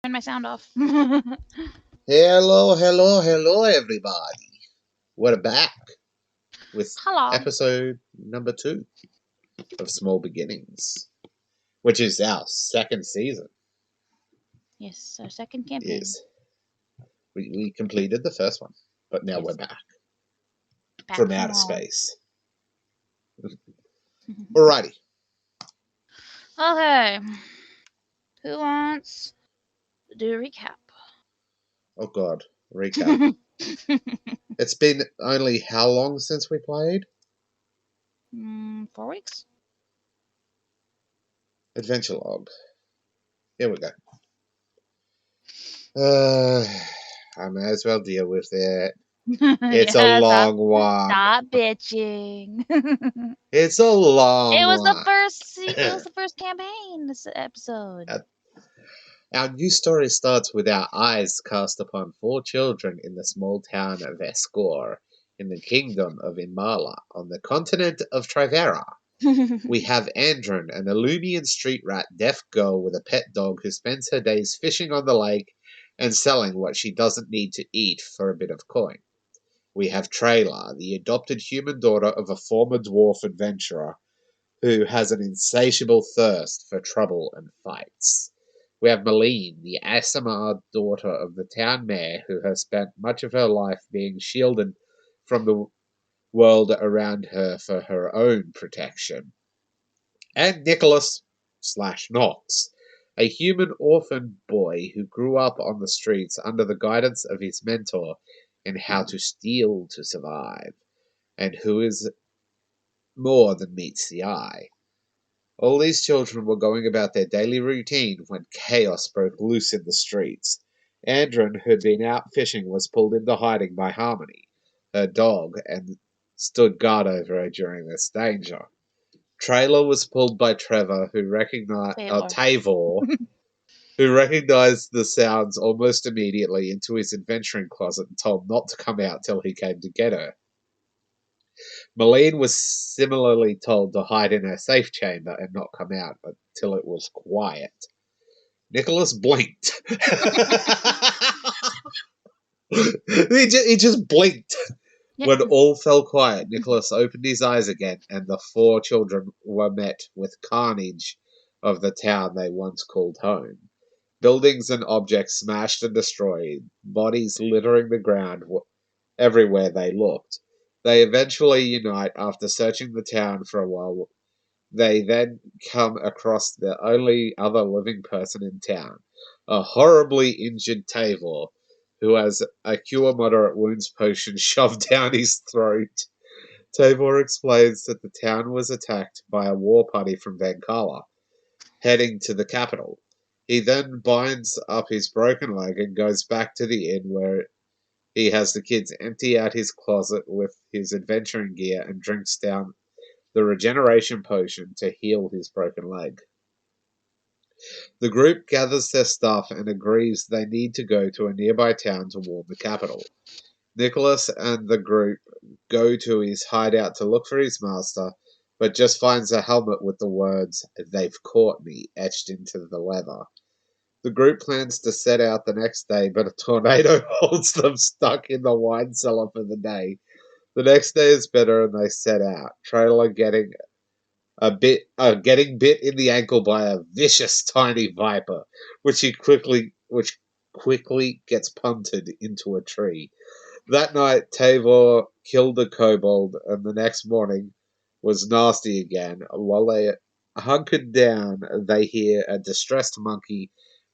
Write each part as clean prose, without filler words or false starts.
Turn my sound off. Hello, hello, hello, everybody. We're back with Hello. episode number 2 of Small Beginnings, which is our second season. Yes, our second campaign. Yes, we completed the first one, but now Yes. we're back Back from home. outer space. Alrighty. Okay. Who wants to do a recap? Oh God, recap. It's been only how long since we played? 4 weeks? Adventure Log. Here we go. I may as well deal with it. It's a long one. Stop bitching. It's a long It was the one. first. It was the first campaign. This episode. Our new story starts with our eyes cast upon 4 children in the small town of Escor, in the kingdom of Imala, on the continent of Trivera. We have Andron, an Illumian street rat deaf girl with a pet dog who spends her days fishing on the lake and selling what she doesn't need to eat for a bit of coin. We have Trailer, the adopted human daughter of a former dwarf adventurer who has an insatiable thirst for trouble and fights. We have Malene, the ASMR daughter of the town mayor who has spent much of her life being shielded from the world around her for her own protection. And Nicholas/Knox, a human orphan boy who grew up on the streets under the guidance of his mentor in how to steal to survive, and who is more than meets the eye. All these children were going about their daily routine when chaos broke loose in the streets. Andron, who had been out fishing, was pulled into hiding by Harmony, her dog, and stood guard over her during this danger. Trailer was pulled by Trevor, who recognized Tavor, who recognized the sounds almost immediately, into his adventuring closet and told not to come out till he came to get her. Malene was similarly told to hide in her safe chamber and not come out until it was quiet. Nicholas blinked. he just blinked. Yep. When all fell quiet, Nicholas opened his eyes again, and the 4 children were met with carnage of the town they once called home. Buildings and objects smashed and destroyed, bodies littering the ground everywhere they looked. They eventually unite after searching the town for a while. They then come across the only other living person in town, a horribly injured Tavor, who has a cure moderate wounds potion shoved down his throat. Tavor explains that the town was attacked by a war party from Vankala, heading to the capital. He then binds up his broken leg and goes back to the inn where he has the kids empty out his closet with his adventuring gear and drinks down the regeneration potion to heal his broken leg. The group gathers their stuff and agrees they need to go to a nearby town to warn the capital. Nicholas and the group go to his hideout to look for his master, but just finds a helmet with the words, "They've caught me," etched into the leather. The group plans to set out the next day, but a tornado holds them stuck in the wine cellar for the day. The next day is better, and they set out. Trailer getting bit in the ankle by a vicious tiny viper, which quickly gets punted into a tree. That night, Tavor killed a kobold, and the next morning was nasty again. While they hunkered down, they hear a distressed monkey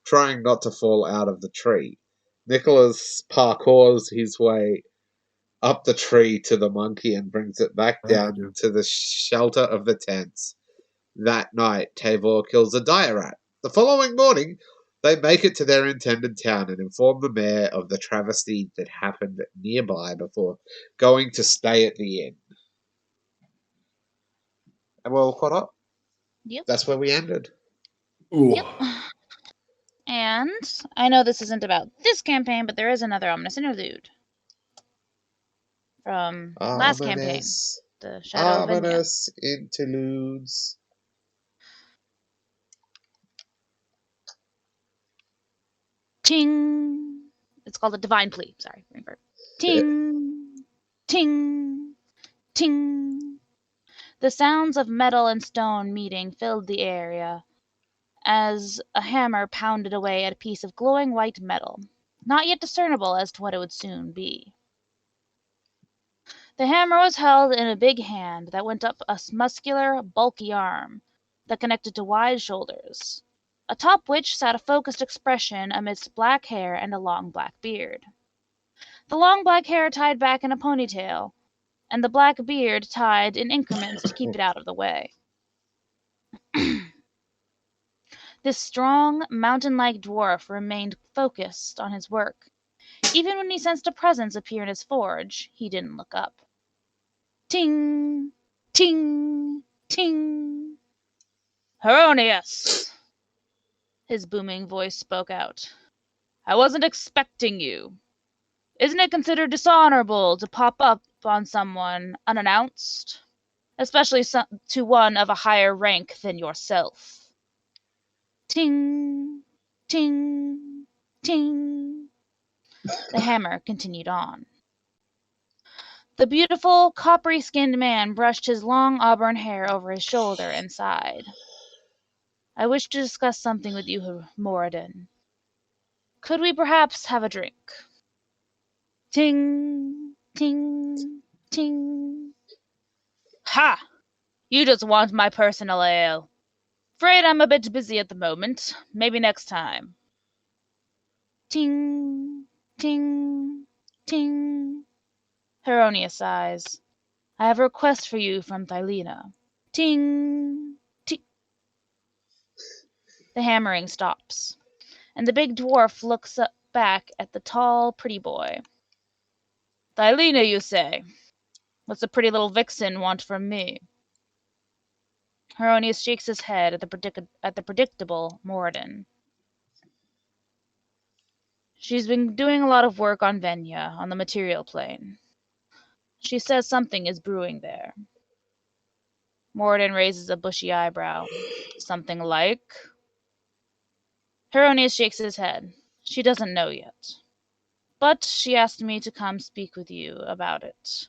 trying not to fall out of the tree. Nicholas parkours his way up the tree to the monkey and brings it back down to the shelter of the tents. That night, Tavor kills a dire rat. The following morning, they make it to their intended town and inform the mayor of the travesty that happened nearby before going to stay at the inn. And we're all caught up. Yep. That's where we ended. Ooh. Yep. And I know this isn't about this campaign, but there is another ominous interlude from last campaign, the Shadow of Enya. Ominous interludes. Ting. It's called a divine plea. Sorry. Ting. Ting. Ting. The sounds of metal and stone meeting filled the area as a hammer pounded away at a piece of glowing white metal, not yet discernible as to what it would soon be. The hammer was held in a big hand that went up a muscular, bulky arm that connected to wide shoulders, atop which sat a focused expression amidst black hair and a long black beard. The long black hair tied back in a ponytail, and the black beard tied in increments to keep it out of the way. This strong, mountain-like dwarf remained focused on his work. Even when he sensed a presence appear in his forge, he didn't look up. Ting! Ting! Ting! Heronius! His booming voice spoke out. I wasn't expecting you. Isn't it considered dishonorable to pop up on someone unannounced? Especially to one of a higher rank than yourself. Ting! Ting! Ting! The hammer continued on. The beautiful, coppery-skinned man brushed his long auburn hair over his shoulder and sighed. I wish to discuss something with you, Moradin. Could we perhaps have a drink? Ting, ting, ting. Ha! You just want my personal ale. Afraid I'm a bit busy at the moment. Maybe next time. Ting, ting, ting. Heronius sighs. I have a request for you from Thylena. Ting, ting. The hammering stops, and the big dwarf looks up back at the tall, pretty boy. Thylena, you say? What's the pretty little vixen want from me? Heronius shakes his head at the predictable Moradin. She's been doing a lot of work on Venya, on the material plane. She says something is brewing there. Moradin raises a bushy eyebrow. Something like? Heronius shakes his head. She doesn't know yet. But she asked me to come speak with you about it.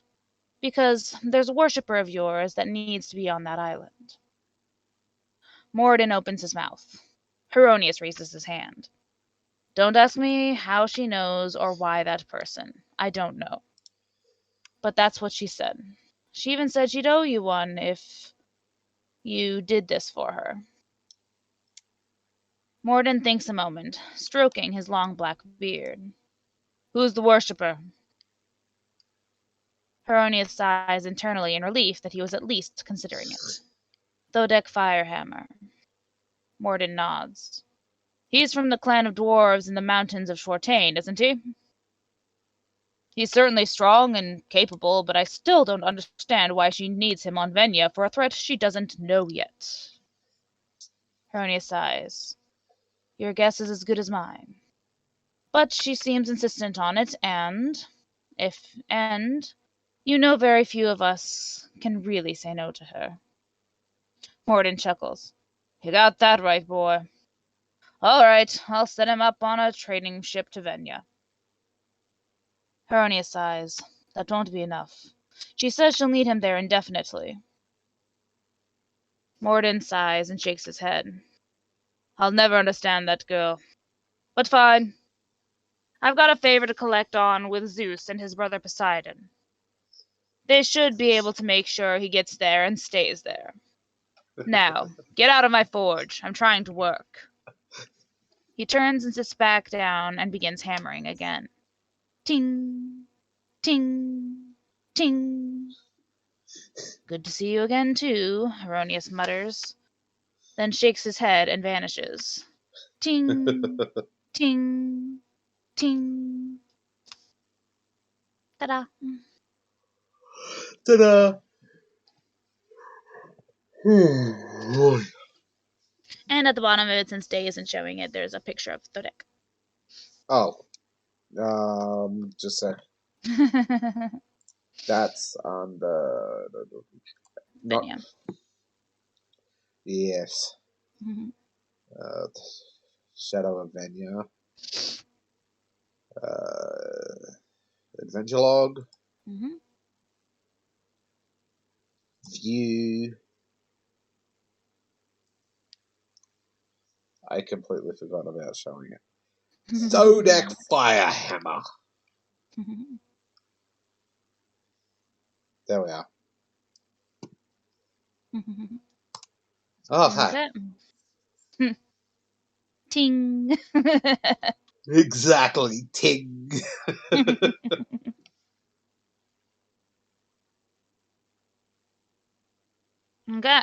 Because there's a worshipper of yours that needs to be on that island. Moradin opens his mouth. Heronius raises his hand. Don't ask me how she knows or why that person. I don't know. But that's what she said. She even said she'd owe you one if you did this for her. Moradin thinks a moment, stroking his long black beard. Who's the worshipper? Heronius sighs internally in relief that he was at least considering it. Thodek Firehammer. Moradin nods. He's from the clan of dwarves in the mountains of Shortane, isn't he? He's certainly strong and capable, but I still don't understand why she needs him on Venya for a threat she doesn't know yet. Heronius sighs. Your guess is as good as mine. But she seems insistent on it, and you know very few of us can really say no to her. Moradin chuckles. You got that right, boy. All right, I'll set him up on a trading ship to Venya. Heronius sighs. That won't be enough. She says she'll need him there indefinitely. Moradin sighs and shakes his head. I'll never understand that girl. But fine. I've got a favor to collect on with Zeus and his brother Poseidon. They should be able to make sure he gets there and stays there. Now, get out of my forge. I'm trying to work. He turns and sits back down and begins hammering again. Ting, ting, ting. Good to see you again, too, Heronius mutters, then shakes his head and vanishes. Ting, ting, ting. Ta-da. Ta-da! And at the bottom of it, since Day isn't showing it, there's a picture of Thodek. Oh, just a sec. That's on the not Venya. yes. Mhm. Shadow of Venya. Adventure log. Mm-hmm. View. I completely forgot about showing it. Thodak Firehammer. There we are. Oh, hi. Okay. Ting. Exactly. Ting. Okay.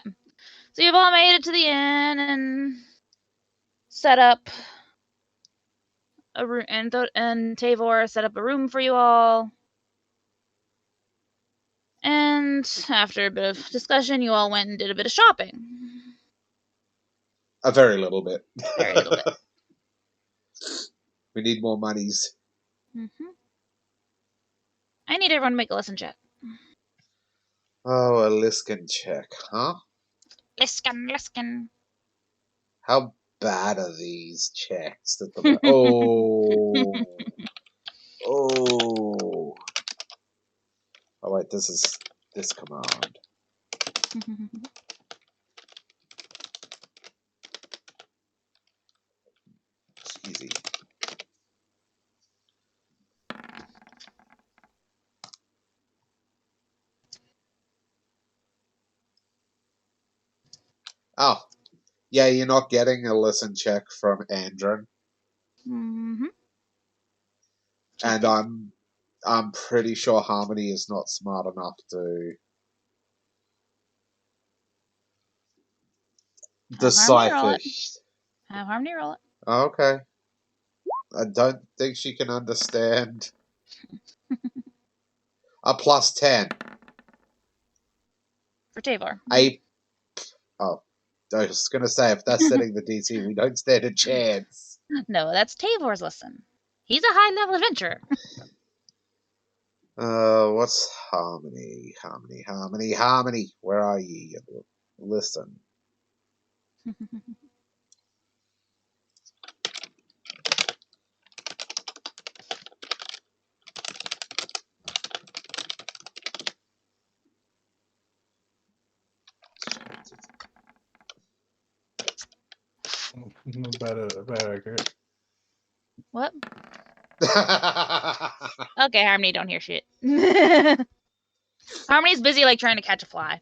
So you've all made it to the inn and set up a room, and Tavor set up a room for you all. And after a bit of discussion, you all went and did a bit of shopping. A very little bit. Very little bit. We need more monies. Mm-hmm. I need everyone to make a lesson check. Oh, a Liskin check, huh? Liskin. How bad are these checks? That the oh, oh. Oh wait, this is this command. It's easy. Oh, yeah, you're not getting a listen check from Andron, Mm-hmm. and I'm pretty sure Harmony is not smart enough to decipher. Have Harmony roll it. Okay, I don't think she can understand a plus 10. For Tavor. Oh, I was gonna say if that's setting the DC, we don't stand a chance. No, that's Tavor's lesson. He's a high level adventurer. What's Harmony? Harmony. Where are ye? Listen. Bad accurate. What? Okay, Harmony, don't hear shit. Harmony's busy like trying to catch a fly.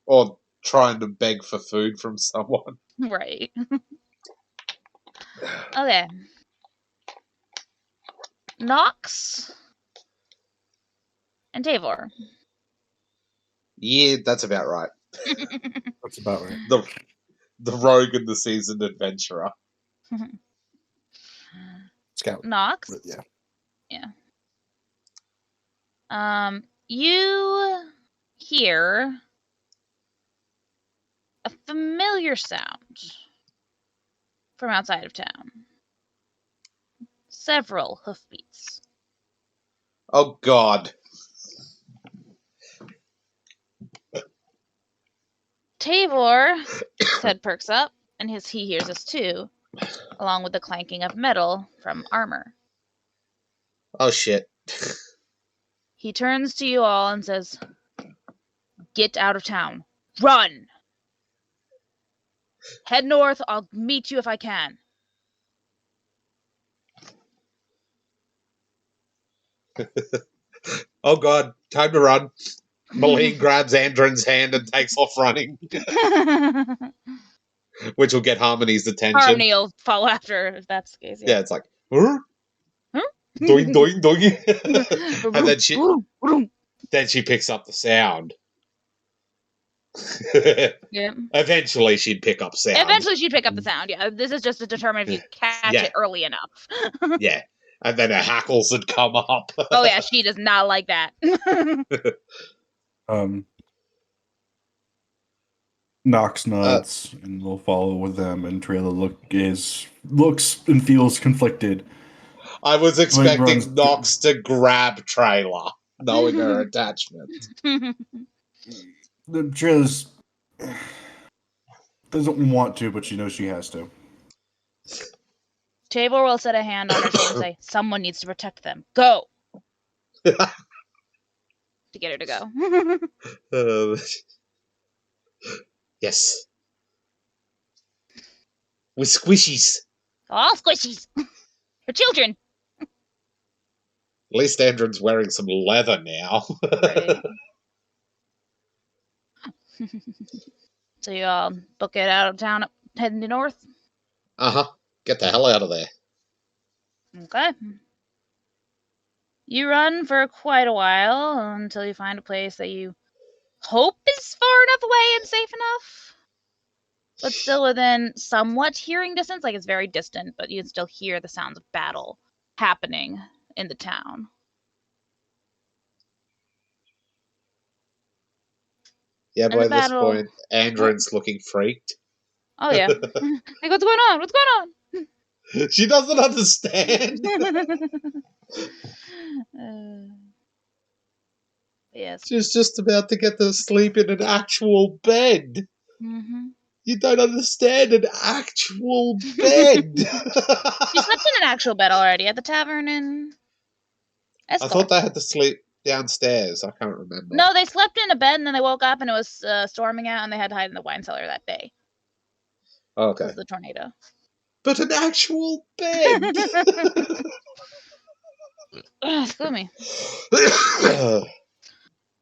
Or trying to beg for food from someone. Right. Okay. Nox and Tavor. Yeah, that's about right. That's about right. The rogue and the seasoned adventurer. Scout. Nox. But yeah. You hear a familiar sound from outside of town. Several hoofbeats. Oh God. Tavor's head perks up, and he hears us too, along with the clanking of metal from armor. Oh shit. He turns to you all and says, "Get out of town. Run! Head north. I'll meet you if I can." Oh God. Time to run. Maline grabs Andron's hand and takes off running, which will get Harmony's attention. Harmony will follow after if that's the case. Yeah, it's like, huh? Doing, doing, doing. And then she picks up the sound. Yeah. Eventually, she'd pick up sound. Eventually, she'd pick up the sound. Yeah, this is just to determine if you catch it early enough. Yeah, and then her hackles would come up. Oh yeah, she does not like that. Nox nods and will follow with them, and Trailer looks and feels conflicted. I was expecting Nox to grab Trailer, knowing her attachment. The Trailer's doesn't want to, but she knows she has to. Tabor will set a hand on her shoulder and say, "Someone needs to protect them. Go!" To get her to go. Yes. With squishies. All squishies. For children. At least Andron's wearing some leather now. Right. So you all book it out of town, heading to north? Uh-huh. Get the hell out of there. Okay. You run for quite a while until you find a place that you hope is far enough away and safe enough, but still within somewhat hearing distance. Like, it's very distant, but you can still hear the sounds of battle happening in the town. Yeah, And by the this battle- point, Andron's looking freaked. Oh, yeah. Like, what's going on? What's going She doesn't understand. on? Yes. She's just about to get to sleep in an actual bed. Mm-hmm. You don't understand an actual bed. You slept in an actual bed already at the tavern in I Escort. thought they had to sleep downstairs. I can't remember. No, they slept in a bed and then they woke up and it was storming out and they had to hide in the wine cellar that day. Okay. Because of the tornado. But an actual bed. Excuse me.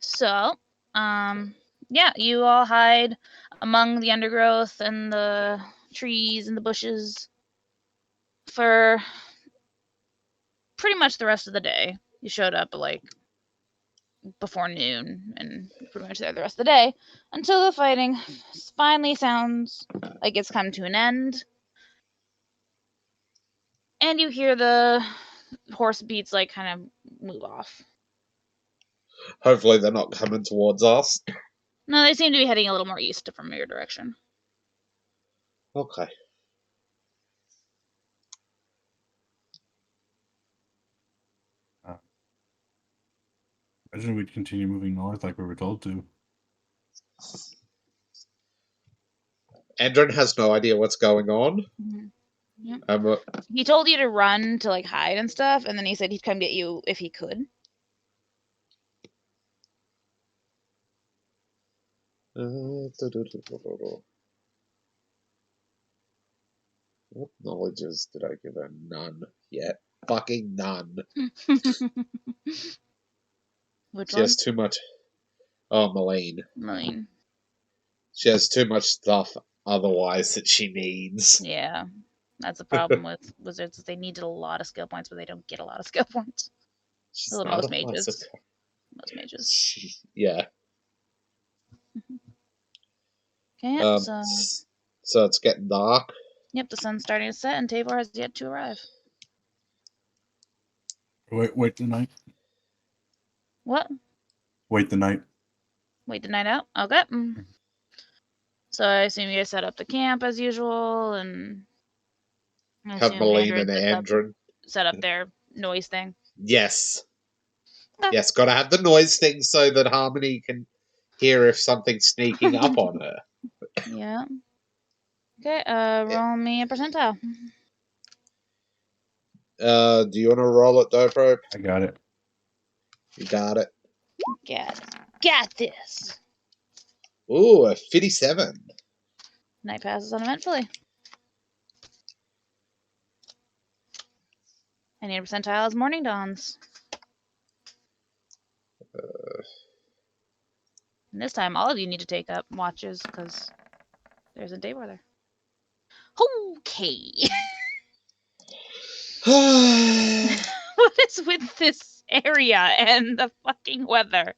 So, yeah, you all hide among the undergrowth and the trees and the bushes for pretty much the rest of the day. You showed up like before noon and pretty much there the rest of the day until the fighting finally sounds like it's come to an end. And you hear the horse beats like kind of move off. Hopefully they're not coming towards us. No, they seem to be heading a little more east from your direction. Okay. Imagine we'd continue moving north like we were told to. Andron has no idea what's going on. Mm-hmm. He told you to run to like hide and stuff, and then he said he'd come get you if he could. What knowledges did I give her? None yet. Fucking none. Which She one? has too much. Oh, Malene. Malene. She has too much stuff otherwise that she needs. Yeah, that's the problem with wizards. Is they needed a lot of skill points, but they don't get a lot of skill points. She's Well, not most a mages. wizard. Most mages. Yeah. Okay, So it's getting dark. yep, the sun's starting to set, and Tavor has yet to arrive. Wait the night. What? Wait the night. Wait the night out? Okay. So I assume you guys set up the camp as usual, and I Have assume Malene and Andron Andron. set up their noise thing. Yes. Okay. Yes, gotta have the noise thing so that Harmony can hear if something's sneaking up on her. Yeah. Okay, roll me a percentile. Do you want to roll it, Doprope? I got it. You got it. Got this. Ooh, a 57. Night passes uneventfully. I need a percentile as morning dawns. And this time, all of you need to take up watches because there's a day where there. Okay. What is with this area and the fucking weather?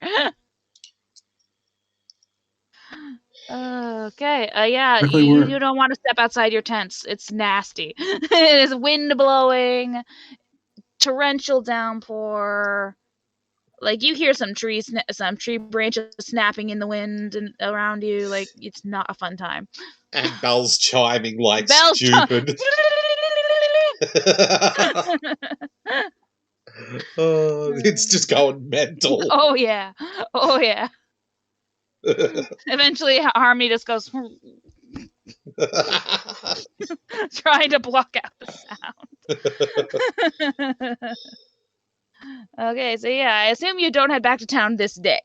Okay. Yeah. Quickly, You don't want to step outside your tents. It's nasty. It is wind blowing, torrential downpour. Like, you hear some tree branches snapping in the wind and around you. Like, it's not a fun time. And bells chiming like Bells stupid. Oh, it's just going mental. Oh yeah. Oh yeah. Eventually, Harmony just goes trying to block out the sound. Okay, so yeah, I assume you don't head back to town this day.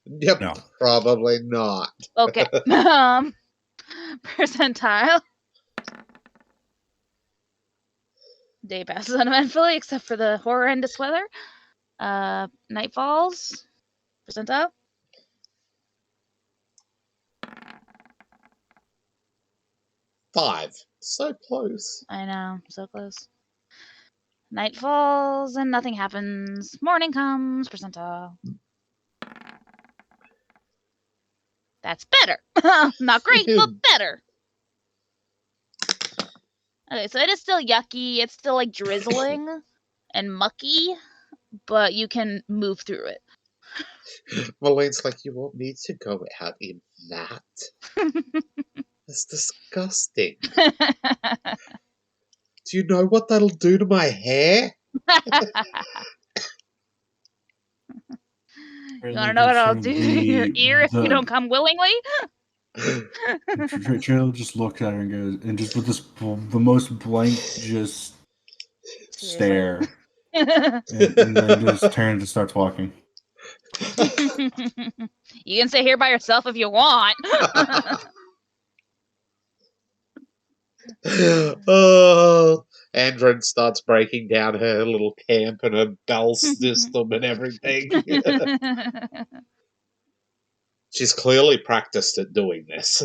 Yep, No. probably not. Okay. Percentile. Day passes uneventfully, except for the horrendous weather. Night falls. Percentile. Five. So close. I know, so close. Night falls and nothing happens. Morning comes. Percentile. That's better. Not great, but better. Okay, so it is still yucky. It's still like drizzling and mucky, but you can move through it. Malene's like, you want me to go out in that? That's disgusting. Do you know what that'll do to my hair? You want to know what I'll do to your ear if you don't come willingly? Trailer just looks at her and goes, and just with this the most blank just stare, and then just turns and starts walking. You can sit here by yourself if you want. Oh, Andrin starts breaking down her little camp and her bell system and everything. She's clearly practiced at doing this.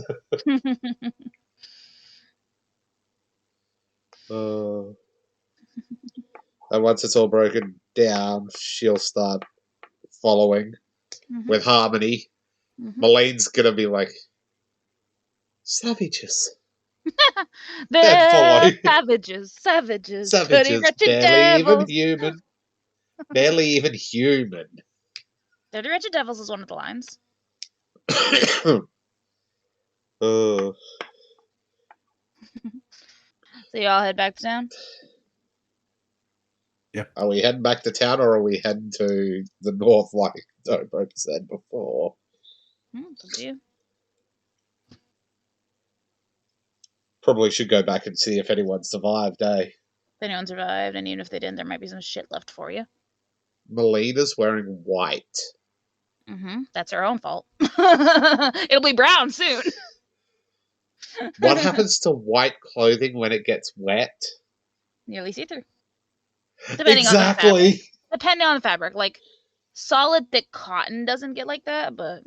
And once it's all broken down, she'll start following with Harmony. Malene's gonna be like, savages. They're savages, dirty, wretched barely devils. even human. Barely even human. Dirty Wretched Devils is one of the lines. Oh. So you all head back to town? Are we heading back to town or are we heading to the north like Dobro said before? Up to you. Probably should go back and see if anyone survived, eh? If anyone survived, and even if they didn't, there might be some shit left for you. Melena's wearing white. That's her own fault. It'll be brown soon. What happens to white clothing when it gets wet? Nearly see-through. Exactly. Depending on the fabric. Like, solid, thick cotton doesn't get like that, but...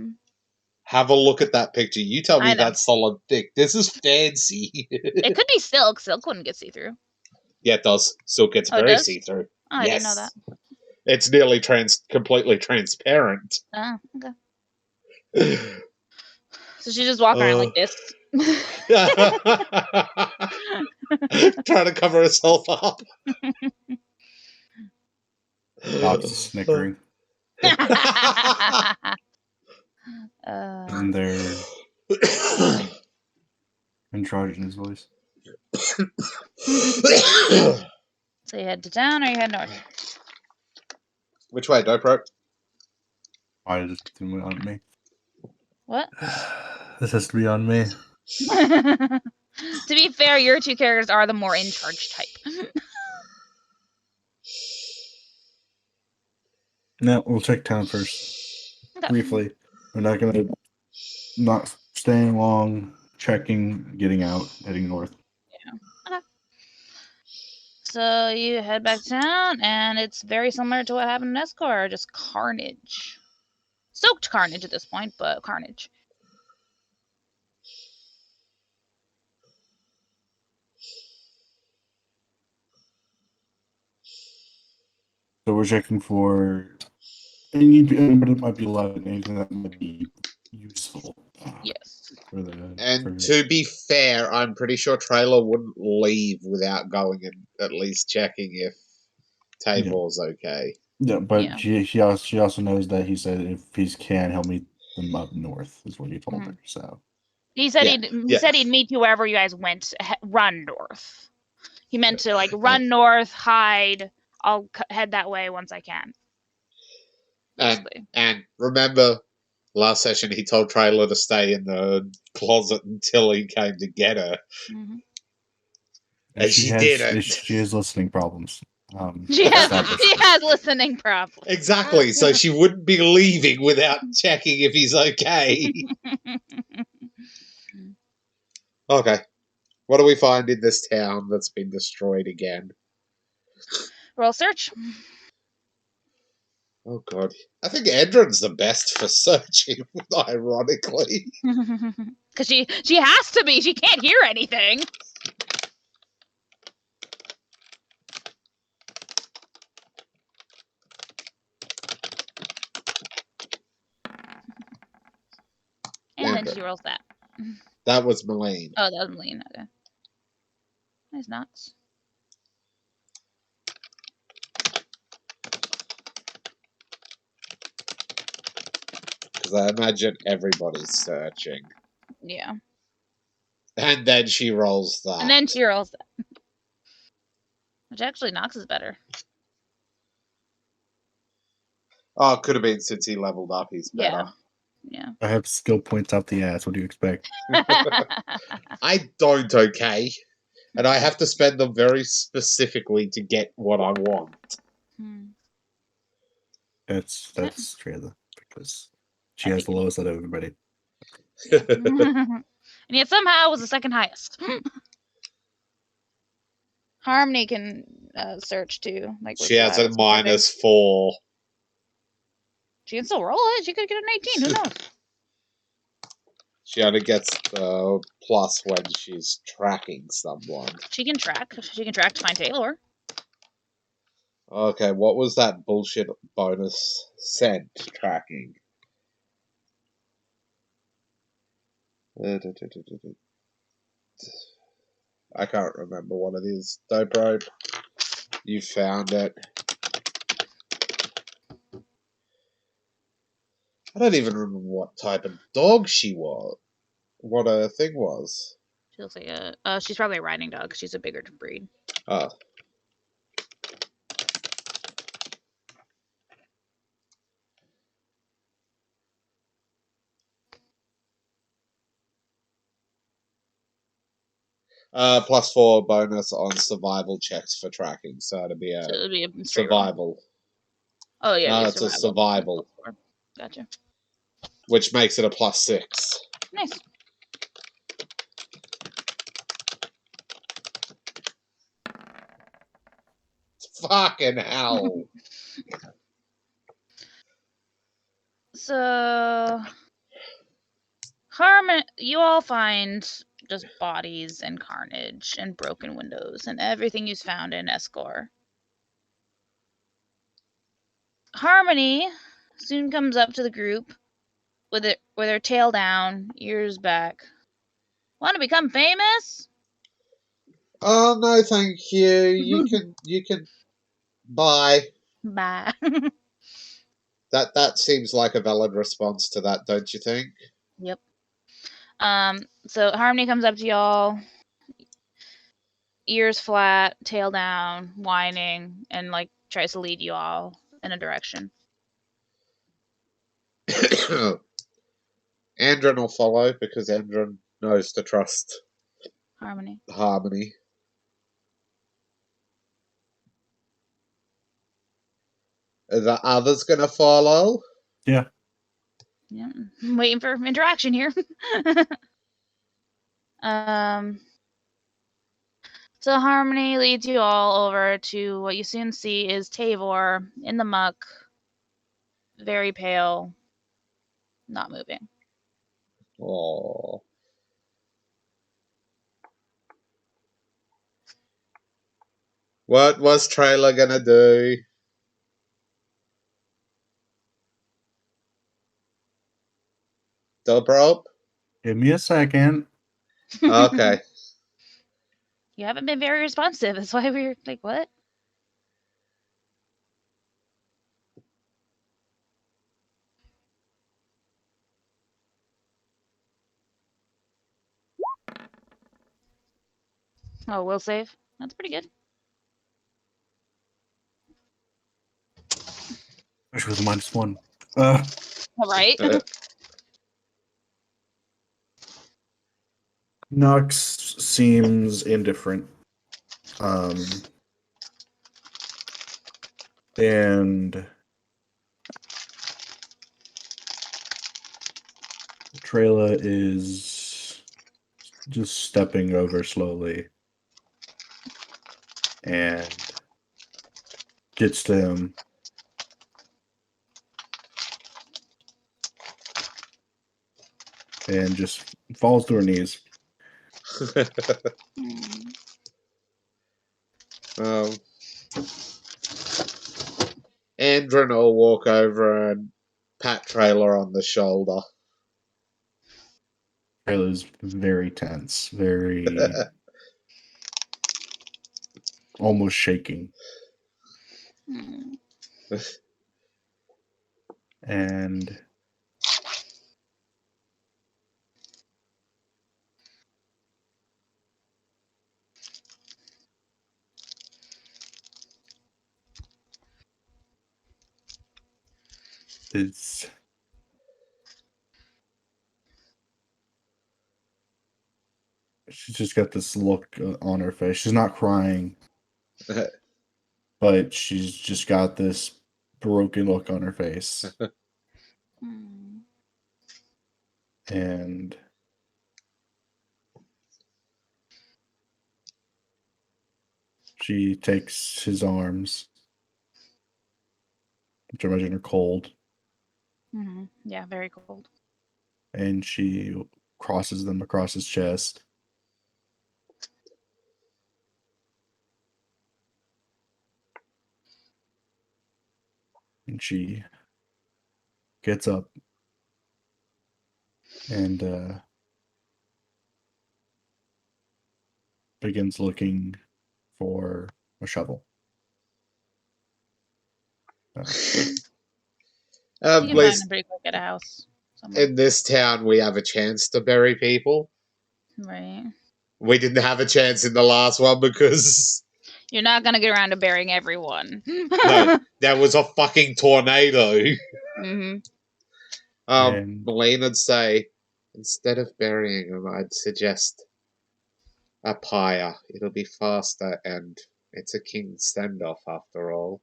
Have a look at that picture. You tell me I know. that's solid thick. This is fancy. It could be silk. Silk wouldn't get see-through. Yeah, it does. Silk gets very see-through. Oh, I didn't know that. It's nearly completely transparent. Oh, okay. So she's just walking around like this. Trying to cover herself up. Docs is snickering. And their androgynous voice. So you head to town or you head north? Which way, Dobro? Why is this on me? What? This has to be on me. To be fair, your two characters are the more in charge type. No, we'll check town first. Okay. Briefly. We're not gonna not staying long, checking, getting out, heading north. Yeah. Okay. So you head back to town, and it's very similar to what happened in Escor, just carnage. Soaked carnage at this point, but carnage. So we're checking for but it might be a lot of anything that might be useful. Yes. To be fair, I'm pretty sure Trailer wouldn't leave without going and at least checking if Tabor's okay. Yeah, but she also knows that he said if he can, he'll meet them up north, is what he told her. So he said he'd meet you wherever you guys went. Run north. He meant to run north, hide. I'll head that way once I can. And remember, last session he told Trailer to stay in the closet until he came to get her. And she didn't. She has listening problems. She established. has listening problems. Exactly. So she wouldn't be leaving without checking if he's okay. Okay. What do we find in this town that's been destroyed again? Roll search. Oh god. I think Edrin's the best for searching, ironically. Because she has to be. She can't hear anything. And then Okay. she rolls that. That was Malene. Oh, that was Malene. Okay. Nice Knox. Because I imagine everybody's searching. Yeah. And then she rolls that. And then she rolls that. Which actually Knox is better. Oh, it could have been since he leveled up, he's better. Yeah. I have skill points out the ass. What do you expect? I don't, okay? And I have to spend them very specifically to get what I want. That's Trailer because she has the lowest out of everybody. And yet somehow was the second highest. Harmony can search too. Like She has a -4. -4. She can still roll it. She could get an 18. Who knows? She only gets the plus when she's tracking someone. She can track. She can track to find Taylor. Okay, what was that bullshit bonus scent tracking? I can't remember what it is. Dope Rope, you found it. I don't even remember what type of dog she was. What her thing was. She looks like a. She's probably a riding dog. She's a bigger breed. Oh. +4 bonus on survival checks for tracking, so it'd be a, So it'd be a straight roll. survival. Oh yeah, No, it's a survival, Gotcha. which makes it a +6. Nice. Fucking hell. So, Harmon, you all find just bodies and carnage and broken windows and everything you've found in Escor. Harmony soon comes up to the group with her tail down, ears back. Want to become famous? Oh no, thank you. You can bye. Bye. That seems like a valid response to that, don't you think? Yep. So Harmony comes up to y'all, ears flat, tail down, whining, and like tries to lead you all in a direction. Andron will follow because Andron knows to trust Harmony. Are the others gonna follow? Yeah. Yeah, I'm waiting for interaction here. So Harmony leads you all over to what you soon see is Tavor in the muck, very pale, not moving. Oh. What was Trailer gonna do? Dope Rope? Give me a second. Okay. You haven't been very responsive. That's why we were like, what? Oh, will save. That's pretty good. Wish it was a -1. All right. Knox seems indifferent. And Trayla is just stepping over slowly and gets to him. And just falls to her knees. Andron will walk over and pat Trailer on the shoulder. Trayla's very tense, very almost shaking. And she's just got this look on her face. She's not crying, but she's just got this broken look on her face. And she takes his arms, which I imagine are cold, Yeah, very cold. and she crosses them across his chest. And she gets up and begins looking for a shovel. You can find Liz, them pretty quick at a house. Somewhere. in this town, we have a chance to bury people. Right. We didn't have a chance in the last one because You're not gonna get around to burying everyone. no, there was a fucking tornado. And Melana'd say, instead of burying them, I'd suggest a pyre. It'll be faster, and it's a king's send-off after all.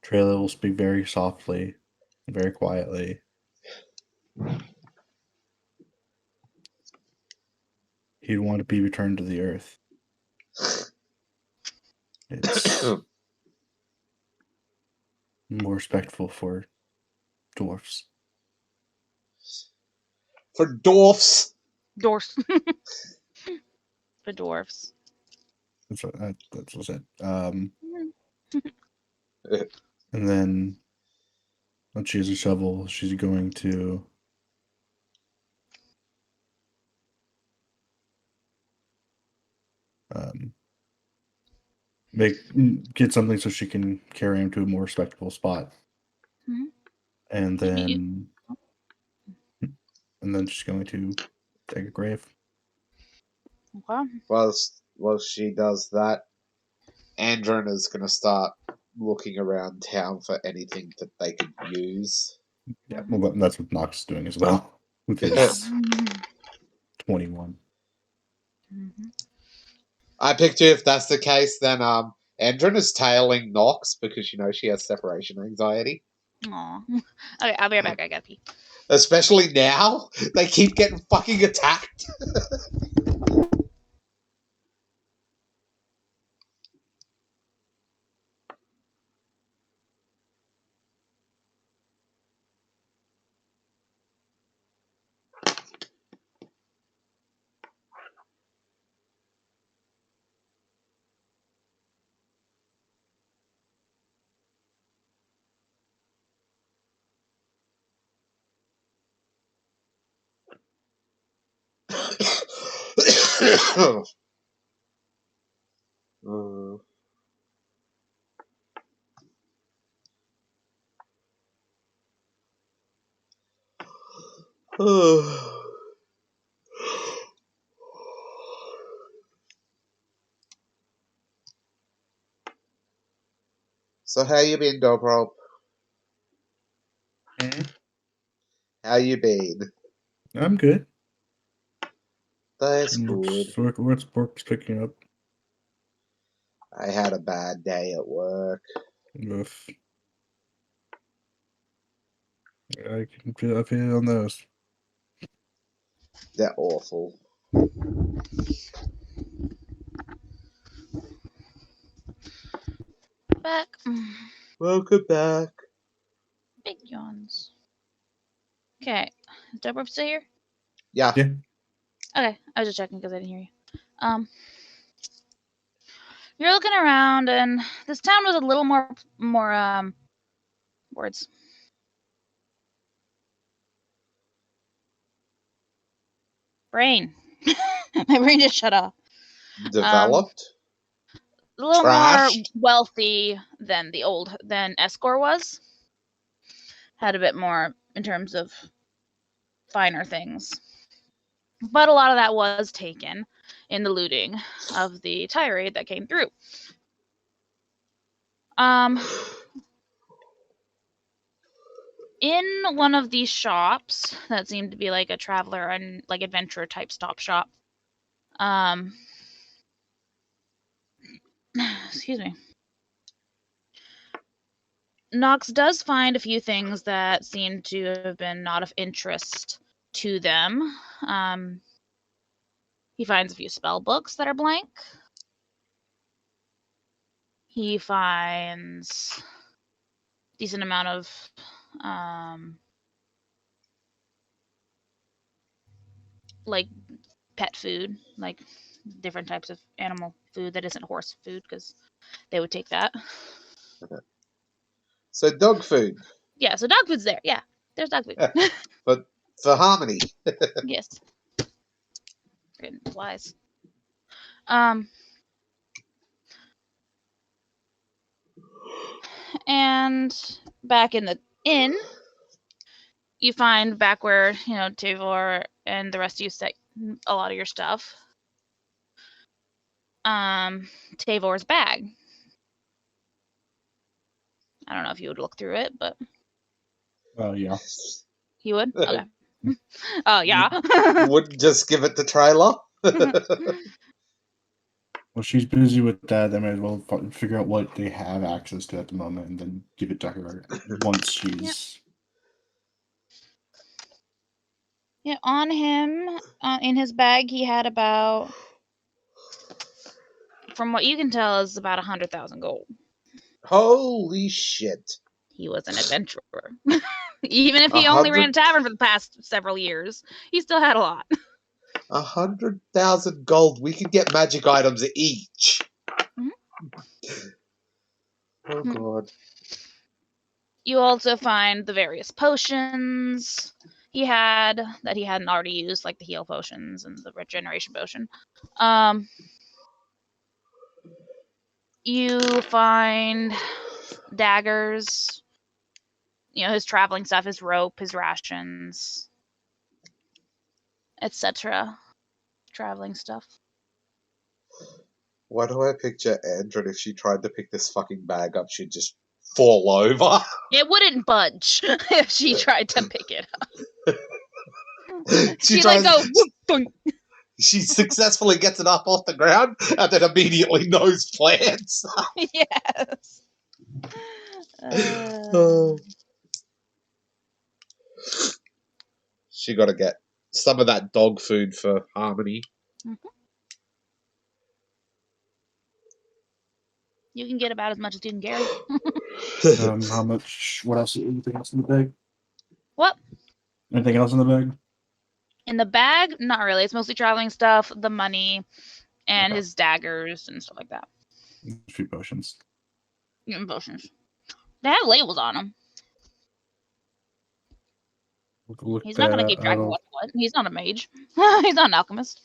Trayla will speak very softly, very quietly. He'd want to be returned to the earth. It's more respectful for dwarfs. For dwarfs? Dwarfs. For dwarfs. That's what I said. And then once she has a shovel, she's going to get something so she can carry him to a more respectable spot. And then she's going to dig a grave. Okay. While she does that, Andron is going to start looking around town for anything that they could use. Yeah, well, that's what Nox is doing as well. With his 21. I picture if that's the case, then Andron is tailing Nox because she has separation anxiety. Aw. Okay, I'll be right back. I gotta pee. Especially now, they keep getting fucking attacked. So how you been, Dobrop? How you been? I'm good. That's good. Work's picking up. I had a bad day at work. Oof. I can feel it on those. They're awful. Back. Welcome back. Big yawns. Okay. Is Deborah still here? Yeah. Yeah. Okay. I was just checking because I didn't hear you. You're looking around, and this town was a little more words. Brain. My brain just shut off. Developed. A little Trashed. more wealthy than Escor was. Had a bit more in terms of finer things. But a lot of that was taken in the looting of the tirade that came through. In one of these shops that seemed to be like a traveler and like adventurer type stop shop. Excuse me. Knox does find a few things that seem to have been not of interest to them. He finds a few spell books that are blank. He finds a decent amount of like pet food, like different types of animal food that isn't horse food, because they would take that. So dog food. Yeah, so dog food's there. Yeah, there's dog food. But for Harmony. Yes. Good wise. And back in the inn, you find back where, Tavor and the rest of you set a lot of your stuff. Tavor's bag. I don't know if you would look through it, but Yeah. you would? Okay. Oh, yeah. Wouldn't just give it to Trailer. Well, she's busy with that. I might as well figure out what they have access to at the moment and then give it to her once she's... Yeah, on him, in his bag, he had about, from what you can tell, is about 100,000 gold. Holy shit. He was an adventurer. Even if he only ran a tavern for the past several years, he still had a lot. 100,000 gold. We could get magic items each. Oh, God. You also find the various potions he had that he hadn't already used, like the heal potions and the regeneration potion. You find daggers, his traveling stuff, his rope, his rations, etc. Traveling stuff. Why do I picture Andrew if she tried to pick this fucking bag up, she'd just fall over? It wouldn't budge if she tried to pick it up. She'd like go whoop, she successfully gets it up off the ground and then immediately nose plants. Yes. She got to get some of that dog food for Harmony. Mm-hmm. You can get about as much as you can carry. How much? What else? Anything else in the bag? What? Anything else in the bag? In the bag? Not really. It's mostly traveling stuff, the money, and his daggers and stuff like that. A few potions. And potions. They have labels on them. He's not going to keep track of what's what. He's not a mage. He's not an alchemist.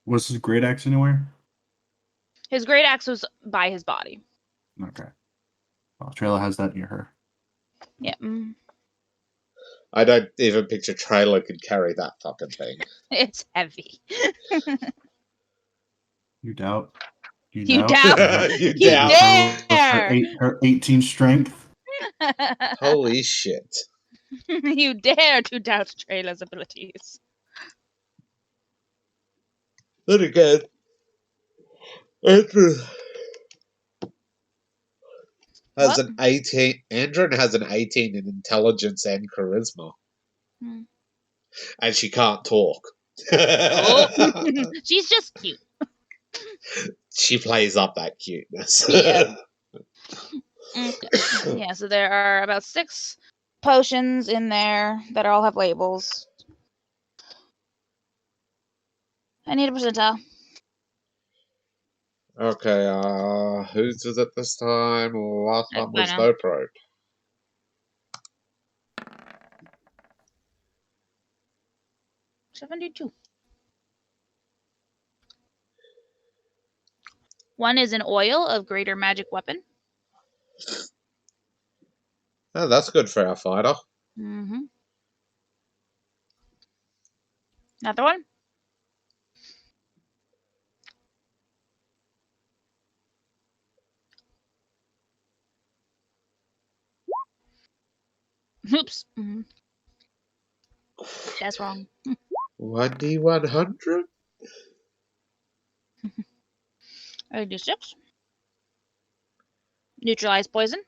Was his great axe anywhere? His great axe was by his body. Okay. Well, Trailer has that near her. Yeah. I don't even picture Trailer could carry that fucking thing. It's heavy. You doubt? You doubt. You You doubt. dare. Her 18 strength. Holy shit. You dare to doubt Trayla's abilities. Then again, Andrew has What? an 18. Andron has an 18 in intelligence and charisma. Hmm. And she can't talk. Oh. She's just cute. She plays up that cuteness. Yeah. Okay. Yeah, so there are about 6 potions in there that all have labels. I need a percentile. Okay, whose was it this time? Last I one was know. Dopro. 72. One is an oil of greater magic weapon. Oh, that's good for our fighter. Mm-hmm. Another one. Oops. Mm-hmm. That's wrong. 1d100? I do 6. Neutralize poison.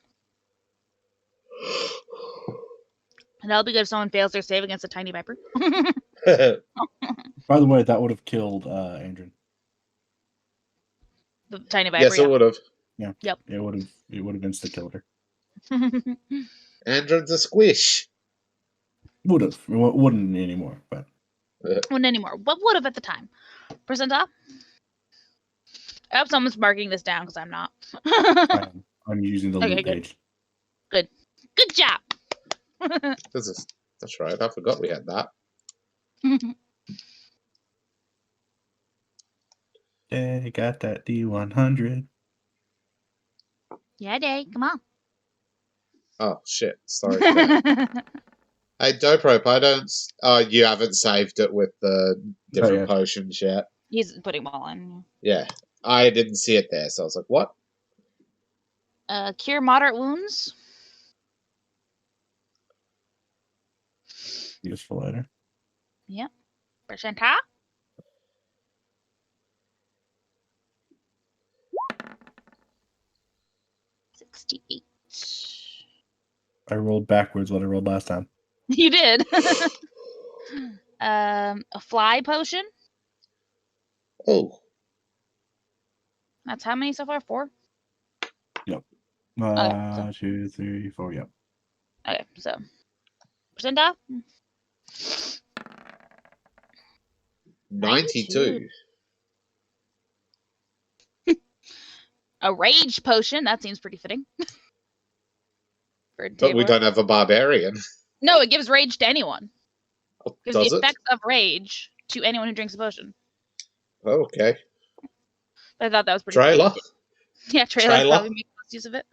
And that'll be good if someone fails their save against a tiny viper. By the way, that would have killed Andron. The tiny viper. Yes, it would have. Yeah. Yep. It would have insta killed her. Andron's a squish. Would have. It wouldn't anymore, but Wouldn't anymore. But would have at the time. Percentile? I hope someone's marking this down because I'm not. I'm using the Okay, loot good. page. Good job. That's right. I forgot we had that. They got that D100. Yeah, Day. Come on. Oh shit! Sorry. For that. Hey, Doprope, I don't. Oh, you haven't saved it with the different yeah. potions yet. He's putting them all in. Yeah, I didn't see it there, so I was like, "What?" Cure moderate wounds. Useful later. Yep. Percentile. 68. I rolled backwards what I rolled last time. You did. A fly potion. Oh, That's how many so far? 4? Yep. Okay, 2, 3, 4. Yep. Okay, so percentile. 92. A rage potion. That seems pretty fitting. But we don't have a barbarian. No, it gives rage to anyone. Oh, Gives does the it? effects of rage to anyone who drinks a potion. Oh, okay. I thought that was pretty Trailer. funny. Yeah, trailer probably makes most use of it.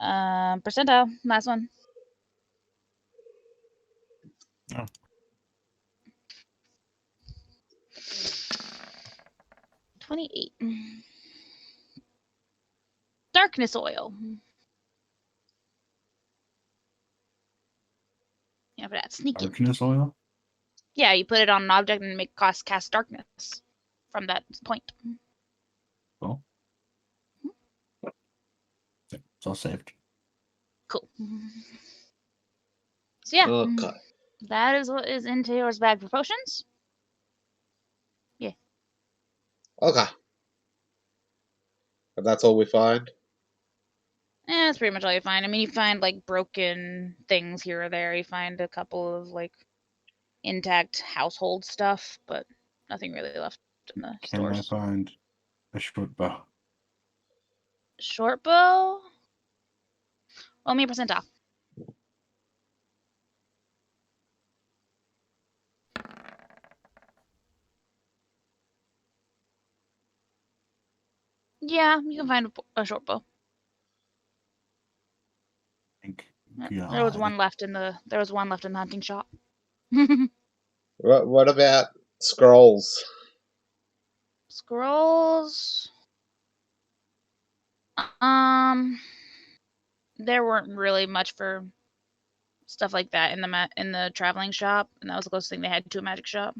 Percentile. Last one. Oh. 28. Darkness oil. Yeah, but that's sneaky. Darkness oil? Yeah, you put it on an object and make cast darkness from that point. Well. It's all saved. Cool. So yeah, Okay. that is what is in Taylor's bag for potions. Yeah. Okay. And that's all we find? That's pretty much all you find. I mean, you find like broken things here or there. You find a couple of like intact household stuff, but nothing really left in the stores. Can I find a short bow? Short bow? Roll me a percentile. Yeah, you can find a short bow. There was one left in the hunting shop. What about scrolls? Scrolls. There weren't really much for stuff like that in the traveling shop, and that was the closest thing they had to a magic shop.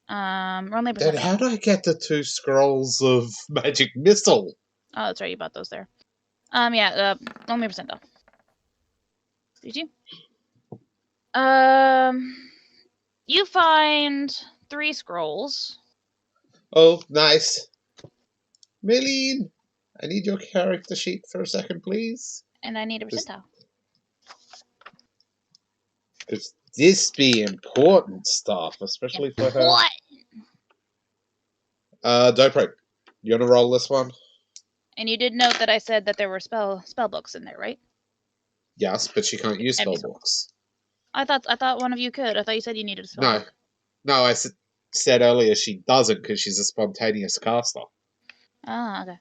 Roll me a Then percentile. how did I get the 2 scrolls of magic missile? Oh, that's right, you bought those there. Yeah, roll me a percentile. Did you? You find 3 scrolls. Oh, nice. Milene, I need your character sheet for a second, please. And I need a Just- percentile. Because this be important stuff, especially for her. What? Dopro, you want to roll this one? And you did note that I said that there were spell books in there, right? Yes, but she can't use Heavy spell books. I thought one of you could. I thought you said you needed a spell No. book. No, I said earlier she doesn't because she's a spontaneous caster. Ah, okay.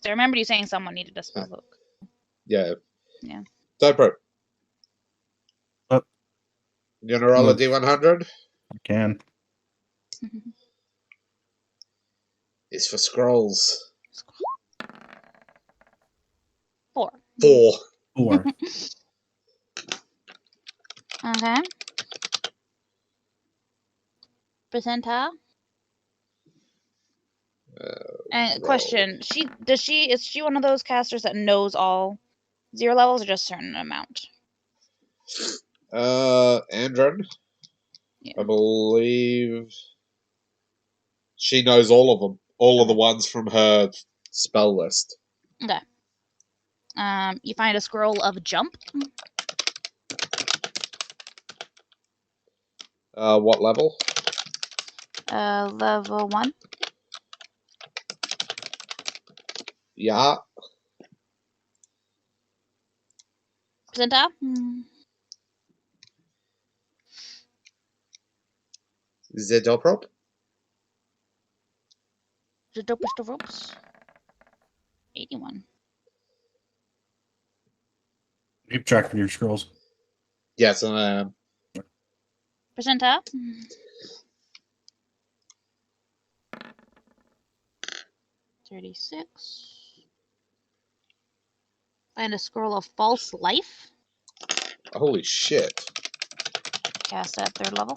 So I remembered you saying someone needed a spell book. Yeah. Yeah. Dopro. What? You want to roll a Look. D100? I can. It's for scrolls. 4. 4. 4. Okay. Percentile. And roll. question: is she one of those casters that knows all 0 levels or just a certain amount? Andron. Yeah. I believe she knows all of them. All of the ones from her spell list. Okay. You find a scroll of jump. What level? Level 1. Yeah. Percentile. Zedoprop? The dopest of ropes. 81. Keep track of your scrolls. Yes, I am. Percentile. 36. Find a scroll of false life. Holy shit. Cast at 3rd level.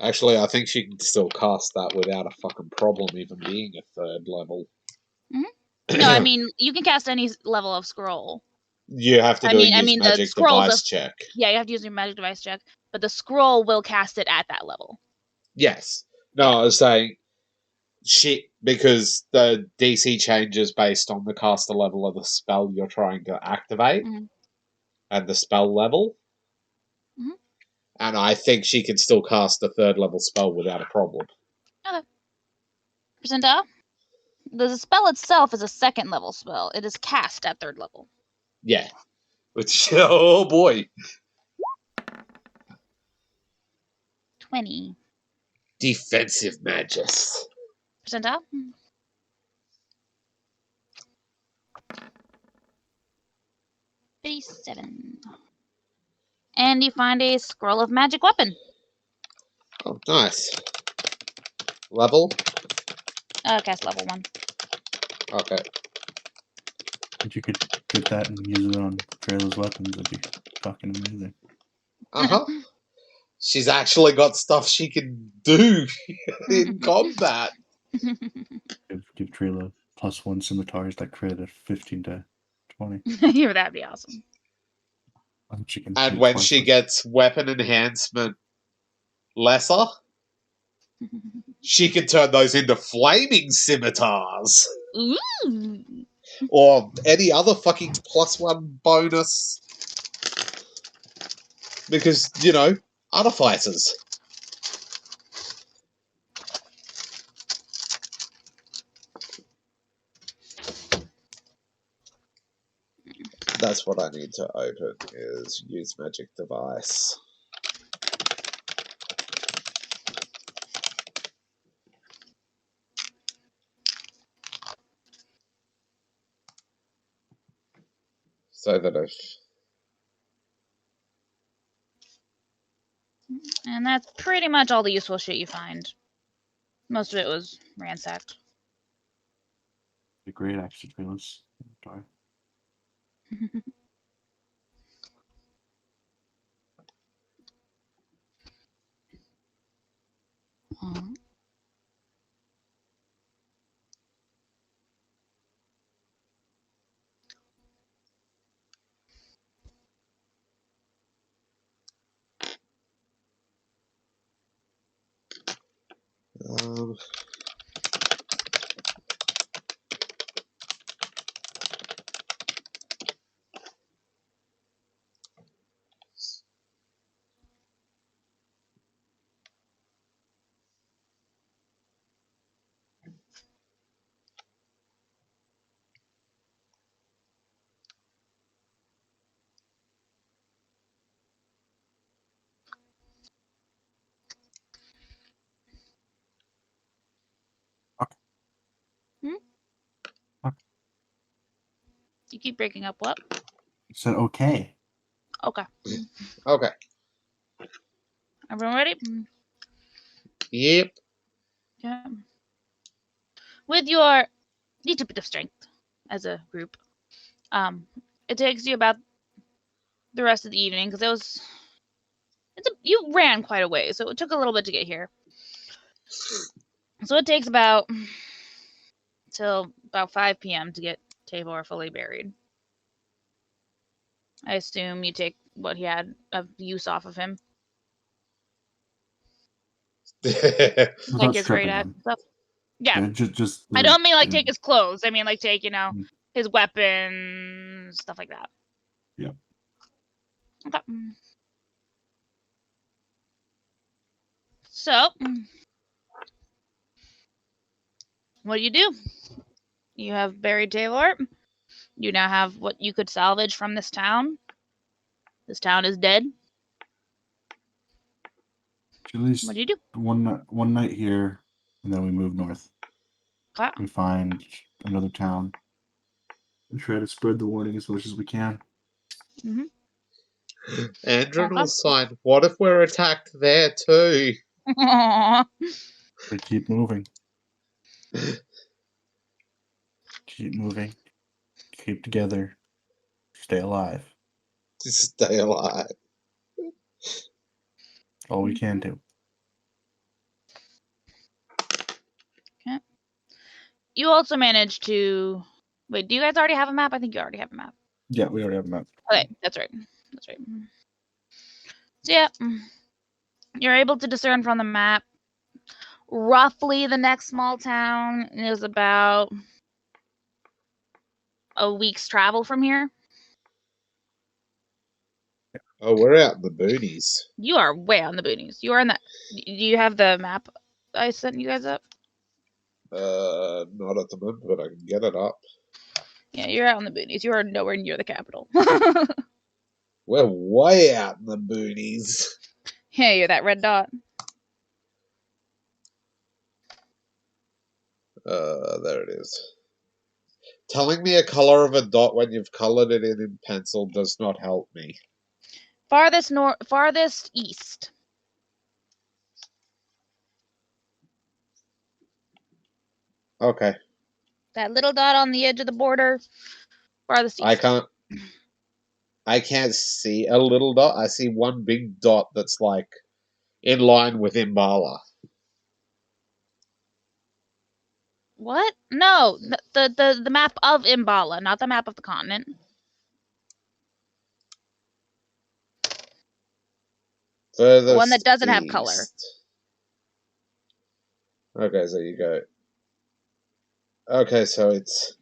Actually, I think she can still cast that without a fucking problem even being a 3rd level. No, I mean you can cast any level of scroll. You have to I do mean- a I use mean, the magic scrolls device of- check. Yeah, you have to use your magic device check, but the scroll will cast it at that level. Yes. No, I was saying because the DC changes based on the caster level of the spell you're trying to activate Mhm. and the spell level. Mhm. And I think she can still cast a 3rd level spell without a problem. Percentile. The spell itself is a 2nd level spell. It is cast at 3rd level. Yeah. Which, oh boy. 20. Defensive Magus. Percentile. 57. And you find a scroll of magic weapon. Oh, nice. Level? Cast level 1. Okay. If you could get that and use it on Trailer's weapons, that'd be fucking amazing. Uh-huh. She's actually got stuff she can do in combat. Give Trailer +1 scimitars that crit at 15 to 20. Yeah, that'd be awesome. She can And hit when twice she with- gets weapon enhancement lesser, she can turn those into flaming scimitars. Ooh. Or any other fucking +1 bonus. Because, other fighters. That's what I need to open, is use magic device. So that if... And that's pretty much all the useful shit you find Most of it was ransacked. The great action trailers. Sorry. Um, You keep breaking up. What? You said okay. Okay. okay. Everyone ready? Yep. Yeah. With your little bit of strength as a group, it takes you about the rest of the evening because you ran quite a way, so it took a little bit to get here. So it takes till about 5 p.m. to get Tavor fully buried. I assume you take what he had of use off of him, like Without his great stripping axe him. and stuff. Yeah, Just I don't mean like take his clothes. I mean like take his weapons, stuff like that. Yeah. Okay. So, what do? You have buried Taylor. You now have what you could salvage from this town. This town is dead. At least What do you do? one night here, and then we move north. Okay. We find another town. We try to spread the warning as much as we can. Andrew will Okay. sign. What if we're attacked there too? We keep moving. Keep moving. Keep together. Stay alive. To stay alive. All we can do. Okay. You also managed to. Wait, do you guys already have a map? I think you already have a map. Yeah, we already have a map. Okay, that's right. That's right. So yeah, you're able to discern from the map roughly the next small town is about a week's travel from here. Oh, we're out in the boonies. You are way on the boonies. You are in the. Do you have the map I sent you guys up? Not at the moment, but I can get it up. Yeah, you're out in the boonies. You are nowhere near the capital. We're way out in the boonies. Yeah, you're that red dot. There it is. Telling me a color of a dot when you've colored it in pencil does not help me. Farthest east. Okay. That little dot on the edge of the border. Farthest east. I can't see a little dot. I see one big dot that's like in line with Imbala. What? No, the map of Imbala, not the map of the continent. The one that doesn't have color. Okay, so you go. Okay, so it's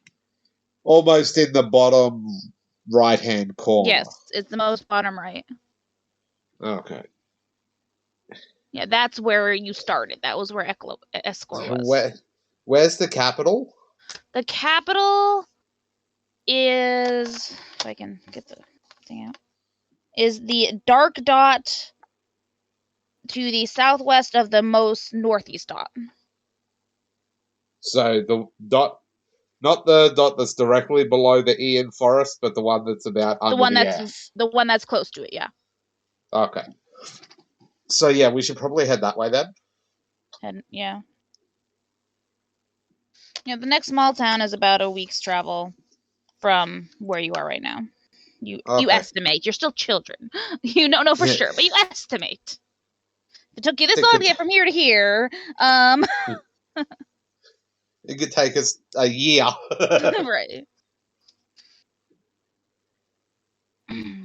almost in the bottom right-hand corner. Yes, it's the most bottom right. Okay. Yeah, that's where you started. That was where Escor was. Where's the capital? The capital is, if I can get the thing out, is the dark dot to the southwest of the most northeast dot. So the dot, not the dot that's directly below the E in forest, but the one that's about under the one that's close to it. Yeah. Okay. So yeah, we should probably head that way then. And yeah. Yeah, the next small town is about a week's travel from where you are right now. You Okay. estimate. You're still children. You don't know for Yeah. sure, but you estimate. If it took you this It long could- to get from here to here, It could take us a year. right.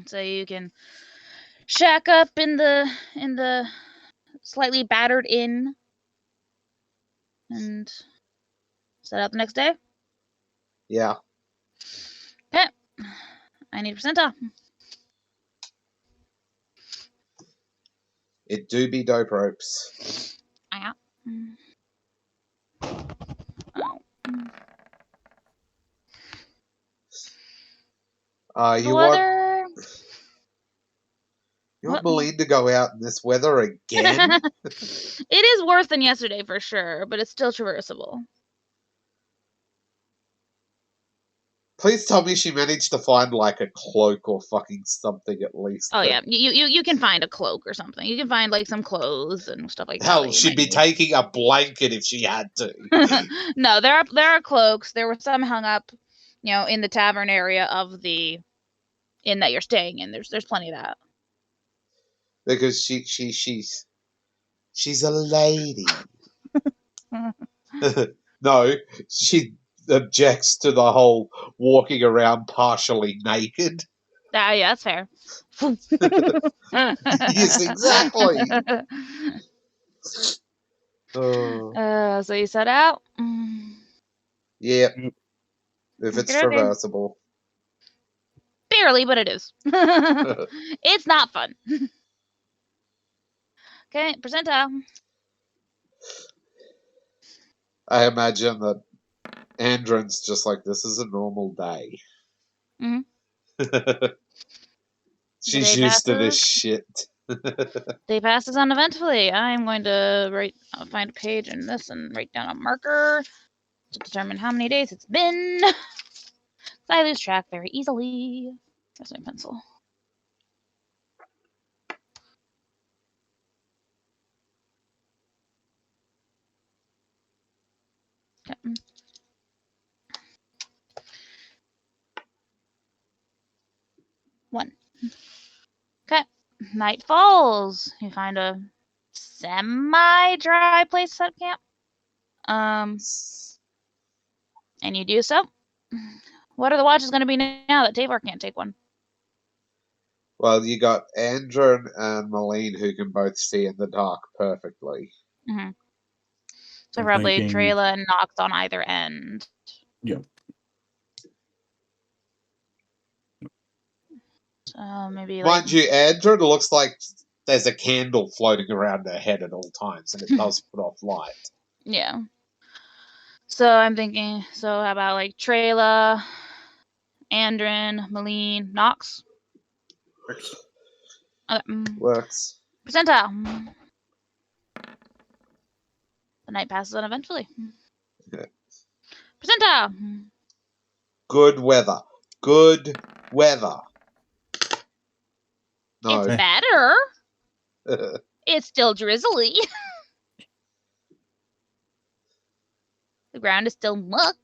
So you can shack up in the slightly battered inn and set out the next day. Yeah. Okay. I need a percentile. It do be dope ropes. Yeah. Oh. The You weather. want What? Malene to go out in this weather again? It is worse than yesterday for sure, but it's still traversable. Please tell me she managed to find like a cloak or fucking something at least. Oh yeah, you can find a cloak or something. You can find like some clothes and stuff like that. Hell, that you she'd might be need. taking a blanket if she had to. No, there are cloaks. There were some hung up, in the tavern area of the inn that you're staying in. There's plenty of that. Because she's a lady. No, she objects to the whole walking around partially naked. Yeah, that's fair. Yes, exactly. Oh, So you set out. yeah, if it's Okay. traversable. Barely, but it is. It's not fun. Okay, percentile. I imagine that Andron's just like, this is a normal day. Mhm. She's day used to this passes. shit. Day passes uneventfully. I'm going to find a page in this and write down a marker to determine how many days it's been. I lose track very easily. There's my pencil. Okay. One. Okay. Night falls. You find a semi-dry place to set up camp. And you do so. What are the watches going to be now that Davor can't take one? Well, you got Andron and Malene who can both see in the dark perfectly. Mm-hmm. So I'm probably thinking- Trayla and Nox on either end. Yep. So maybe Mind you, Andron looks like there's a candle floating around her head at all times, and it does put off light. Yeah. So I'm thinking, how about like Trayla, Andron, Malene, Nox? Works. Okay. Works. Percentile. The night passes uneventfully. Okay. Percentile. Good weather. Good weather. No. It's better. It's still drizzly. The ground is still muck.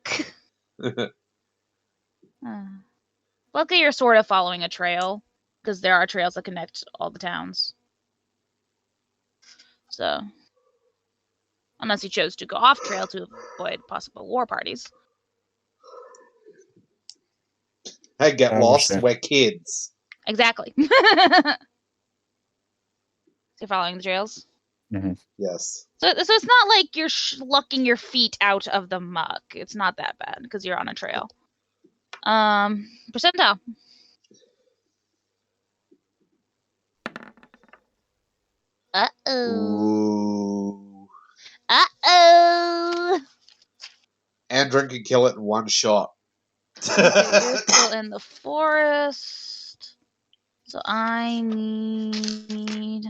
Luckily, you're sort of following a trail, because there are trails that connect all the towns. So, unless you chose to go off trail to avoid possible war parties. Hey, get I lost. understand. We're kids. Exactly. So you're following the trails. Yes. So it's not like you're lucking your feet out of the muck. It's not that bad because you're on a trail. Percentile. Ooh. Uh-oh. Andron can kill it in one shot. Okay, you're still in the forest. So I need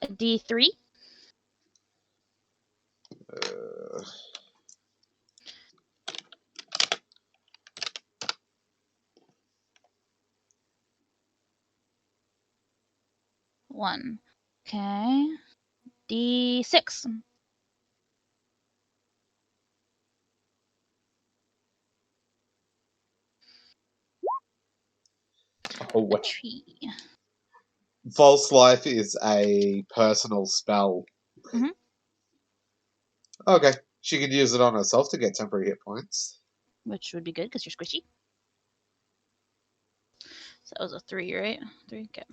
a D3. Uh, 1. Okay. D6. Oh, what? 3. False life is a personal spell. Mhm. Okay, she could use it on herself to get temporary hit points. Which would be good because you're squishy. So that was a 3, right? 3, okay.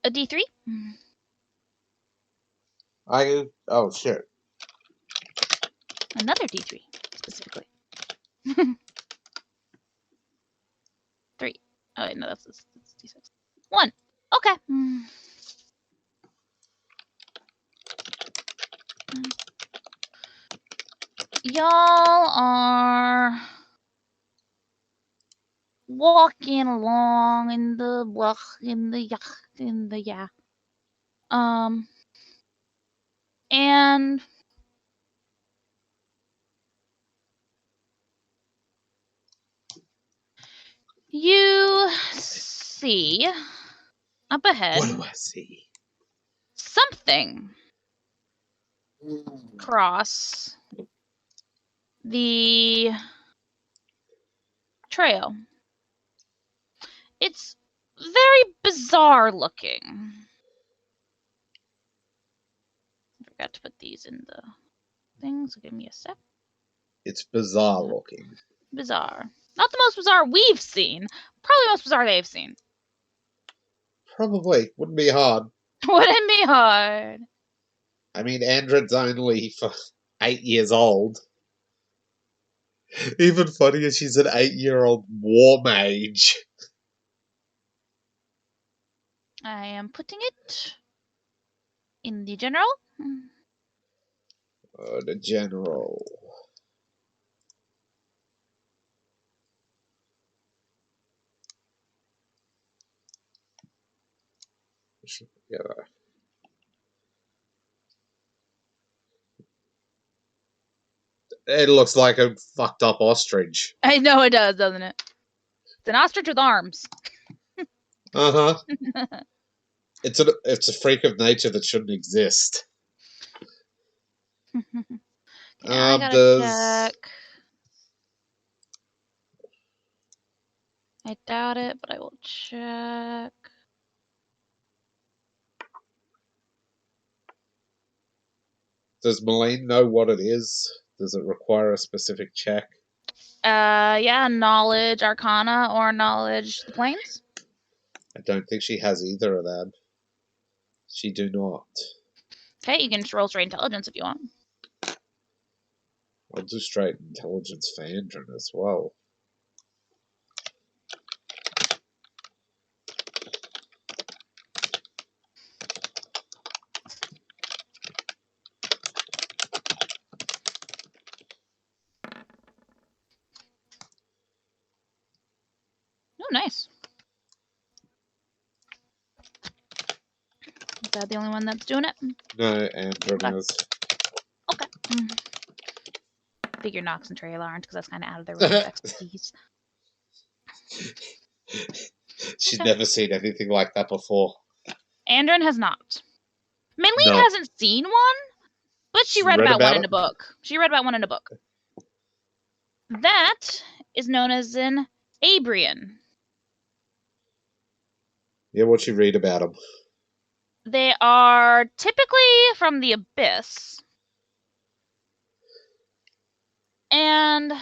A D3. Oh shit. Another D3, specifically. 3. Oh, wait, no, that's D6. 1. Okay. Y'all are walking along in the and you see up ahead What do I see? something cross the trail. It's very bizarre looking. I forgot to put these in the thing, so give me a sec. It's bizarre looking. Bizarre. Not the most bizarre we've seen. Probably the most bizarre they've seen. Probably. Wouldn't be hard. Wouldn't be hard. I mean, Andred's only for 8 years old. Even funnier, she's an 8-year-old war mage. I am putting it in the general. The general. Yeah. It looks like a fucked up ostrich. I know it does, doesn't it? It's an ostrich with arms. Uh huh. It's a freak of nature that shouldn't exist. I gotta check. I doubt it, but I will check. Does Malene know what it is? Does it require a specific check? Yeah, knowledge arcana or knowledge the planes. I don't think she has either of them. She do not. Okay, you can just roll straight intelligence if you want. I'll do straight intelligence for Andren as well. Oh, nice. Is that the only one that's doing it? No, Andren Okay. is. Okay. Figure Nox and Trail aren't, because that's kind of out of their range of expertise. She's Okay. never seen anything like that before. Andren has not. Malene No. hasn't seen one, but she read about one in a book. She read about one in a book. That is known as an Abrian. Yeah, what'd you read about them? They are typically from the abyss. And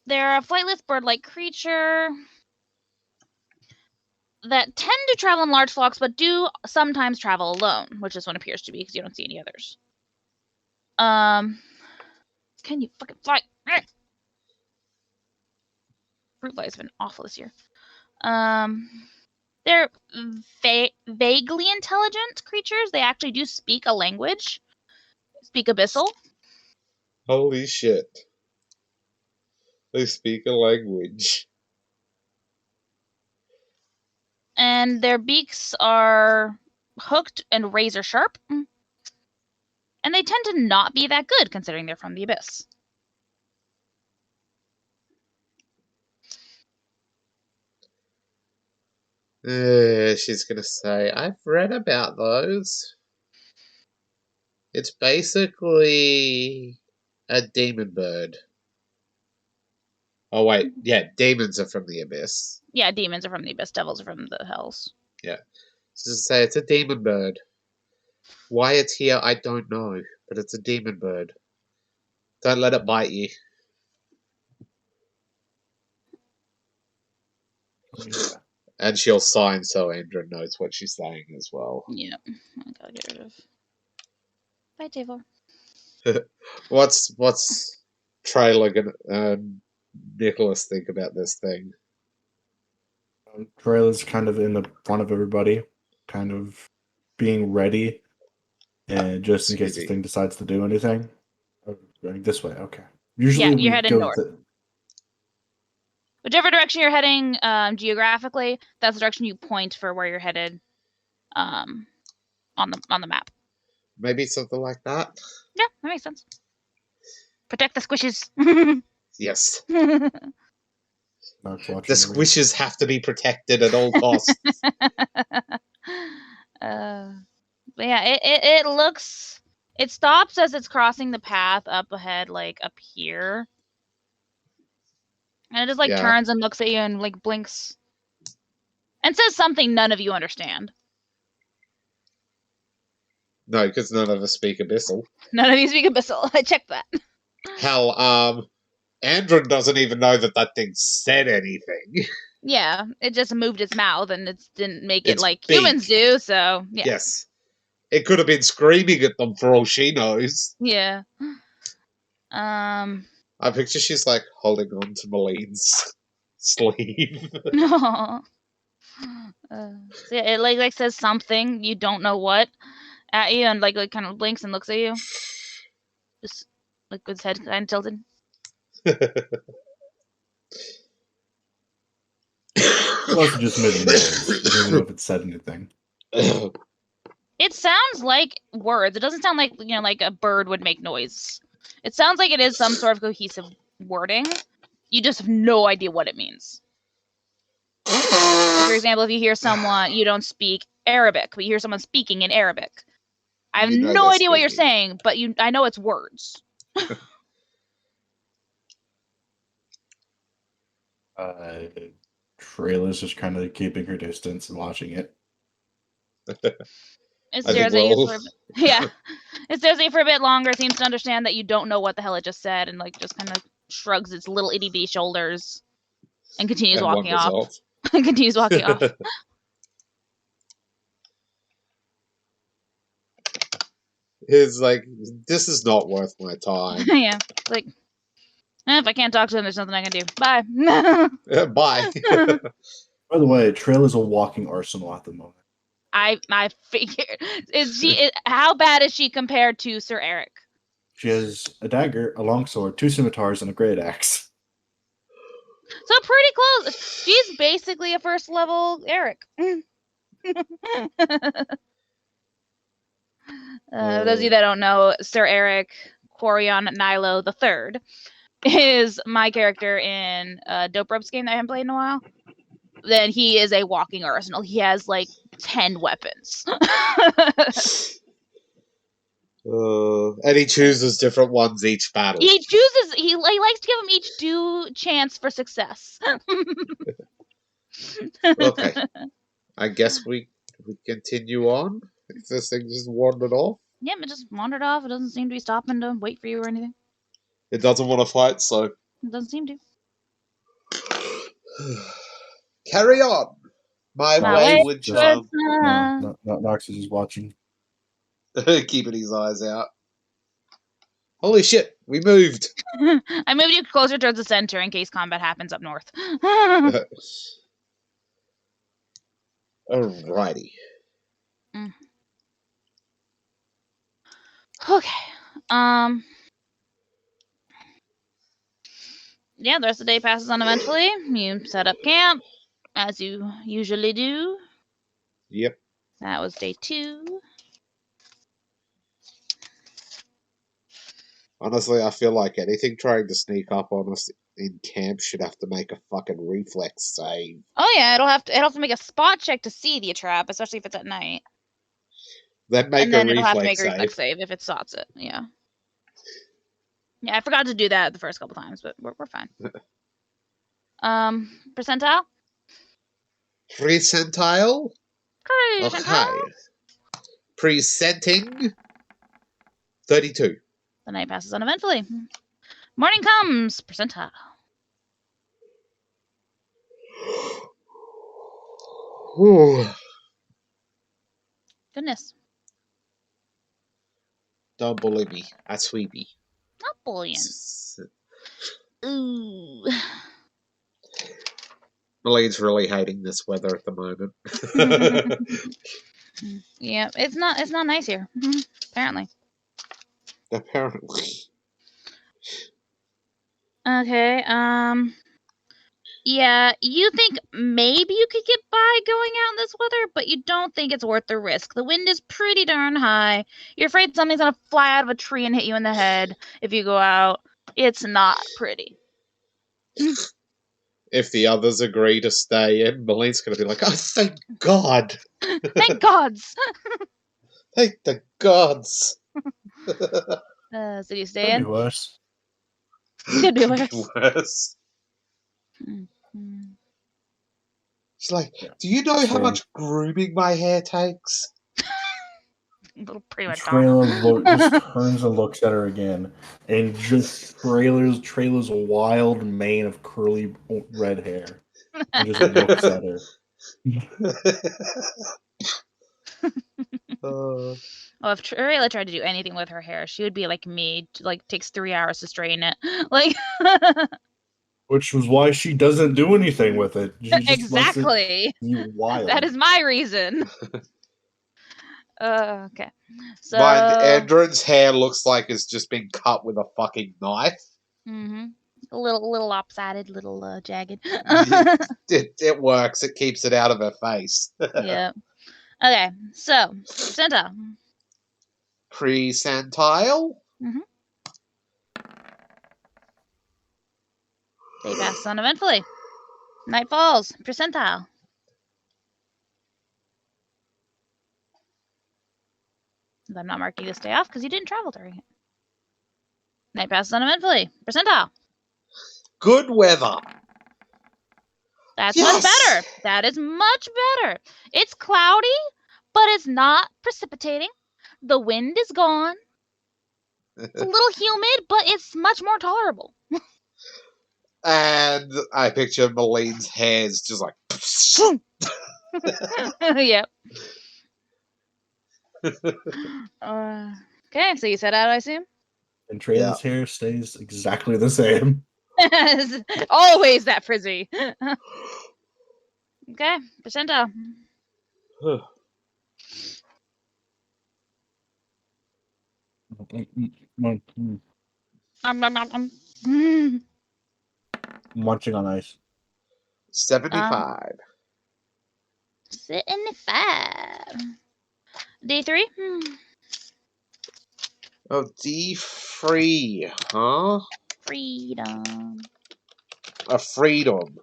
they're a flightless bird-like creature that tend to travel in large flocks, but do sometimes travel alone, which this one appears to be because you don't see any others. Can you fucking fly? Fruit flies have been awful this year. They're vaguely intelligent creatures. They actually do speak a language. Speak Abyssal. Holy shit. They speak a language. And their beaks are hooked and razor sharp. And they tend to not be that good considering they're from the abyss. She's gonna say, I've read about those. It's basically a demon bird. Oh wait, yeah, demons are from the abyss. Yeah, demons are from the abyss, devils are from the hells. Yeah. Just say it's a demon bird. Why it's here, I don't know, but it's a demon bird. Don't let it bite you. And she'll sign so Andrew knows what she's saying as well. Yeah, I gotta get rid of. Bye, Tavor. What's Trailer and Nicholas think about this thing? Trailer's kind of in the front of everybody, kind of being ready, and just in case the Sweetie. thing decides to do anything. Oh, going this way, okay. Usually Yeah, we you're headed go north. to- Whichever direction you're heading geographically, that's the direction you point for where you're headed on the map. Maybe something like that? Yeah, that makes sense. Protect the squishes. Yes. Mark's watching The squishes have to be protected at all costs. But yeah, it looks. It stops as it's crossing the path up ahead, like up here. And it just like Yeah. turns and looks at you and like blinks. And says something none of you understand. No, because none of us speak Abyssal. None of you speak Abyssal. I checked that. Hell, Andron doesn't even know that thing said anything. Yeah, it just moved its mouth and it didn't make it Its like beak. humans do, so yeah. Yes. It could have been screaming at them for all she knows. Yeah. I picture she's like holding on to Maline's sleeve. No. So yeah, it like says something you don't know what at you and like kind of blinks and looks at you. Just like with its head kind of tilted. It also just made a noise. I don't know if it said anything. It sounds like words. It doesn't sound like like a bird would make noise. It sounds like it is some sort of cohesive wording. You just have no idea what it means. Like, for example, if you hear someone, you don't speak Arabic, but you hear someone speaking in Arabic. I have You know no they're idea what you're speaking. saying, but I know it's words. Trailer's just kind of keeping her distance and watching it. It I think stares at you we'll- for a bit. Yeah. It stares at you for a bit longer, seems to understand that you don't know what the hell it just said, and like just kind of shrugs its little itty bitty shoulders and continues and walking wanders off. And continues walking off. It's like, this is not worth my time. Yeah. Like if I can't talk to him, there's nothing I can do. Bye. Bye. By the way, Trailer's a walking arsenal at the moment. I figured. How bad is she compared to Sir Eric? She has a dagger, a longsword, 2 scimitars, and a great axe. So pretty close. She's basically a first level Eric. Those of you that don't know, Sir Eric Quarion Nilo III is my character in a Dope Ropes game that I haven't played in a while. Then he is a walking arsenal. He has like 10 weapons. And he chooses different ones each battle. He likes to give them each due chance for success. Okay. I guess we continue on. If this thing just wandered off. Yeah, it just wandered off. It doesn't seem to be stopping to wait for you or anything. It doesn't want to fight, so It doesn't seem to. carry on. My My wayward Just- charm. No, Nox is just watching. Keeping his eyes out. Holy shit, we moved. I moved you closer towards the center in case combat happens up north. Alrighty. Okay. Yeah, the rest of the day passes uneventfully. You set up camp, as you usually do. Yep. That was day 2. Honestly, I feel like anything trying to sneak up on us in camp should have to make a fucking reflex save. Oh yeah, it'll have to make a spot check to see the trap, especially if it's at night. Then make And a then it'll have to make reflex a reflex save. save if it spots it. Yeah. Yeah, I forgot to do that the first couple times, but we're fine. Percentile? Percentile? Percentile? Okay. Presenting 32. The night passes uneventfully. Morning comes. Percentile. Ooh. Goodness. Don't bully me. I sweepy. Not bullying. Ooh. Maline's really hating this weather at the moment. Yeah, it's not nice here. Apparently. Apparently. Okay, yeah, you think maybe you could get by going out in this weather, but you don't think it's worth the risk. The wind is pretty darn high. You're afraid something's gonna fly out of a tree and hit you in the head if you go out. It's not pretty. If the others agree to stay in, Maline's going to be like, oh, thank God. Thank gods! Thank the gods. So do you stay Could be in? worse. Could be worse. Worse. Mm-hmm. She's like, Yeah. do you know how Same. much grooming my hair takes? Little prima Trailer donna. just turns and looks at her again, and just Trailer's wild mane of curly red hair, and just looks at her. Well, if Trayla tried to do anything with her hair, she would be like me. Like, takes 3 hours to straighten it. Like, Which was why she doesn't do anything with it. She just exactly. lets it be wild. That is my reason. Okay. So. Mind Andron's hair looks like it's just been cut with a fucking knife. Mm-hmm. A little lopsided, little jagged. It works. It keeps it out of her face. Yeah. Okay. So, Santa. Presentile? Day passes uneventfully. Night falls. Percentile. I'm not marking this day off because you didn't travel during it. Night passes uneventfully. Percentile. Good weather. That's Yes! much better. That is much better. It's cloudy, but it's not precipitating. The wind is gone. It's a little humid, but it's much more tolerable. And I picture Maline's hair's just like. Yep. Okay, so you set out, I assume? And Trailer's hair stays exactly the same. Always that frizzy. Okay, percentile. Munching on ice. 75. 75. D3? Oh, D3, huh? Freedom. A freedom.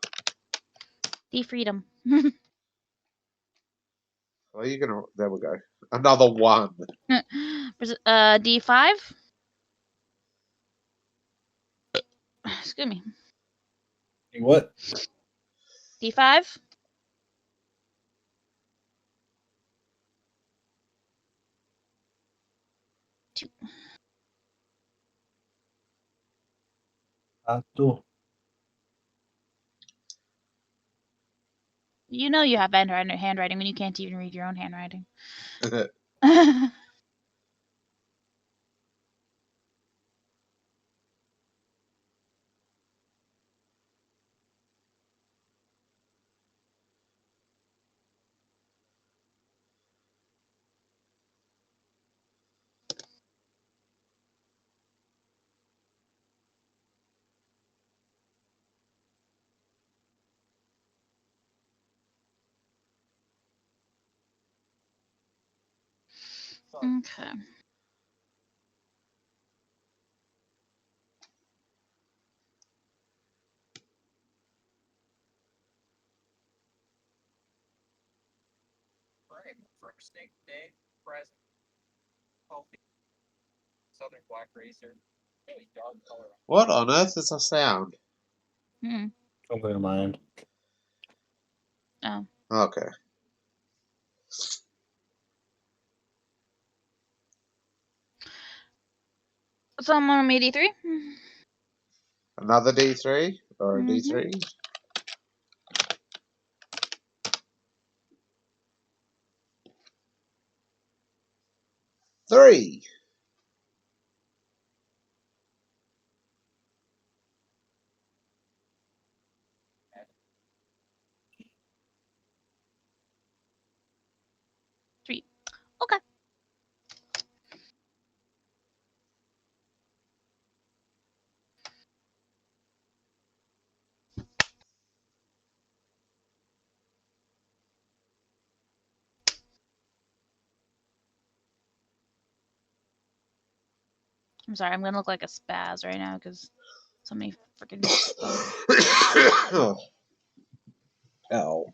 D-freedom. Are you gonna? There we go. Another 1. D5? Excuse me. What? D5? Two. You know you have handwriting when you can't even read your own handwriting. Okay. What on earth is a sound? Hmm. Something in my end. Oh. Okay. Someone made D3? Another D3 or a Mhm. D3? Three. Three. Okay. I'm sorry, I'm gonna look like a spaz right now because so many freaking. Oh. Ow.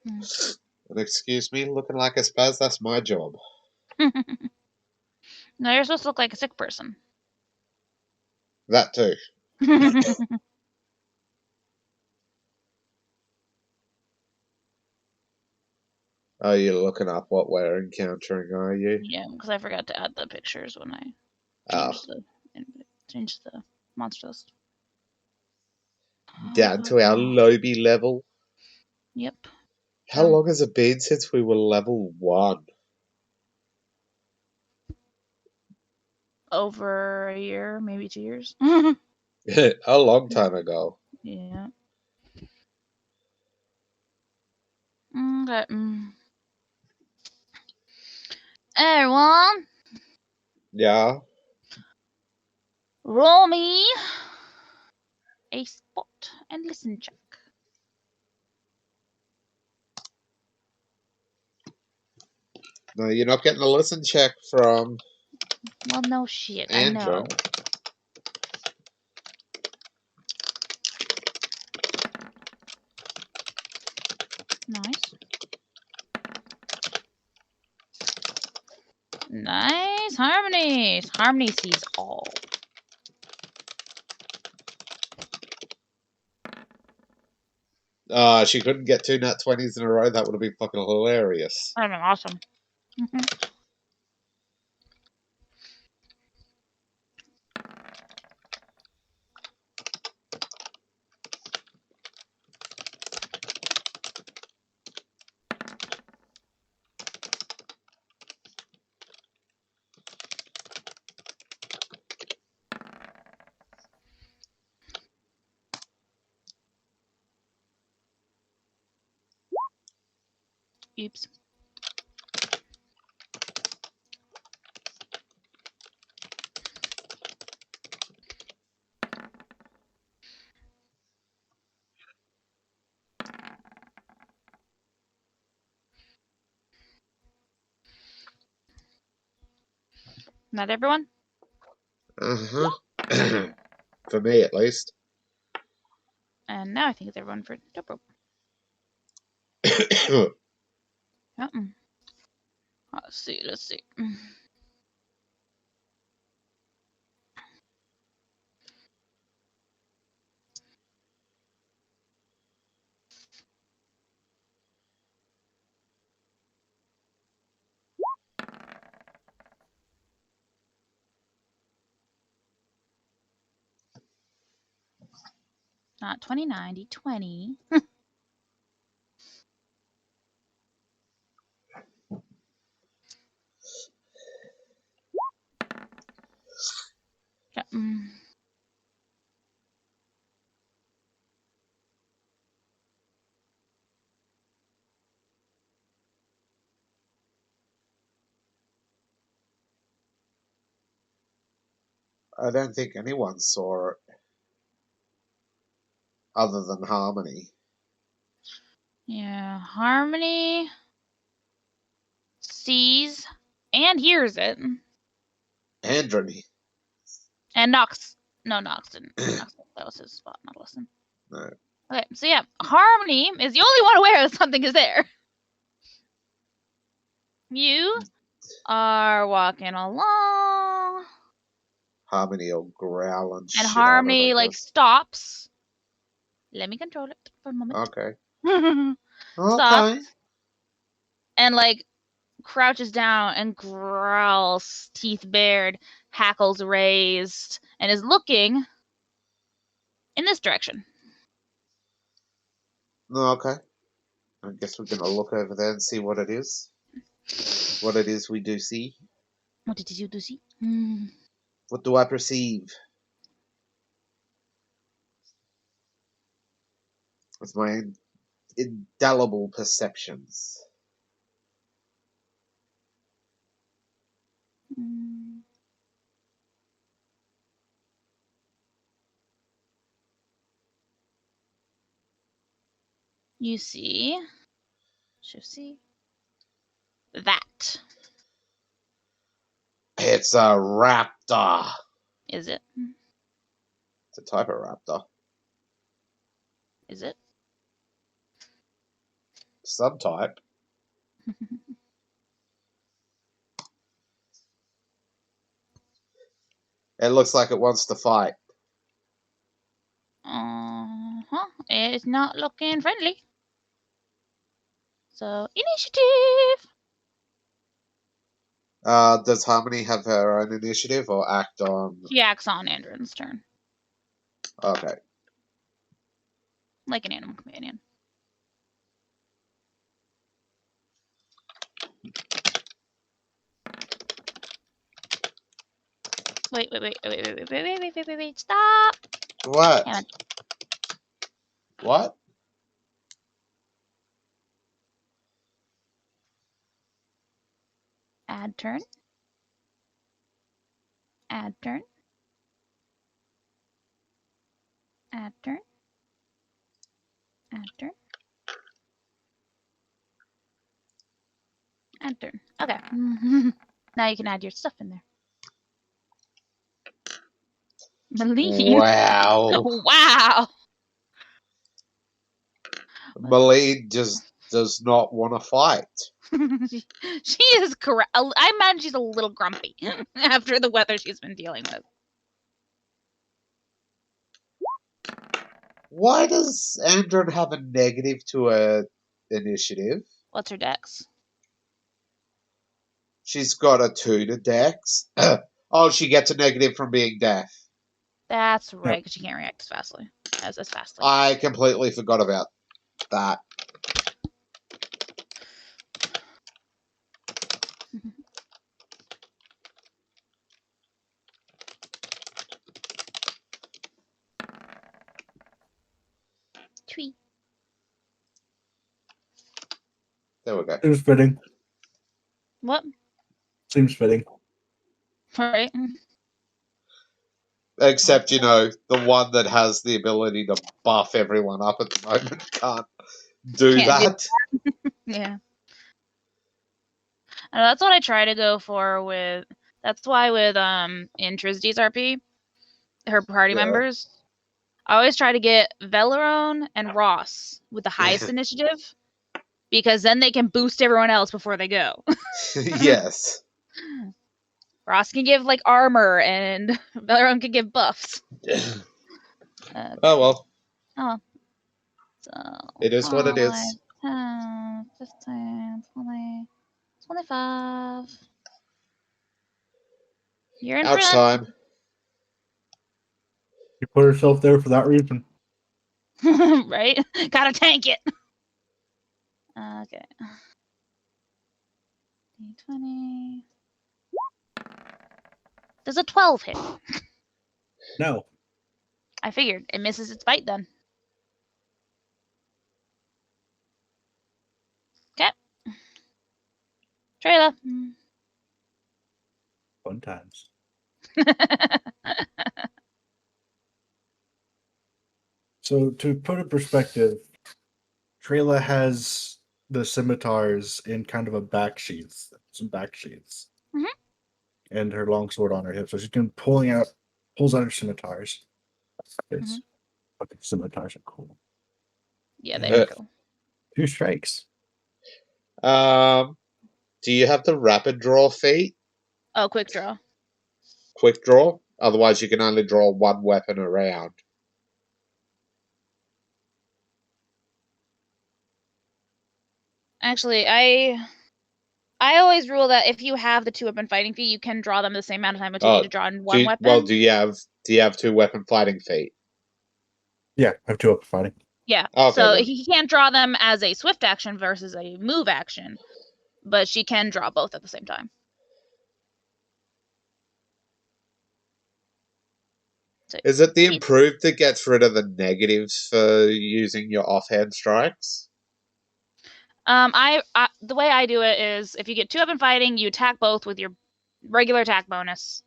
And excuse me, looking like a spaz, that's my job. No, you're supposed to look like a sick person. That too. Oh, you're looking up what we're encountering, are you? Yeah, because I forgot to add the pictures when I Oh, changed the monster list. down to our lobby level. Yep. How long has it been since we were level 1? Over a year, maybe 2 years. A long time ago. Yeah. Okay. Everyone, Yeah. roll me a spot and listen check. No, you're not getting a listen check from Well, no shit. Andrew. I know. Nice. Nice. Harmonies. Harmony sees all. She couldn't get 2 nat 20s in a row. That would have been fucking hilarious. That'd been awesome. Oops. Not everyone? Uh-huh. For me, at least. And now I think it's everyone for Dope Rope. Let's see. Let's see. Not 2090, 20. Yeah, I don't think anyone saw it other than Harmony. Yeah, Harmony sees and hears it. Androny. And Nox. No, Nox didn't. Nox, that was his spot, not listen. No. Okay, so yeah, Harmony is the only one aware that something is there. You are walking along, Harmony will growl and shit and out Harmony of it, I like guess. stops. Let me control it for a moment. Okay. Stop Okay. and like crouches down and growls, teeth bared, hackles raised, and is looking in this direction. Okay. I guess we're gonna look over there and see what it is. What it is we do see. What did you do see? What do I perceive? With my indelible perceptions. You see, Shift C, that. It's a raptor. Is it? It's a type of raptor. Is it? Subtype. It looks like it wants to fight. It's not looking friendly. So, initiative! Does Harmony have her own initiative or act on... She acts on Andron's turn, Okay. like an animal companion. Wait, stop! What? Damn it. What? Add turn. Add turn. Add turn. Add turn. Add turn. Okay. Now you can add your stuff in there. Malene. Wow. Wow. Malene just does not want to fight. She is correct. I imagine she's a little grumpy after the weather she's been dealing with. Why does Andron have a negative to her initiative? What's her dex? She's got a 2 to dex. Oh, she gets a negative from being deaf. That's right, because she can't react as fastly. As fastly. I completely forgot about that. Tweet. There we go. Seems fitting. What? Seems fitting. Right. Except, you know, the one that has the ability to buff everyone up at the moment can't do Can't do that. Yeah. And that's what I try to go for with. That's why with in Trisdy's RP, her party members, I always try to get Velerone and Ross with the highest initiative, because then they can boost everyone else before they go. Yes. Ross can give like armor, and Velerone can give buffs. Oh well. Oh. So It is what it is. 10, 15, 20, 25. You're in Ouch front. time. You put herself there for that reason. Right? Gotta tank it. Okay. D20. Does a 12 hit? No. I figured. It misses its bite then. Okay. Trailer. Fun times. So to put in perspective, Trayla has the scimitars in kind of a back sheath, some back sheaths, and her longsword on her hip. So she's been pulls out her scimitars. Fucking scimitars are cool. Yeah, they are cool. 2 strikes. Do you have the rapid draw feat? Oh, quick draw. Quick draw? Otherwise, you can only draw 1 weapon a round. Actually, I always rule that if you have the 2-weapon fighting feat, you can draw them the same amount of time it takes you to draw in one weapon. Well, do you have 2-weapon fighting feat? Yeah, I have 2-weapon fighting. Yeah. Okay, So then. he can't draw them as a swift action versus a move action, but she can draw both at the same time. So Is it the improved that gets rid of the negatives for using your offhand strikes? I the way I do it is if you get 2-weapon fighting, you attack both with your regular attack bonus.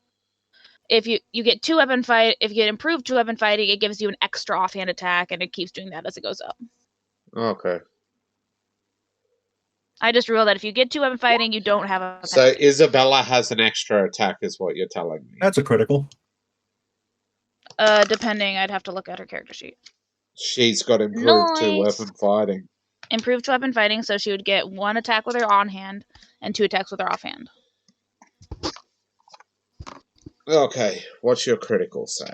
If you get 2-weapon fight, if you get improved 2-weapon fighting, it gives you an extra offhand attack, and it keeps doing that as it goes up. Okay. I just rule that if you get 2-weapon fighting, you don't have a So penalty. Isabella has an extra attack, is what you're telling me. That's a critical. Depending, I'd have to look at her character sheet. She's got improved Nice. 2-weapon fighting. Improved 2-weapon fighting, so she would get 1 attack with her on hand and 2 attacks with her offhand. Okay, what's your critical say?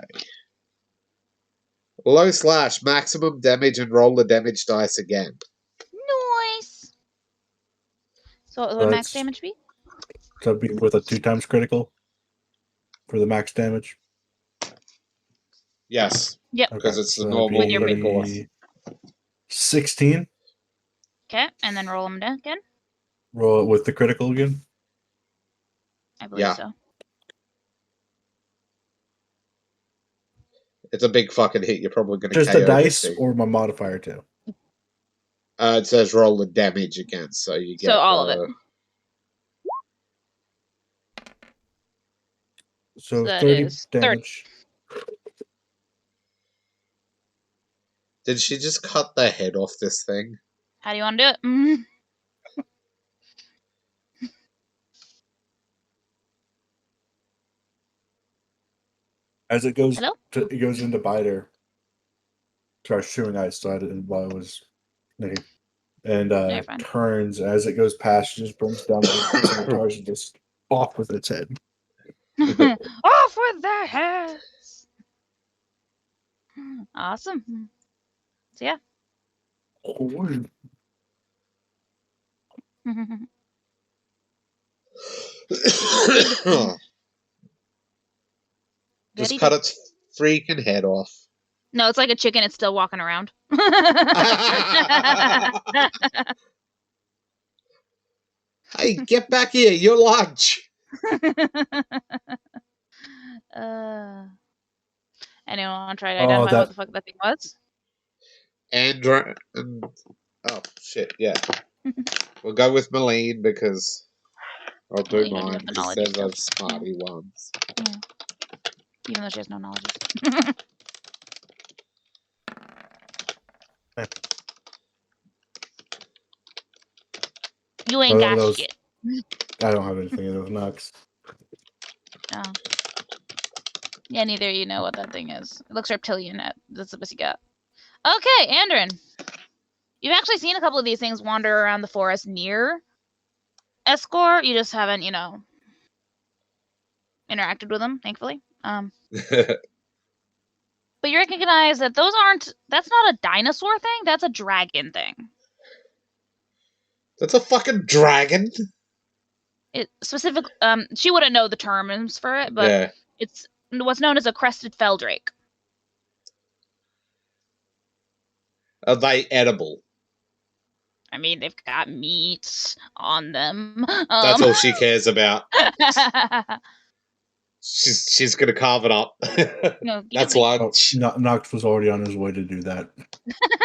Low slash, maximum damage, and roll the damage dice again. Nice. So what would max damage be? So be with a 2 times critical for the max damage. Yes. Yep. Because it's the So normal With your critical. 16. Okay, and then roll them again? Roll it with the critical again? I believe so. It's a big fucking hit. You're probably going to Just KO the dice this thing. or my modifier too? It says roll the damage again, so you get all of it. So that 30 is damage. 30. Did she just cut the head off this thing? How do you want to do it? Mm-hmm. As it goes, Hello? it goes into bite her. Starts chewing ice, so I didn't while it was naked. And turns as it goes past, she just brings down the scimitars and just off with its head. Off with their heads! Awesome. So yeah. Just cut its freaking head off. No, it's like a chicken. It's still walking around. Hey, get back here. Your lunch. Anyone want to try to identify what the fuck that thing was? Oh, shit, yeah. We'll go with Malene because I'll do mine. It says those smarty ones. Yeah. Even though she has no knowledge. You ain't got shit. I don't have anything of those knocks. Oh. Yeah, neither of you know what that thing is. It looks reptilian. That's the best you got. Okay, Andrin. You've actually seen a couple of these things wander around the forest near Escor. You just haven't, interacted with them, thankfully. But you recognize that that's not a dinosaur thing, that's a dragon thing. That's a fucking dragon? She wouldn't know the terms for it, but it's what's known as a crested felldrake. Are they edible? I mean, they've got meat on them. That's all she cares about. She's gonna carve it up. No, That's you Oh, lunch. Noct was already on his way to do that.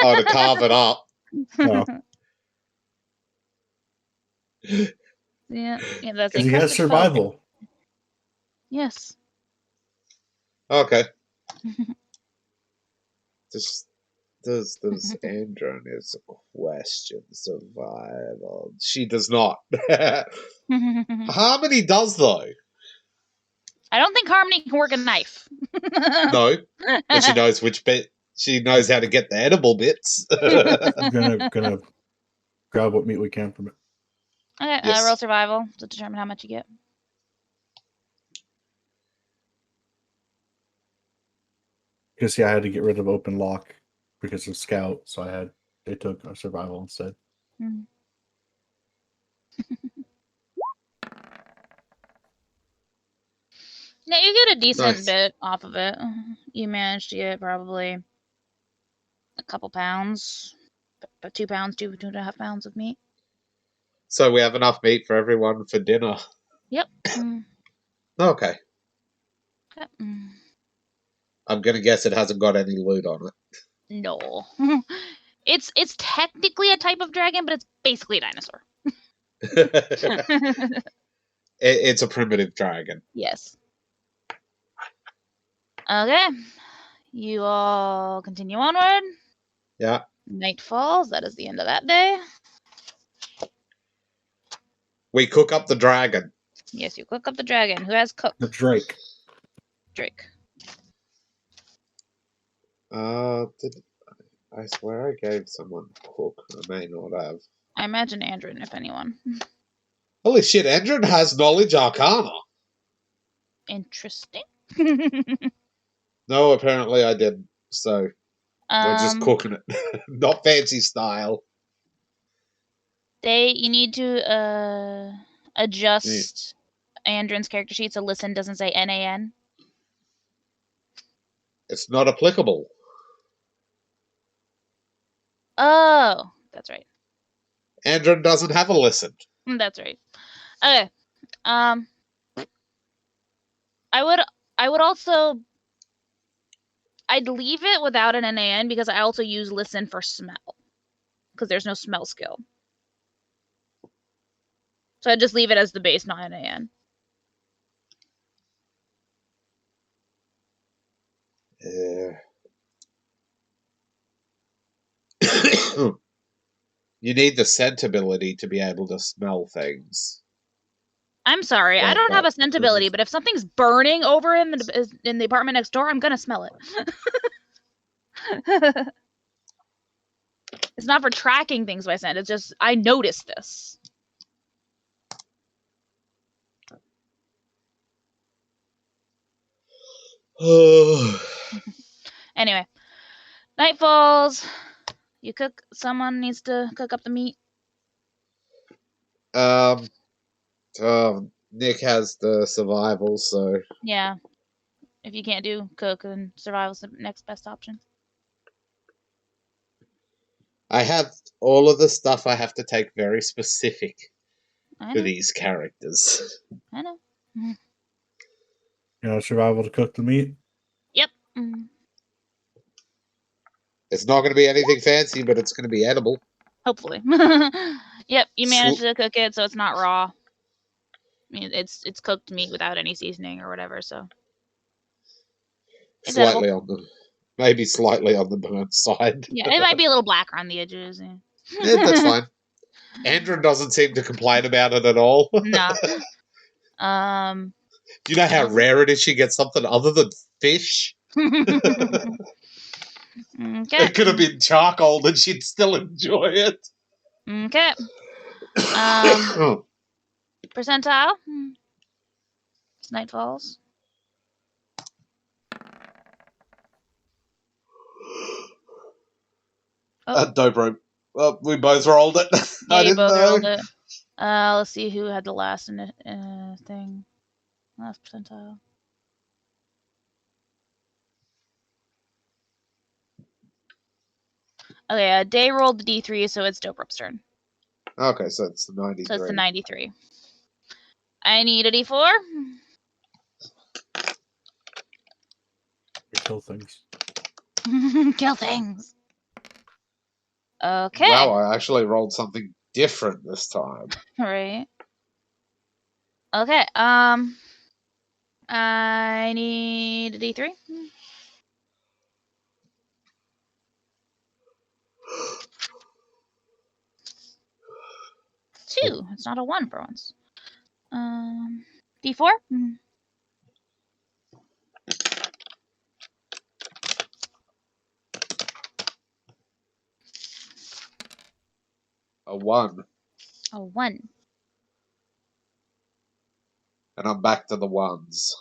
Oh, to carve it up. No, yeah, that's because he has encrusted felt. survival. Yes. Okay. Does Andron is a question survival? She does not. Harmony does though. I don't think Harmony can work a knife. No, but she knows which bit. She knows how to get the edible bits. Gonna grab what meat we can from it. Okay, Yes. roll survival to determine how much you get. Because I had to get rid of open lock because of scout, so they took a survival instead. Hmm. Yeah, you get a decent Nice. bit off of it. You managed to get probably a couple pounds, about 2 pounds, 2.5 pounds of meat. So we have enough meat for everyone for dinner. Yep. Mm. Okay. Okay. Mm. I'm gonna guess it hasn't got any loot on No. It's technically a type of dragon, but it's basically a dinosaur. it. It's a primitive dragon. Yes. Okay. You all continue onward. Yeah. Night falls. That is the end of that day. We cook up the dragon. Yes, you cook up the dragon. Who has cook? The Drake. Drake. I swear I gave someone cook. I may not have. I imagine Andrin, if anyone. Holy shit, Andron has knowledge arcana. Interesting. No, apparently I didn't. So we're just Um, cooking it. Not fancy style. you need to adjust Andrin's character sheet so listen doesn't say NAN. It's not applicable. Oh, that's right. Andron doesn't have a listen. That's right. Okay. I would also I'd leave it without an NAN because I also use listen for smell. Because there's no smell skill. So I'd just leave it as the base, not NAN. You need the scent ability to be able to smell things. I'm sorry, I Like don't have that. a scent ability, but if something's burning over in the apartment next door, I'm gonna smell it. It's not for tracking things by scent. It's just I noticed this. Anyway, night falls. You cook. Someone needs to cook up the meat. Nick has the survival, so Yeah. If you can't do cook, then survival's the next best option. I have all of the stuff I have to take very specific I for know. these characters. I know. You know, survival to cook the meat. Yep. Mm. It's not going to be anything fancy, but it's going to be edible. Hopefully. Yep. You managed to cook it, so it's not raw. I mean, it's cooked meat without any seasoning or whatever. So it's Slightly edible. maybe slightly on the burnt side. Yeah, it might be a little black around the edges. Yeah. Yeah, that's fine. Andrew doesn't seem to complain about it at all. Nah. Do you know how rare it is she gets something other than fish? Okay. It could have been charcoal and she'd still enjoy it. Okay. Percentile. It's night falls. Dope rope. Well, we both rolled it. Yeah, I you didn't both know. rolled it. Let's see who had the last thing. Last percentile. Okay, Day rolled the D3, so it's Dope Rope's turn. Okay, so it's the 93. So it's the 93. I need a D4. kill things. Kill things. Okay. Wow, I actually rolled something different this time. Right. Okay. I need a D3. 2. It's not a 1 for once. D4. A 1. A 1. And I'm back to the 1s.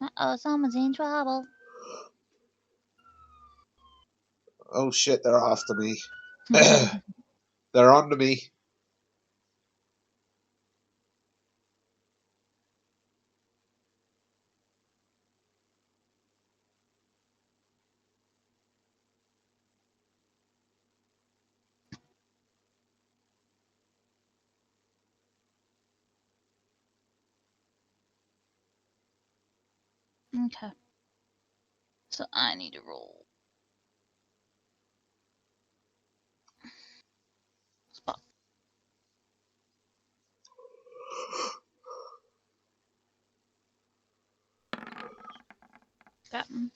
Uh-oh, someone's in trouble. Oh shit, they're after me. They're onto me. Okay. So I need to roll. Spot. Got him.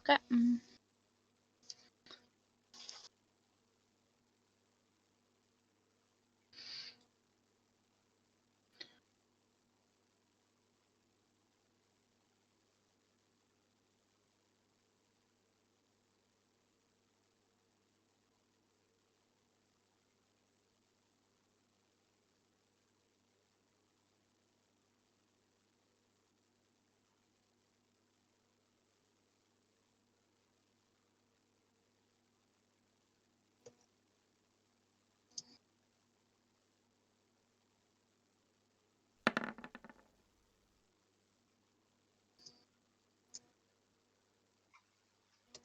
Got him.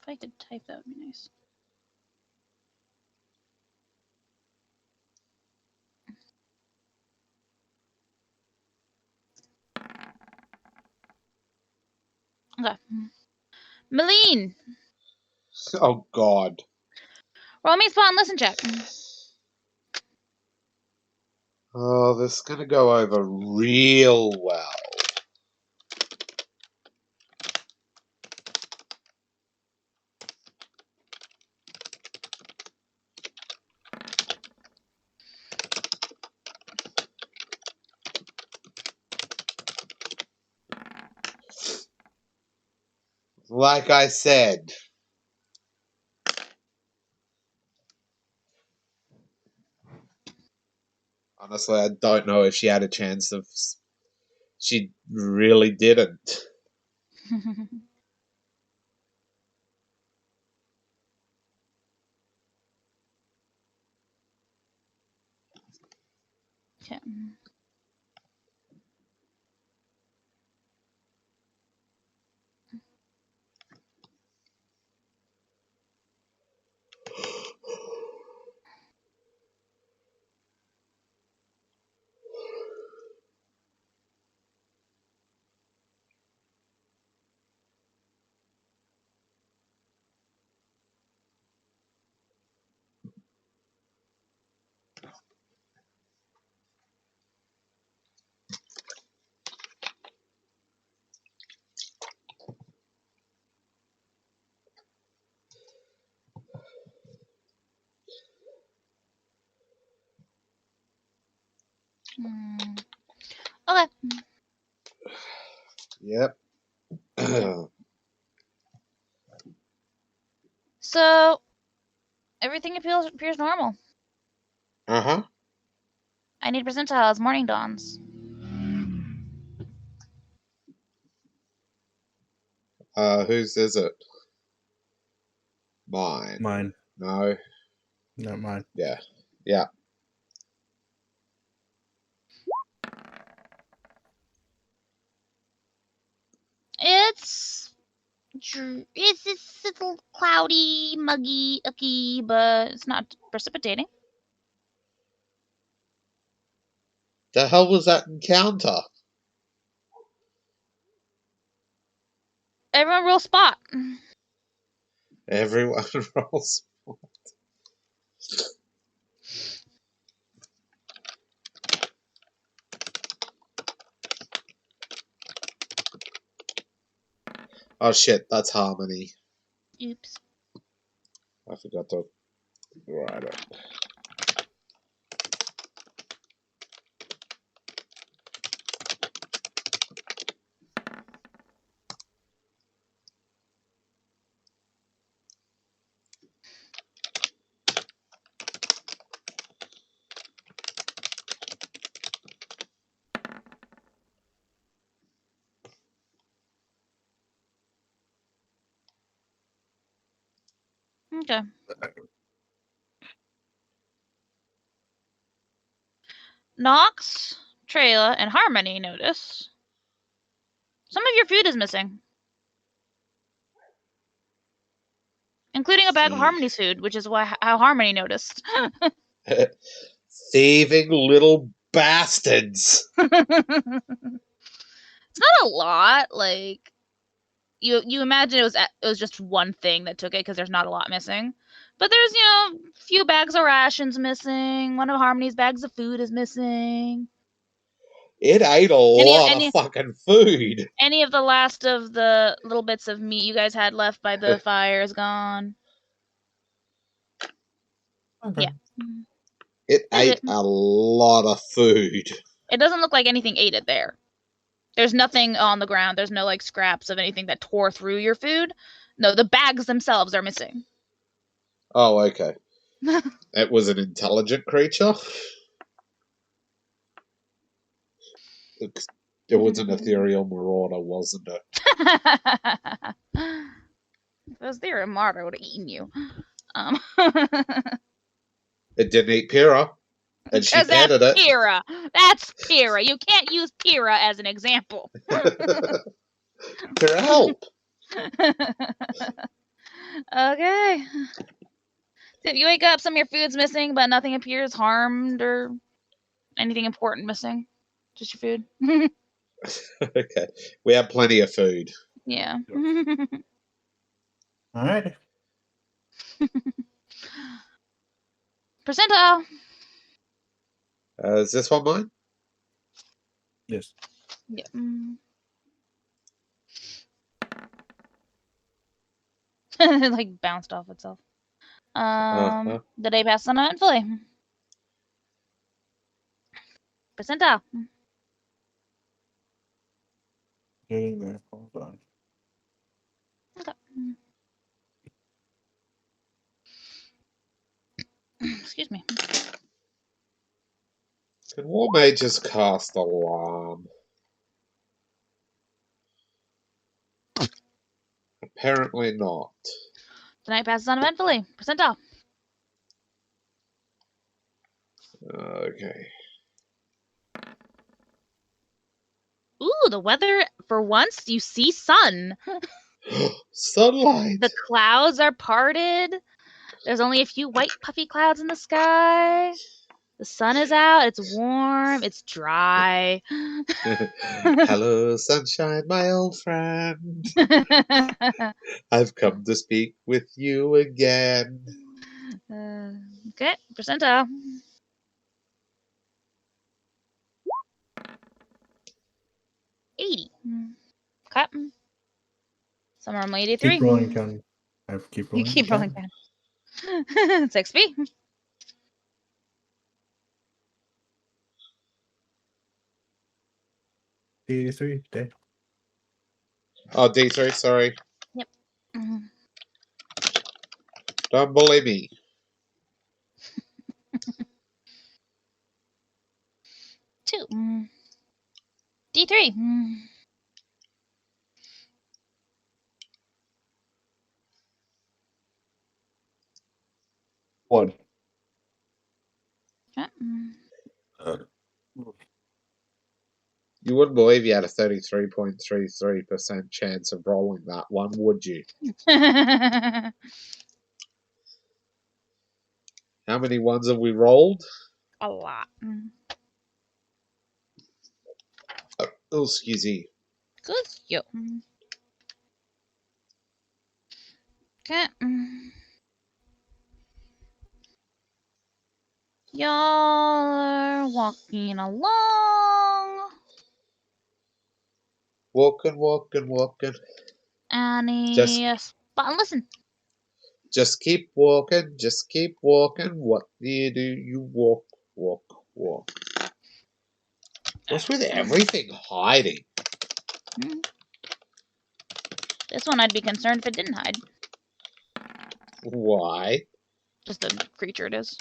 If I could type, that would be nice. Okay. Malene! Oh god. Roll me spot and listen check. Oh, this is gonna go over real well. Like I said. Honestly, I don't know if she had a chance of... She really didn't. Okay. Okay. Yep. So everything appears normal. Uh-huh. I need percentile as morning dawns. Whose is it? Mine. Mine, No. not mine. Yeah. Yeah. It's it's a little cloudy, muggy, icky, but it's not precipitating. The hell was that encounter? Everyone roll spot. Everyone rolls. Oh shit, that's Harmony. Oops. I forgot to write it. Okay. Nox, Trayla, and Harmony notice some of your food is missing, including a bag of Harmony's food, which is how Harmony noticed. Thieving little bastards. It's not a lot. Like you imagine it was just one thing that took it because there's not a lot missing. But there's a few bags of rations missing. One of Harmony's bags of food is missing. It ate a lot of fucking food. Any of the last of the little bits of meat you guys had left by the fire is gone. Okay. Yeah. It ate a lot of food. It doesn't look like anything ate it there. There's nothing on the ground. There's no scraps of anything that tore through your food. No, the bags themselves are missing. Oh, okay. It was an intelligent creature? It was an ethereal marauder, wasn't it? If it was there, a martyr would have eaten you. It didn't eat Pyrrha. And she petted it. Pyrrha. That's Pyrrha. You can't use Pyrrha as an example. Pyrrha, help! Okay. Did you wake up? Some of your food's missing, but nothing appears harmed or anything important missing. Just your food. Okay. We have plenty of food. Yeah. All right. Percentile. Is this one mine? Yes. Yeah. Like bounced off itself. The day passed uneventfully. Percentile. Getting there. Hold on. Okay. Excuse me. Can War Mages cast Alarm? Apparently not. Tonight passes uneventfully. Percentile. Okay. Ooh, the weather, for once, you see sun. Sunlight! The clouds are parted. There's only a few white puffy clouds in the sky. The sun is out. It's warm. It's dry. Hello, sunshine, my old friend. I've come to speak with you again. Okay, percentile. $80. Okay. Some are 83. Keep rolling, Ken. I have to keep rolling. You keep rolling, Ken. 6B. D3 day. Oh, D3, sorry. Yep. Don't bully me. Two. D3. One. Okay. You You wouldn't believe you had a 33.33% chance of rolling that one, would you? How many ones have we rolled? A lot. Oh, excuse me. Good. Yo. Okay. Y'all are walking along. Walking. Any spot? And listen. Just keep walking. What do? You walk. What's with everything hiding? This one I'd be concerned if it didn't hide. Why? Just the creature it is.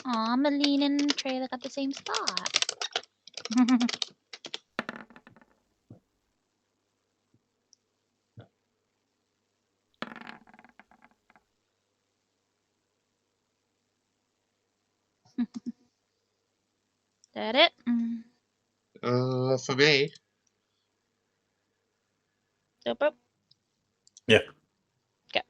Aw, Malene and Trailer got the same spot. That it? For me. Dope. Yeah. Okay.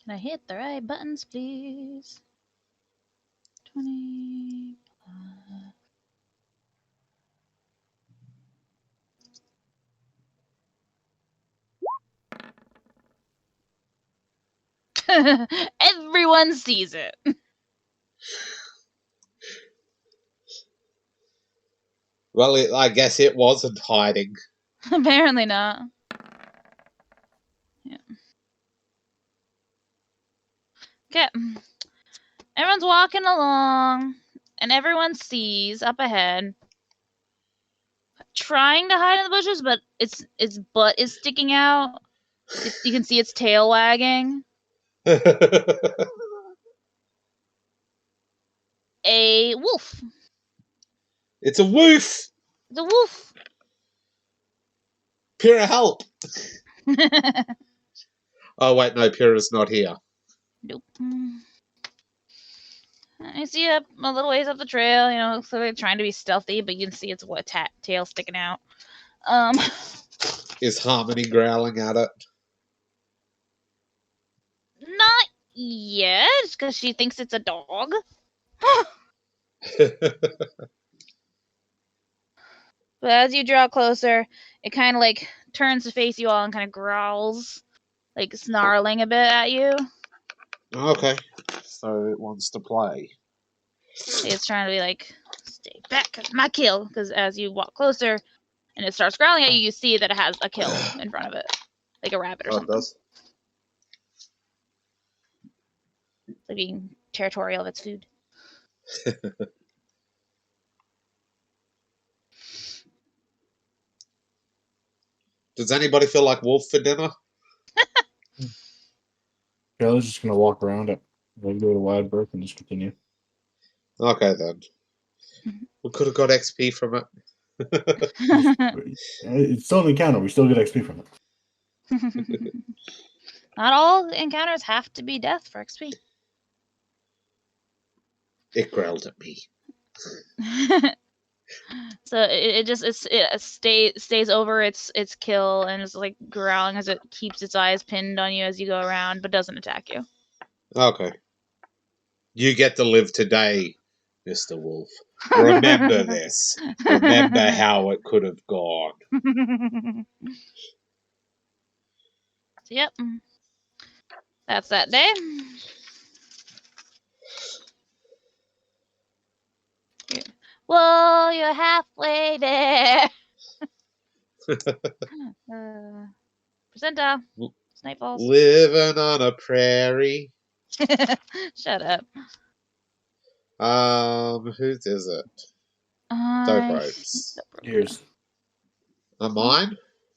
Can I hit the right buttons, please? 20. Everyone sees it. Well, I guess it wasn't hiding. Apparently not. Yeah. Okay. Everyone's walking along, and everyone sees up ahead, trying to hide in the bushes, but its butt is sticking out. You can see its tail wagging. A wolf. It's a wolf. It's a wolf. Pyrrha, help! Oh wait, no, Pyrrha's not here. Nope. You see a little ways up the trail, you know, so they're trying to be stealthy, but you can see its tail sticking out. Is Harmony growling at it? Not yet, because she thinks it's a dog. But as you draw closer, it kind of like turns to face you all and kind of growls, like snarling a bit at you. Okay, so it wants to play. It's trying to be like, stay back, it's my kill. Because as you walk closer and it starts growling at you, you see that it has a kill in front of it, like a rabbit or something. It does. It's like being territorial of its food. Does anybody feel like wolf for dinner? I was just gonna walk around it. Then go to wide berth and just continue. Okay then. We could have got XP from it. It's still an encounter. We still get XP from it. Not all encounters have to be death for XP. It growled at me. So it stays over its kill and is like growling as it keeps its eyes pinned on you as you go around, but doesn't attack you. Okay. You get to live today, Mr. Wolf. Remember this. Remember how it could have gone. So, yep. That's that day. Well, you're halfway there. Percentile. It's Nightfalls. Living on a prairie. Shut up. Whose is it? Dope Ropes. Yours. Mine?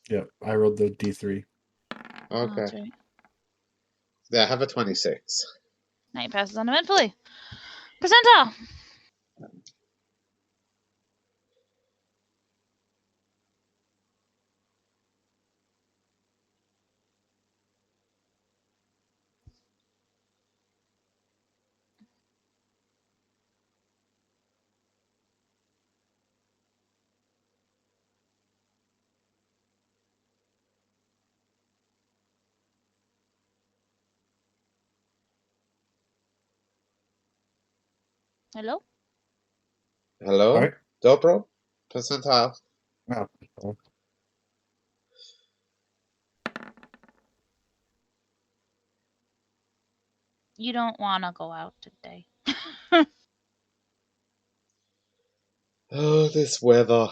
Yeah, I rolled the D3. Oh, that's Okay. right. Yeah, I have a 26. Night passes uneventfully. Percentile. Hello? Hello? All right. Dobro? Percentile. Oh, You don't want to go out today. Oh, this weather.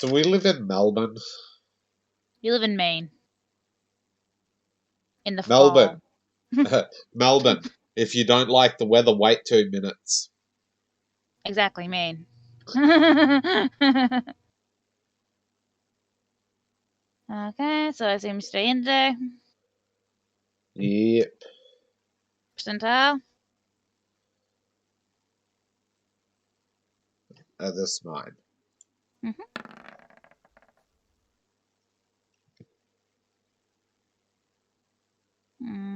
Do we live in Melbourne? You live in Maine. In the Melbourne. fall. Melbourne. If you don't like the weather, wait 2 minutes. Exactly, Maine. Okay, so I assume you stay in today. Yep. Percentile. This is mine.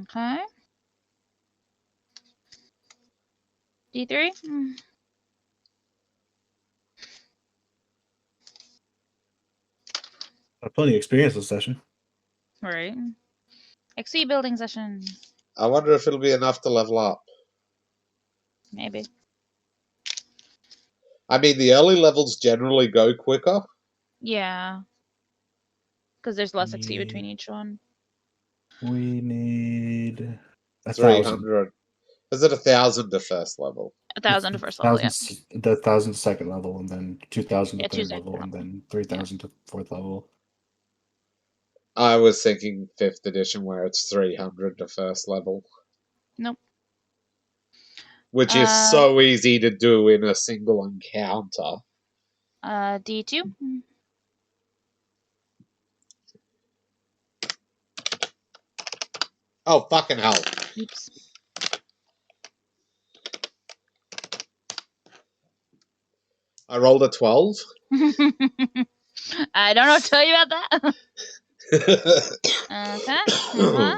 Okay. D3. plenty of experience this session. Right. XC building session. I wonder if it'll be enough to level up. Maybe. I mean, the early levels generally go quicker. Yeah. Because there's less XC between each one. We need 1,000. 300. Is it 1,000 to first level? 1,000 to first level, yeah. 1,000 to second level, and then 2,000 to Yeah, third 2,000 level, and level. then 3,000 to fourth level. I was thinking 5th edition where it's 300 to first level. Nope. Which is so easy to do in a single encounter. D2. Oh, fucking hell. Oops. I rolled a 12. I don't know what to tell you about that. Okay. Okay.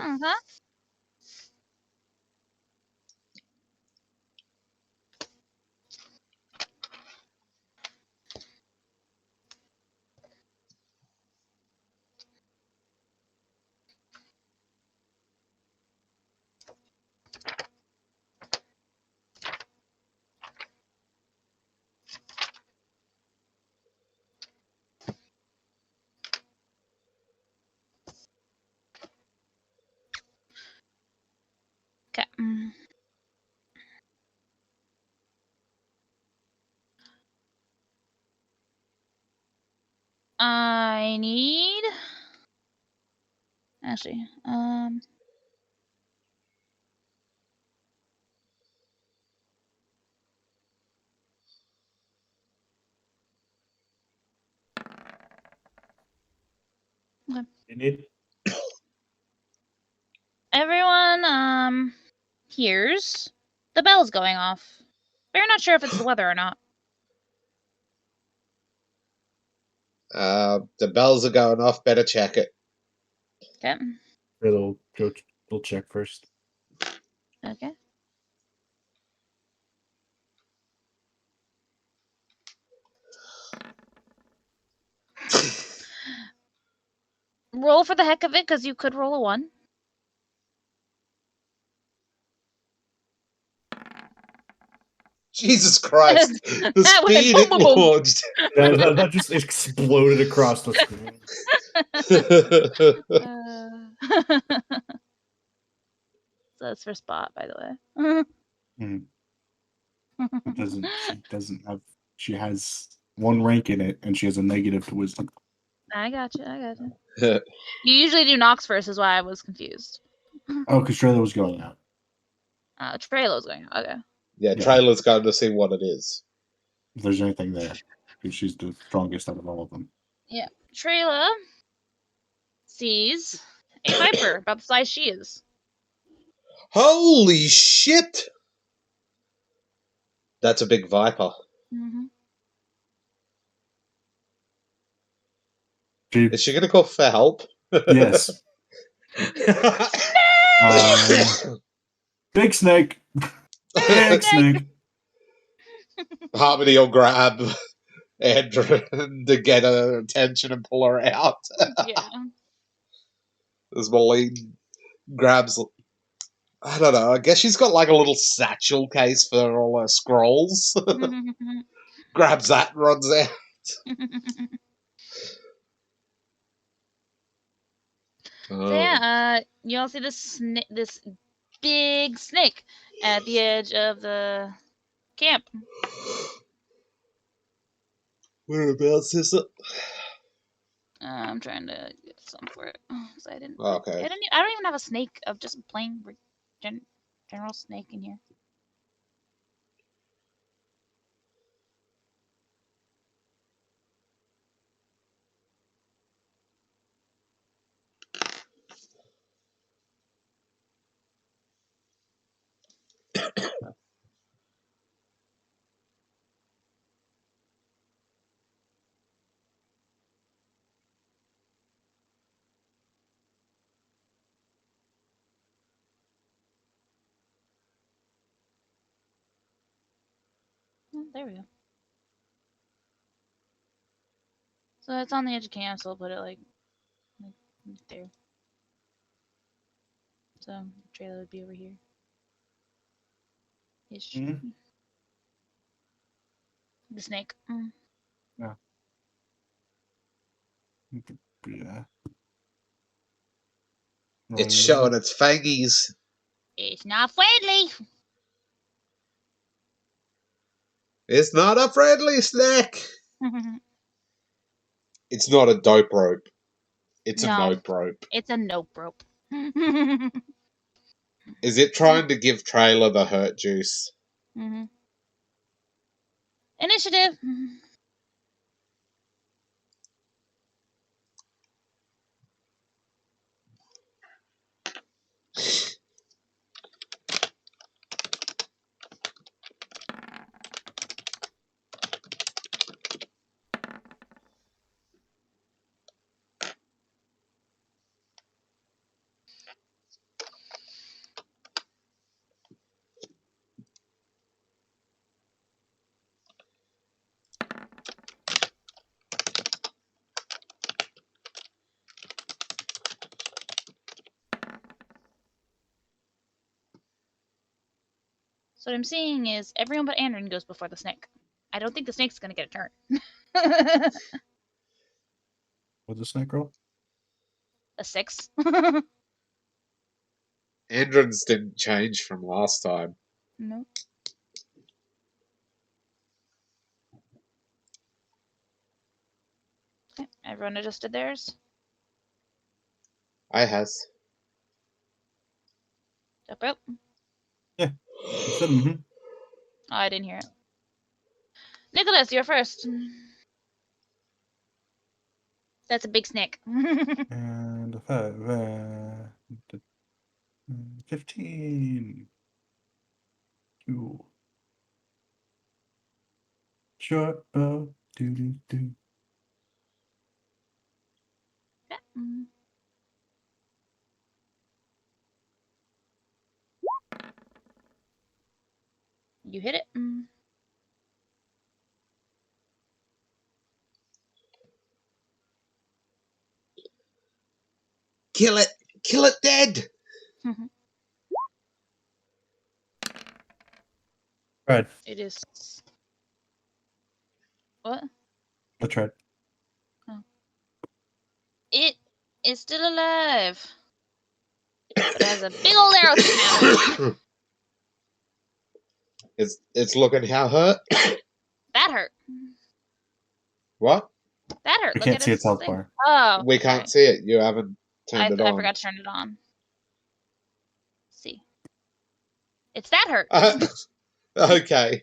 I need. Actually, okay. You need? Everyone, hears the bells going off. But you're not sure if it's the weather or not. The bells are going off. Better check it. Okay. We'll check first. Okay. Roll for the heck of it, because you could roll a 1. Jesus Christ. The That went speed boom, it boom, boom. launched. That just exploded across the screen. So that's for Spot, by the way. She has one rank in it, and she has a negative to wisdom. I got you. You usually do Nox first, is why I was confused. Oh, because Trailer was going out. Trailo's going. Okay. Yeah, Yeah. Trailer's going to see what it is. If there's anything there, because she's the strongest out of all of them. Yeah. Trayla sees a viper about the size she is. Holy shit! That's a big viper. Mm-hmm. Is she going to call for help? Yes. Big snake. Big snake. Harmony will grab Andrew to get her attention and pull her out. Yeah. As Malene grabs, I don't know, I guess she's got like a little satchel case for all her scrolls. Grabs that and runs out. So yeah, you all see this this big snake at the edge of the camp. Whereabouts is it? I'm trying to get some for it. So I didn't. Okay. I don't even have a snake of just plain general snake in here. Oh, there we go. So it's on the edge of camp, so I'll put it like there. So the trailer would be over here. Ish. Mm-hmm. The snake. Yeah. Yeah. It's showing its fangies. It's not friendly. It's not a friendly snake. It's not a dope rope. It's No. a nope rope. It's a nope rope. Is it trying to give Trailer the hurt juice? Mm-hmm. Initiative. So what I'm seeing is everyone but Andrin goes before the snake. I don't think the snake's gonna get a turn. What's the snake roll? A 6. Andrins didn't change from last time. No. Okay, everyone adjusted theirs. I has. Up, up. You said mm-hmm. Oh, I didn't hear it. Nicholas, you're first. That's a big snake. And 15. Ooh. Short bow. Do. Yeah. You hit it. Kill it! Kill it dead! Right. It is. What? That's right. Oh. It is still alive. But it has a big old arrow sticking out. It's looking how hurt? That hurt. What? That hurt. You Look can't at see his its health thing. bar. Oh, We can't okay. see it. You haven't turned it I on. forgot to turn it on. Let's see. It's that hurt. Okay.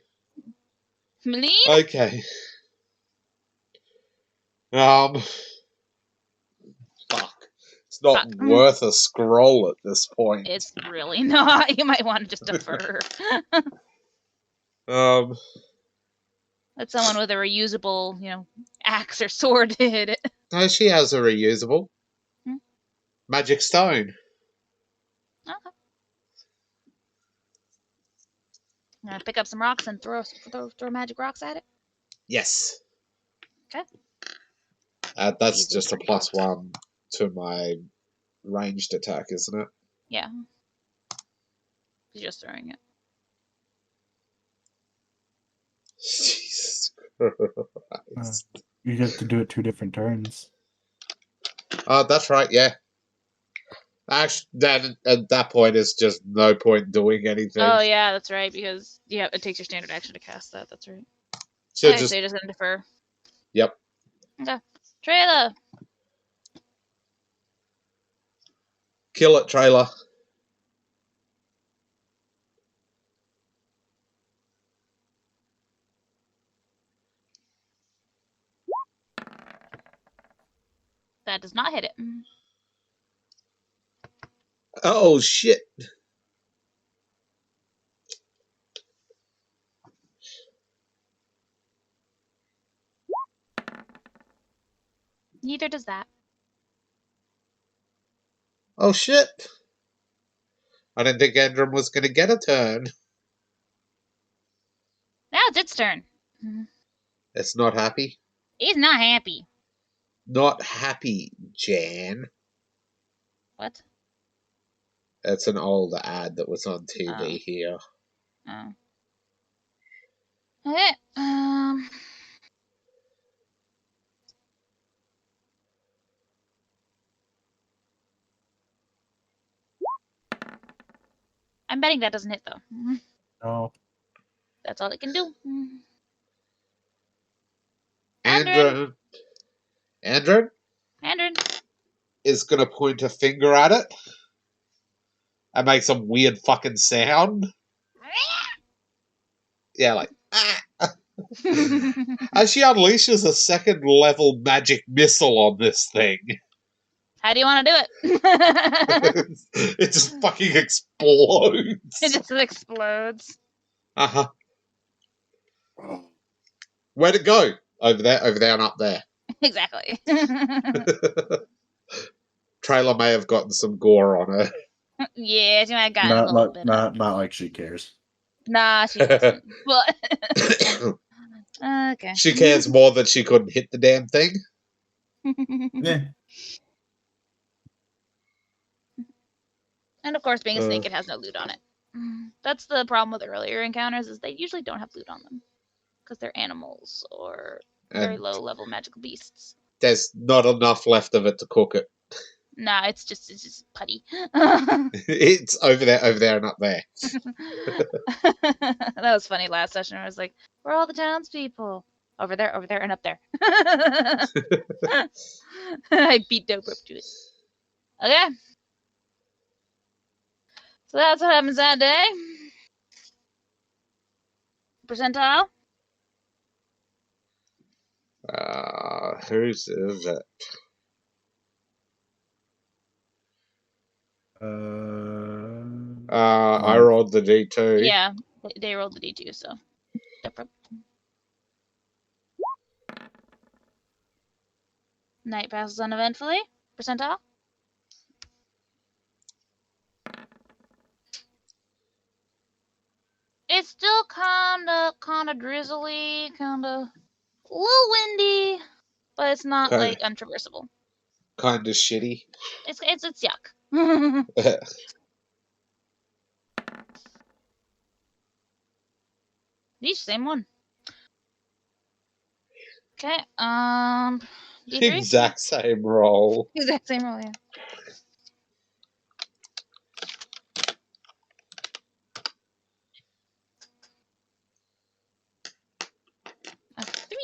Meline? Okay. Fuck. It's not Fuck. worth a scroll at this point. It's really not. You might want to just defer. Um, Let someone with a reusable, axe or sword hit it. no, she has a reusable. Hmm? Magic stone. Okay. I'm gonna pick up some rocks and throw magic rocks at it. Yes. Okay. That's Easy just a for +1 to my ranged attack, isn't it? Yeah. He's just throwing it. Jesus Uh, Christ. you have to do it 2 different turns. Oh, that's right, yeah. Actually, then at that point, it's just no point doing anything. Oh yeah, that's right, because it takes your standard action to cast that. That's right. So Okay, just, so you're just gonna defer. yep. Okay. Trailer! Kill it, trailer. That does not hit it. Oh, shit. Neither does that. Oh, shit. I didn't think Endrum was going to get a turn. Now it's its turn. It's not happy. He's not happy. Not happy, Jan. What? It's an old ad that was on TV here. Oh. Okay. I'm betting that doesn't hit though. No. That's all it can do. Andrew Andrew. is going to point a finger at it and make some weird fucking sound. Yeah, like, ah. As she unleashes a 2nd level magic missile on this thing. How do you want to do it? It just fucking explodes. It just explodes. Uh-huh. Where'd it go? Over there, and up there. Exactly. Trailer may have gotten some gore on her. Yeah, she might have gotten a little bit. Not like she cares. Nah, she doesn't. But okay. She cares more that she couldn't hit the damn thing. Yeah. And of course, being a snake, it has no loot on it. That's the problem with earlier encounters, is they usually don't have loot on them. Because they're animals or very And low level magical beasts. there's not enough left of it to cook it. Nah, it's just putty. It's over there, and up there. That was funny last session. I was like, where are all the townspeople? Over there, and up there. I beat Dope up to it. Okay. So that's what happens that day. Percentile? Whose is it? I rolled the D2. Yeah, they rolled the D2, so. Different. Night passes uneventfully. Percentile? It's still kinda drizzly, kinda a little windy, but it's not Kinda- like untraversable. Kind of shitty. It's yuck. Each same one. Okay, D3? Exact same roll. Exact same roll, yeah. A 3.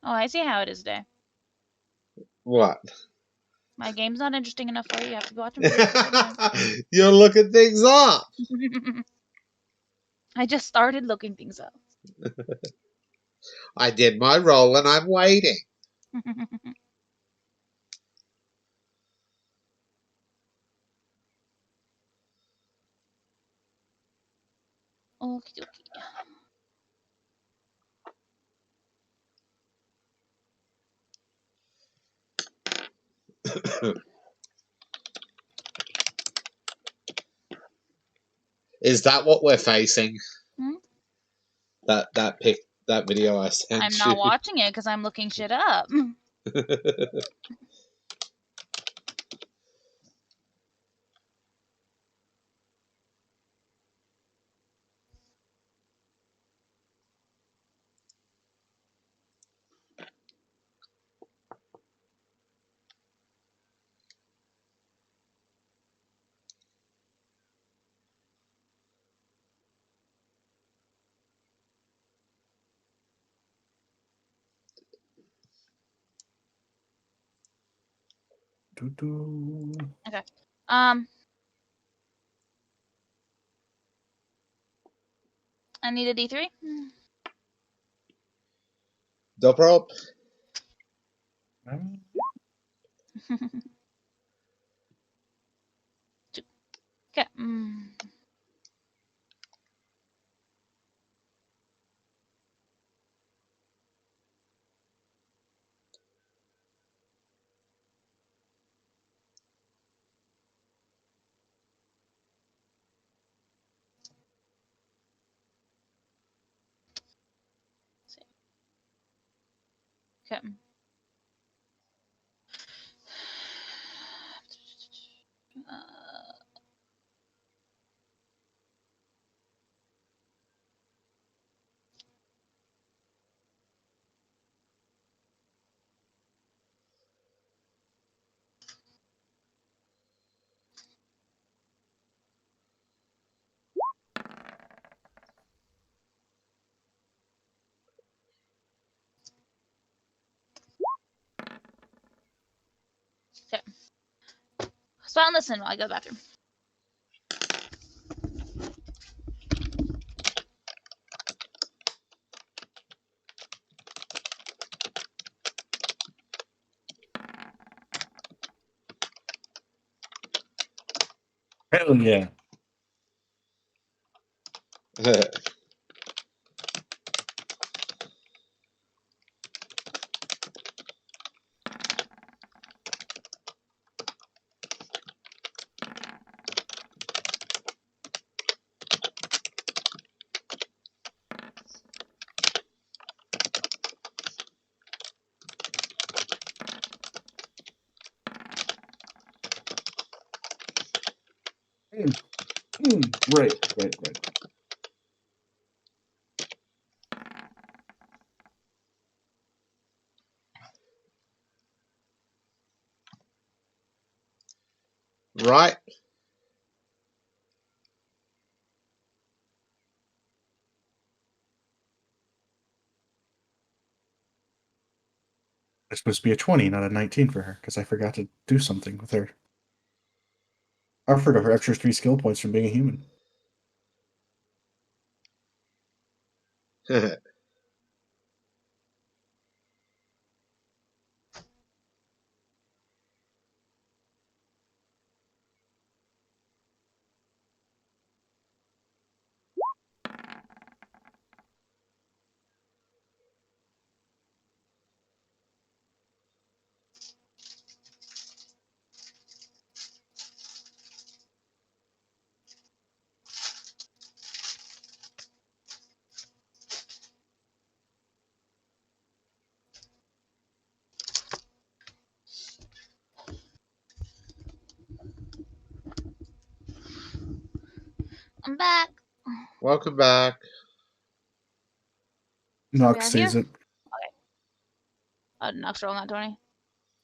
Oh, I see how it is today. What? My game's not interesting enough for you. You have to be watching videos. You're looking things up. I just started looking things up. I did my role and I'm waiting. Okie dokie. Is that what we're facing? Hmm? That video I sent I'm you. not watching it because I'm looking shit up. Okay. I need a D3. Dobro? Okay. Okay. Okay. Spot and listen while I go to the bathroom. Hell yeah. Right. Right. It's supposed to be a 20, not a 19 for her, because I forgot to do something with her. Offered her extra 3 skill points from being a human. I'm back. Welcome back. Nox are sees here? it. Nox roll, not 20.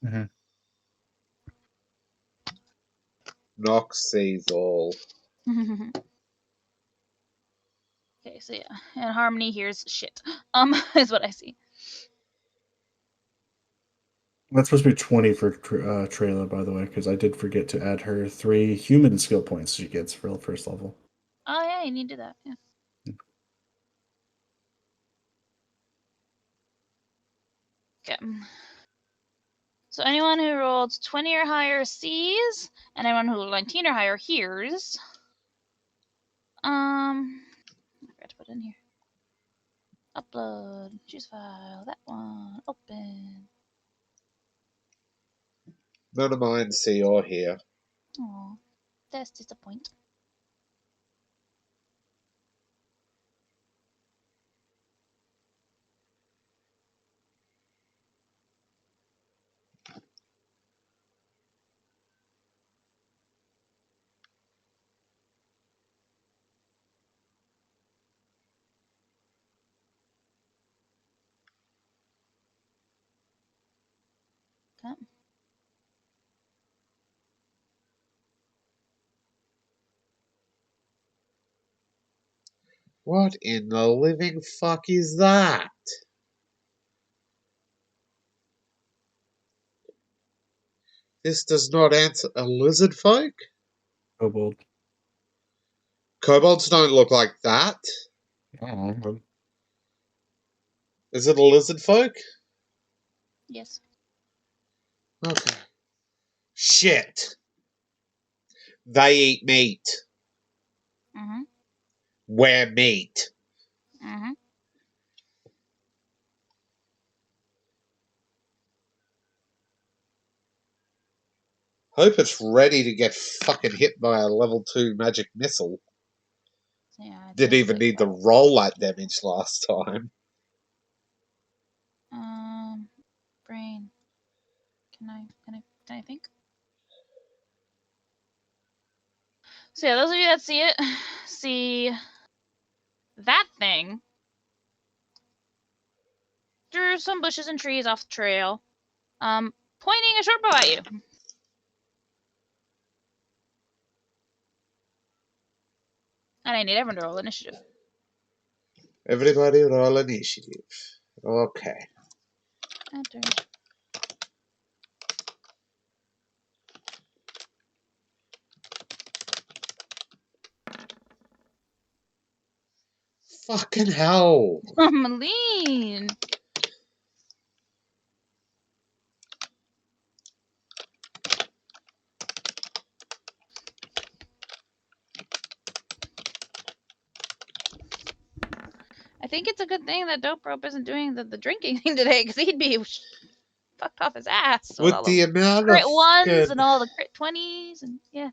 Mm-hmm. Nox sees all. Okay, so yeah, and Harmony hears shit. Is what I see. That's supposed to be 20 for Trayla, by the way, because I did forget to add her 3 human skill points she gets for the first level. Oh yeah, you need to do that. Yeah. Okay. So anyone who rolled 20 or higher sees, and anyone who rolled 19 or higher hears. I forgot to put it in here. Upload, choose file, that one, open. None of mine see or hear. Oh, that's disappointing. Okay. What in the living fuck is that? This does not answer a lizard folk? Kobold. Kobolds don't look like that. Oh, Is it a lizard folk? Yes. Okay. Shit. They eat meat. Mm-hmm. We're meat. Mm-hmm. Hope it's ready to get fucking hit by a level 2 magic missile. So yeah, Didn't even need to roll that damage last time. Brain. Can I think? So yeah, those of you that see it, see that thing through some bushes and trees off the trail, pointing a short bow at you. And I need everyone to roll initiative. Everybody roll initiative. Okay. Enter. Fucking hell. Malene! I think it's a good thing that Dope Rope isn't doing the drinking thing today, because he'd be fucked off his ass. With the amount crit of ones fucking, and all the crit 20s, and yeah.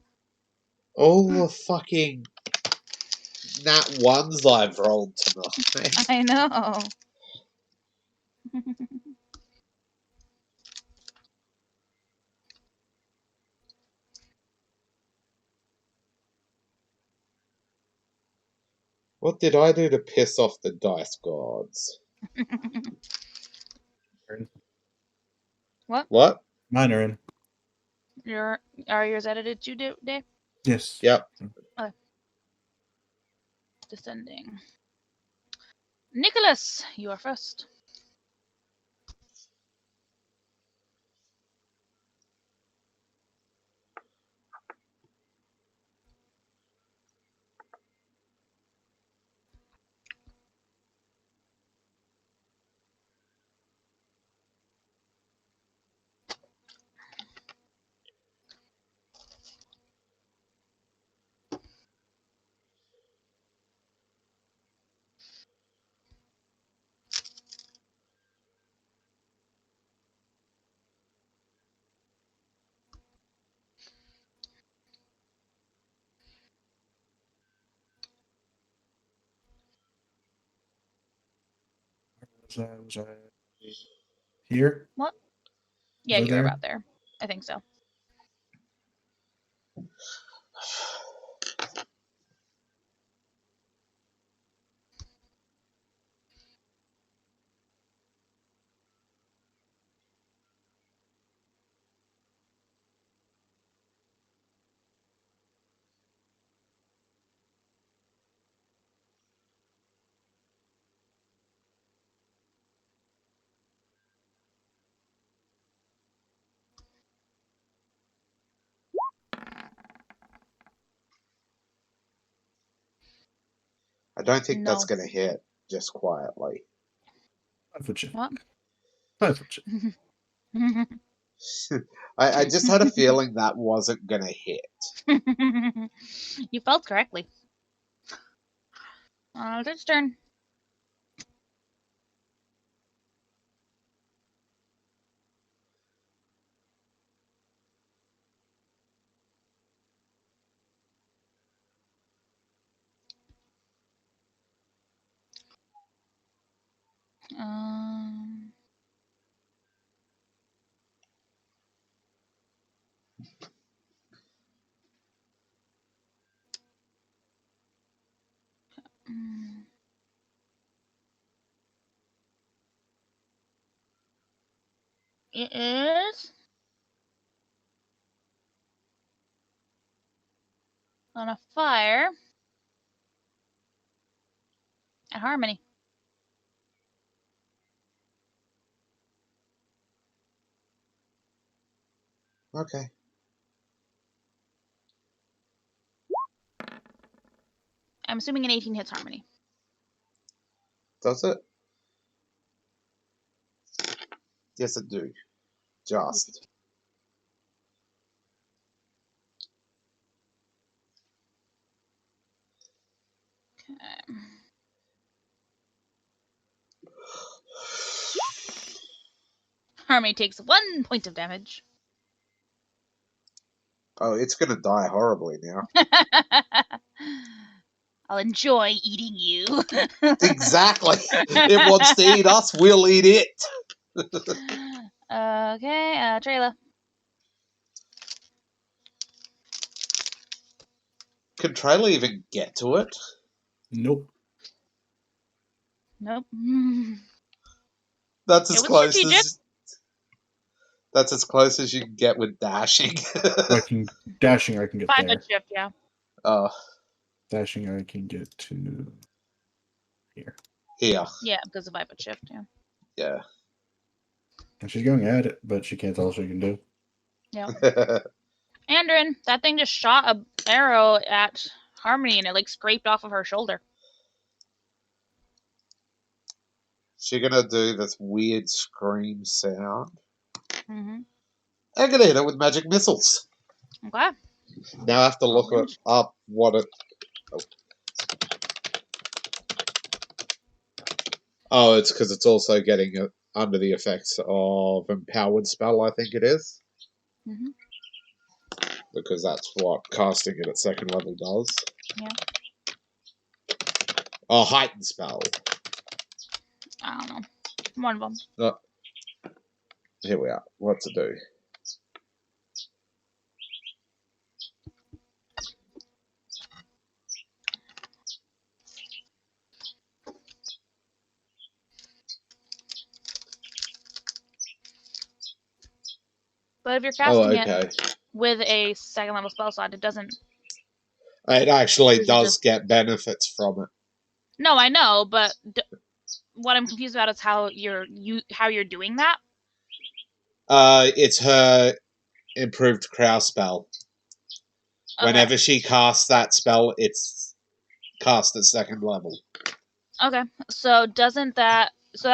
all the fucking nat ones I've rolled tonight. I know. What did I do to piss off the dice gods? What? What? mine are in. Are yours edited too, Dave? Yes. Yep. Descending. Nicholas, you are first. Was I here? What? Yeah, Was I you were there? about there. I think so. I don't think No. that's going to hit just quietly. 5 foot shift. What? 5 foot shift. I just had a feeling that wasn't going to hit. You felt correctly. It's its turn. Um, mm. It is on a fire at Harmony. Okay. I'm assuming an 18 hits Harmony. Does it? Yes, it do. Just. Okay. Harmony takes 1 point of damage. Oh, it's going to die horribly now. I'll enjoy eating you. Exactly. It wants to eat us, we'll eat it. Okay, Trayla. Can Trailer even get to it? Nope. Nope. That's It as was close strategic. as that's as close as you can get with dashing. I can dashing. I can get 5 there. foot shift, yeah. Oh, Dashing. I can get to here. here. Yeah, because of 5 foot shift, yeah. Yeah. And she's going at it, but she can't tell what she can do. Andrin, that thing just shot a arrow at Harmony and it like scraped off of her shoulder. She's gonna do this weird scream sound. Mm-hmm. I'm gonna hit it with magic missiles. Okay. Now I have to look damage. up what it. Oh, it's because it's also getting it under the effects of empowered spell. I think it is. Mm-hmm. Because that's what casting it at second level does. Yeah. Oh, heightened spell. I don't know. One of them. Oh, here we are. What's it do? But if you're Oh, casting okay. it with a second level spell slot, it doesn't. It actually Is it does just- get benefits from it. No, I know, but what I'm confused about is how you're doing that. It's her improved crow spell. Okay. Whenever she casts that spell, it's cast at second level. Okay. So that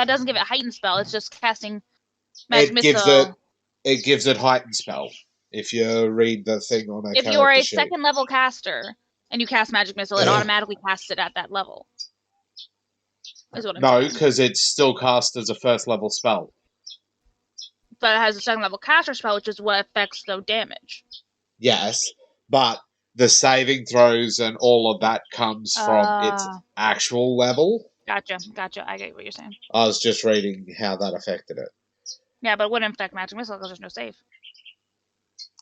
doesn't give it heightened spell. It's just casting magic It gives missile. it gives it heightened spell. If you read the thing on her If character you're a sheet. second level caster and you cast magic missile, it automatically casts it at that level. Is what I'm No, saying. because it's still cast as a first level spell. But it has a second level caster spell, which is what affects the damage. Yes, but the saving throws and all of that comes from its Ah. actual level. Gotcha. I get what you're saying. I was just reading how that affected it. Yeah, but it wouldn't affect magic missile because there's no save.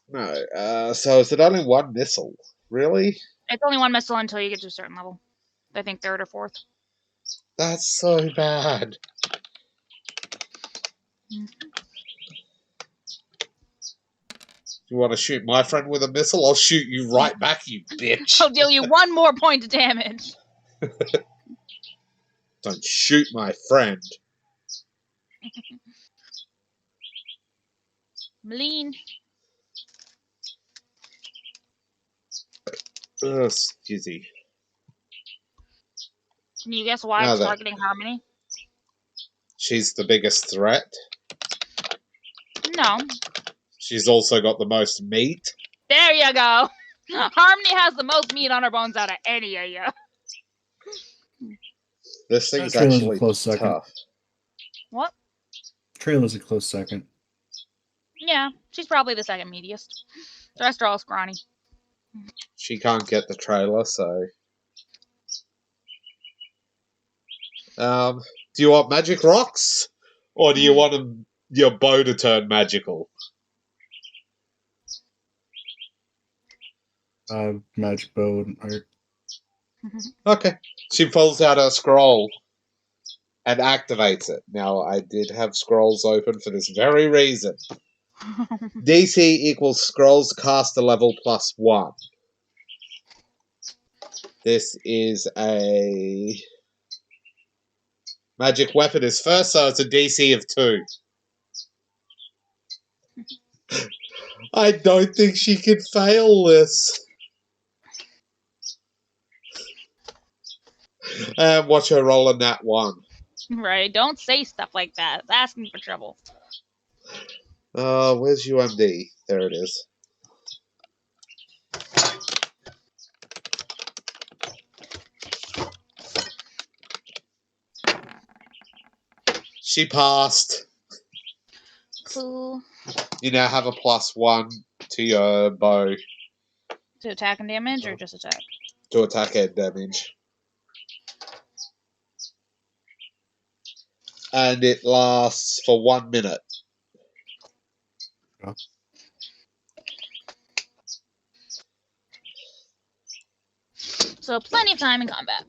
No, so is it only one missile? Really? It's only one missile until you get to a certain level. I think 3rd or 4th. That's so bad. You want to shoot my friend with a missile? I'll shoot you right back, you bitch. I'll deal you 1 more point of damage. Don't shoot my friend. Meline. Ugh, skizzy. Can you guess why Now it's that- targeting Harmony? She's the biggest threat. No. She's also got the most meat. There you go. Harmony has the most meat on her bones out of any of you. This thing's Trailer's a actually close second. tough. What? Trailer's a close second. Yeah, she's probably the second meatiest. The rest are all scrawny. She can't get the trailer, so... do you want magic rocks? Or do you want your bow to turn magical? Magic bow and art. Okay. She pulls out her scroll and activates it. Now, I did have scrolls open for this very reason. DC equals scrolls caster level +1. This is a... magic weapon is first, so it's a DC of 2. I don't think she can fail this. And watch her roll a nat 1. Right, don't say stuff like that. It's asking for trouble. Where's UMD? There it is. She passed. Cool. You now have a +1 to your bow To attack and damage, or just attack? to attack and damage. And it lasts for 1 minute. Oh. So plenty of time in combat.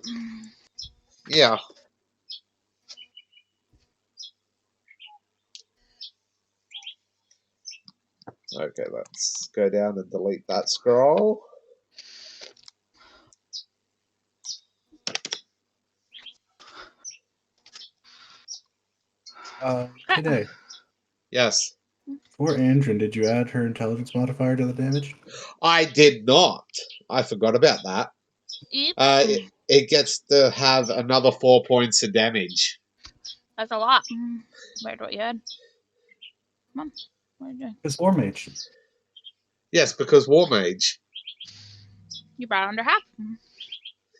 Yeah. Okay, let's go down and delete that scroll. Today, Yes. for Andrin, did you add her intelligence modifier to the damage? I did not. I forgot about that. Yep. It gets to have another 4 points of damage. That's a lot. Compared to what you had. Come on. What are you doing? It's War Mage. Yes, because War Mage. You brought under half.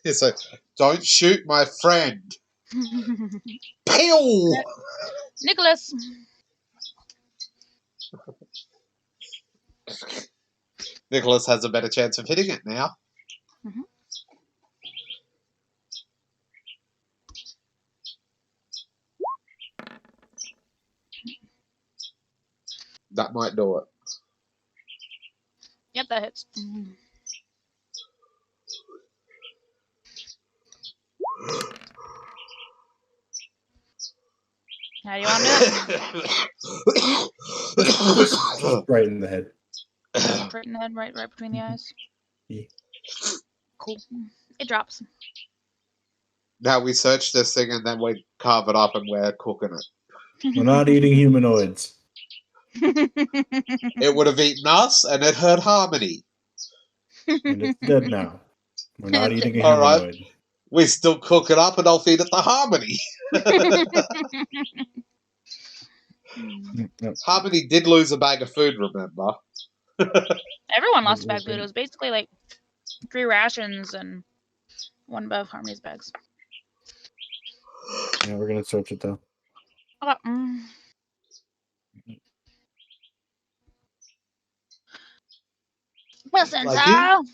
It's like, don't shoot my friend. Pew! Nicholas. Nicholas has a better chance of hitting it now. Mhm. That might do it. Yep, that hits. How do you want to do it? Right in the head. Right in the head, right between the eyes. Yeah. Cool. It drops. Now we search this thing and then we carve it up and we're cooking it. We're not eating humanoids. It would have eaten us and it hurt Harmony. And it's dead now. We're not eating a All right. humanoid. We still cook it up and I'll feed it to Harmony. Yep. Harmony did lose a bag of food, remember? Everyone lost a bag of food. It was basically like 3 rations and 1 above Harmony's bags. Yeah, we're gonna search it though. Okay. Wilson, Like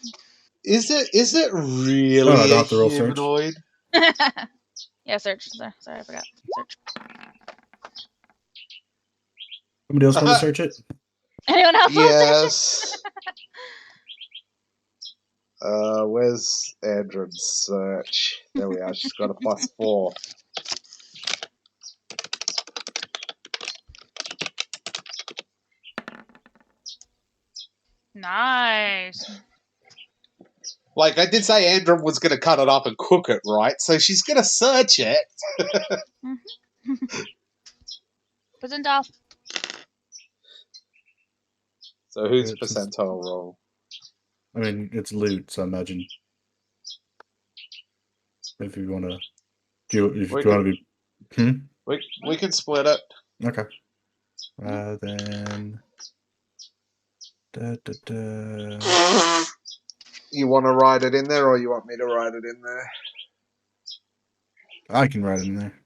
Is it really No, I don't a have to roll search. humanoid? Yeah, search. Sorry, I forgot. Search. Somebody else want to search it? Anyone else want to search Yes. Where's Andron's search? There we are. She's got a +4. it? Nice. Like, I did say Andron was going to cut it up and cook it, right? So she's going to search it. Percentile. So who's It's just- percentile roll? I mean, it's loot, so imagine if you want to Do you want to be? We can split it. Okay. Then. You want to write it in there, or you want me to write it in there? I can write it in there.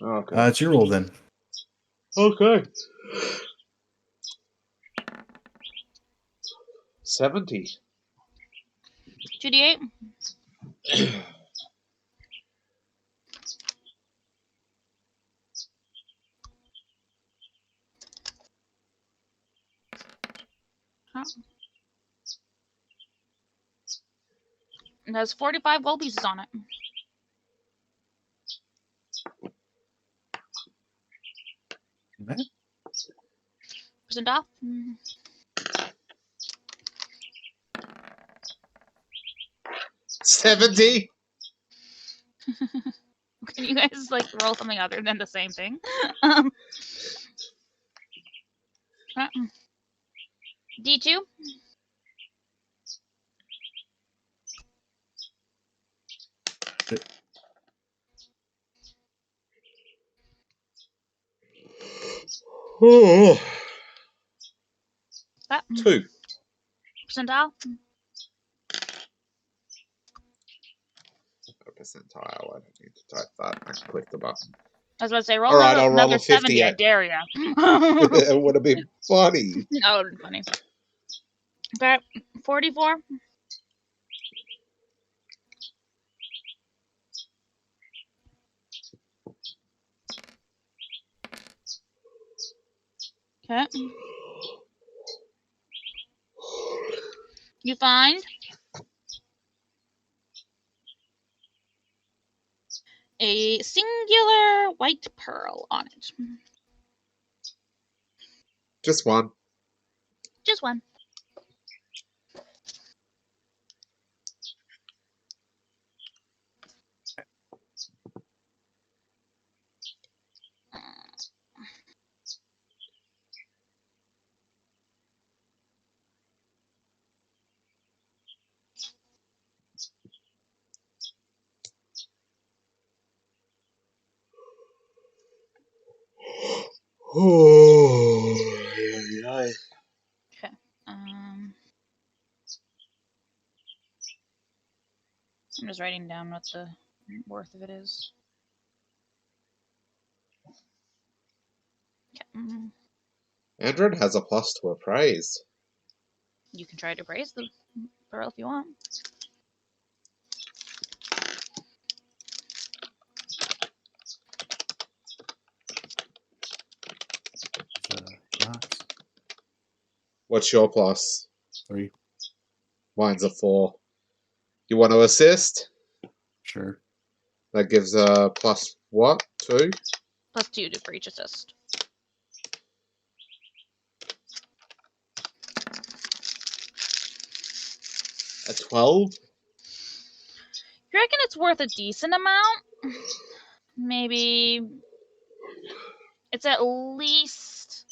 Okay. It's your roll then. Okay. 70. 2d8. Huh. It has 45 gold pieces on it. Okay. Percentile? 70. Can you guys like roll something other than the same thing? D2? Oh. That 2. percentile? Percentile. I don't need to type that. I can click the button. I was about to say, roll All right, I'll roll another a 70, I 58. dare ya. It would have been funny. That would have been funny. Okay, 44. Okay. You find a singular white pearl on it. Just one. Just one. Oh, yeah. Okay. I'm just writing down what the worth of it is. Okay. Andred has a plus to appraise. You can try to praise the pearl if you want. What's your plus? 3. Mine's a 4. You want to assist? Sure. That gives a plus what? 2? Plus 2 for each assist. A 12? You reckon it's worth a decent amount? Maybe it's at least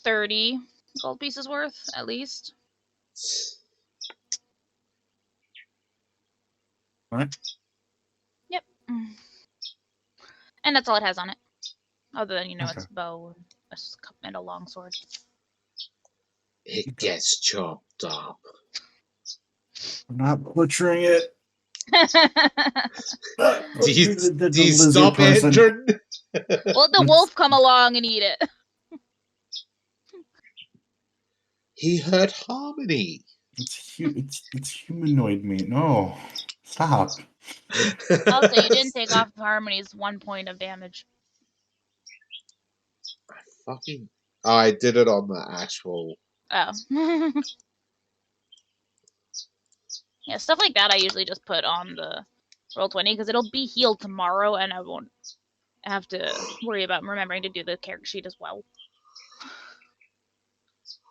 30 gold pieces worth, at least. Alright. Yep. And that's all it has on it. Other than, Okay. its bow and a long sword. It gets chopped up. I'm not butchering it. Do you The stop, person. Andred? Let the wolf come along and eat it. He hurt Harmony. It's humanoid meat. No. Stop. Also, you didn't take off Harmony's 1 point of damage. I did it on the actual. Oh. Yeah, stuff like that I usually just put on the Roll20 because it'll be healed tomorrow and I won't have to worry about remembering to do the character sheet as well.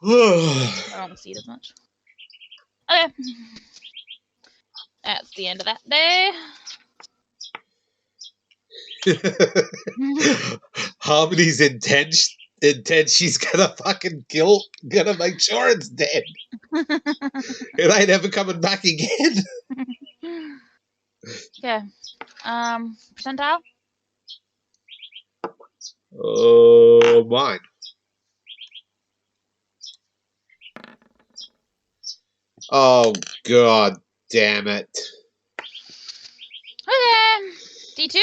I don't see it as much. Okay. That's the end of that day. Harmony's intense. She's gonna make sure it's dead. It ain't ever coming back again. Okay. Percentile? Mine. Oh, god damn it. Okay. D2?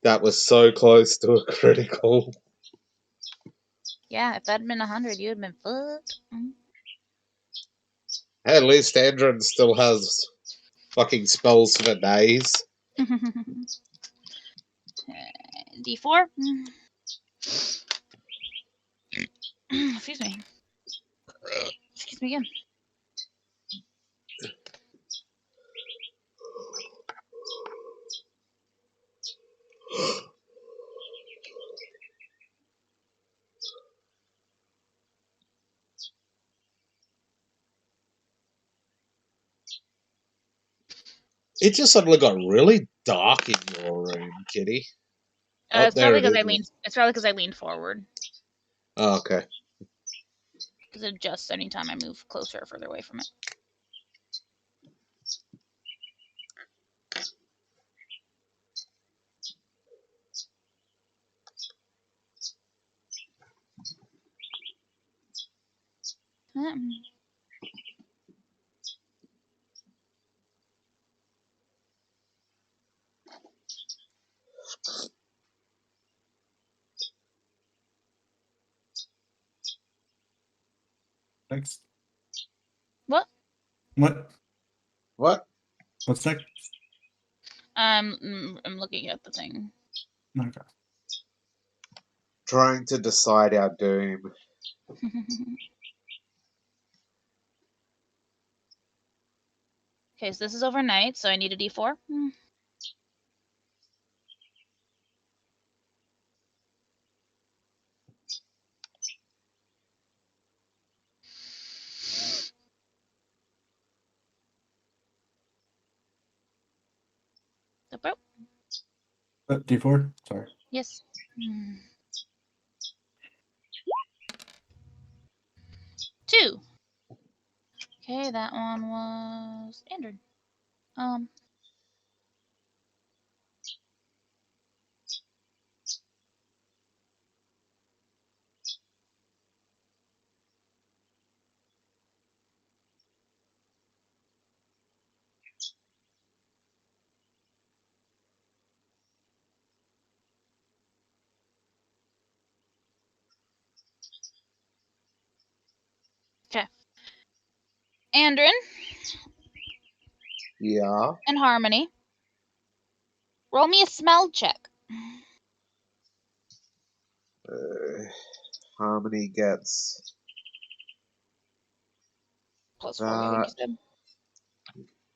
That was so close to a critical. Yeah, if that had been 100, you would have been fucked. At least Andron still has fucking spells for days. D4? Excuse me. Excuse me again. It just suddenly got really dark in your room, Kitty. Oh, It's there probably it because I is. leaned. It's probably because I leaned forward. Oh, okay. Because it adjusts anytime I move closer or further away from it. Next. What? What? What? What's next? I'm looking at the thing. Okay. Trying to decide our doom. Okay, so this is overnight, so I need a D4. The broke. D4? Sorry. Yes. 2. Okay, that one was standard. Okay. Andrin Yeah. and Harmony. Roll me a smell check. Harmony gets +4, I think that. you said.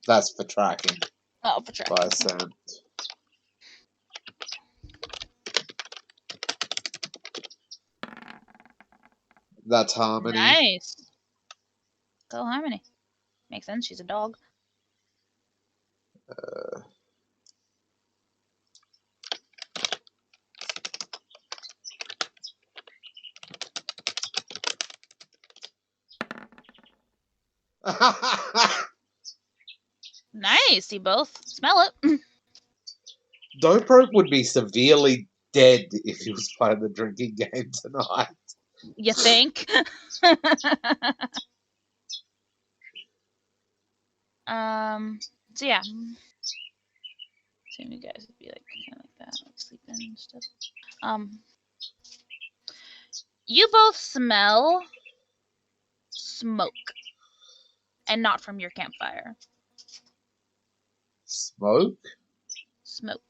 That's for tracking. Oh, for tracking. By cent. That's Harmony. Nice. Go Harmony. Makes sense. She's a dog. Nice. You both smell it. Doprope would be severely dead if he was playing the drinking game tonight. You think? So yeah. Same you guys would be like kind of like that, like sleeping and stuff. You both smell smoke, and not from your campfire. Smoke? Smoke.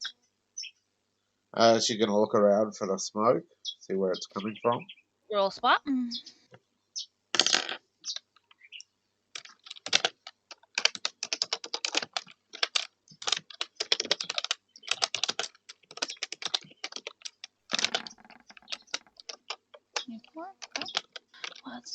Is she gonna look around for the smoke? See where it's coming from? Roll spot. What's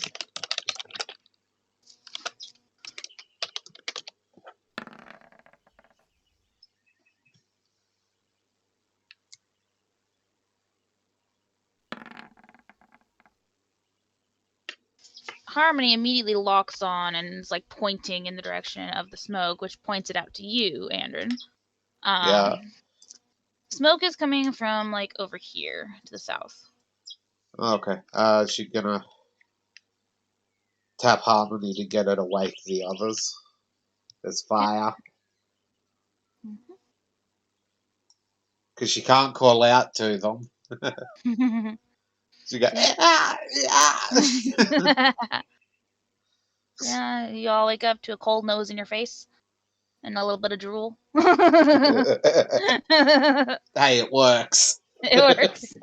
Harmony immediately locks on and is like pointing in the direction of the smoke, which points it out to you, Andrin. Yeah. Smoke is coming from like over here to the south. Okay. She's gonna tap Harmony to get her to wake the others. There's fire. Because she can't call out to them. She go, Yeah, you all wake up to a cold nose in your face and a little bit of drool. Hey, it works. It works.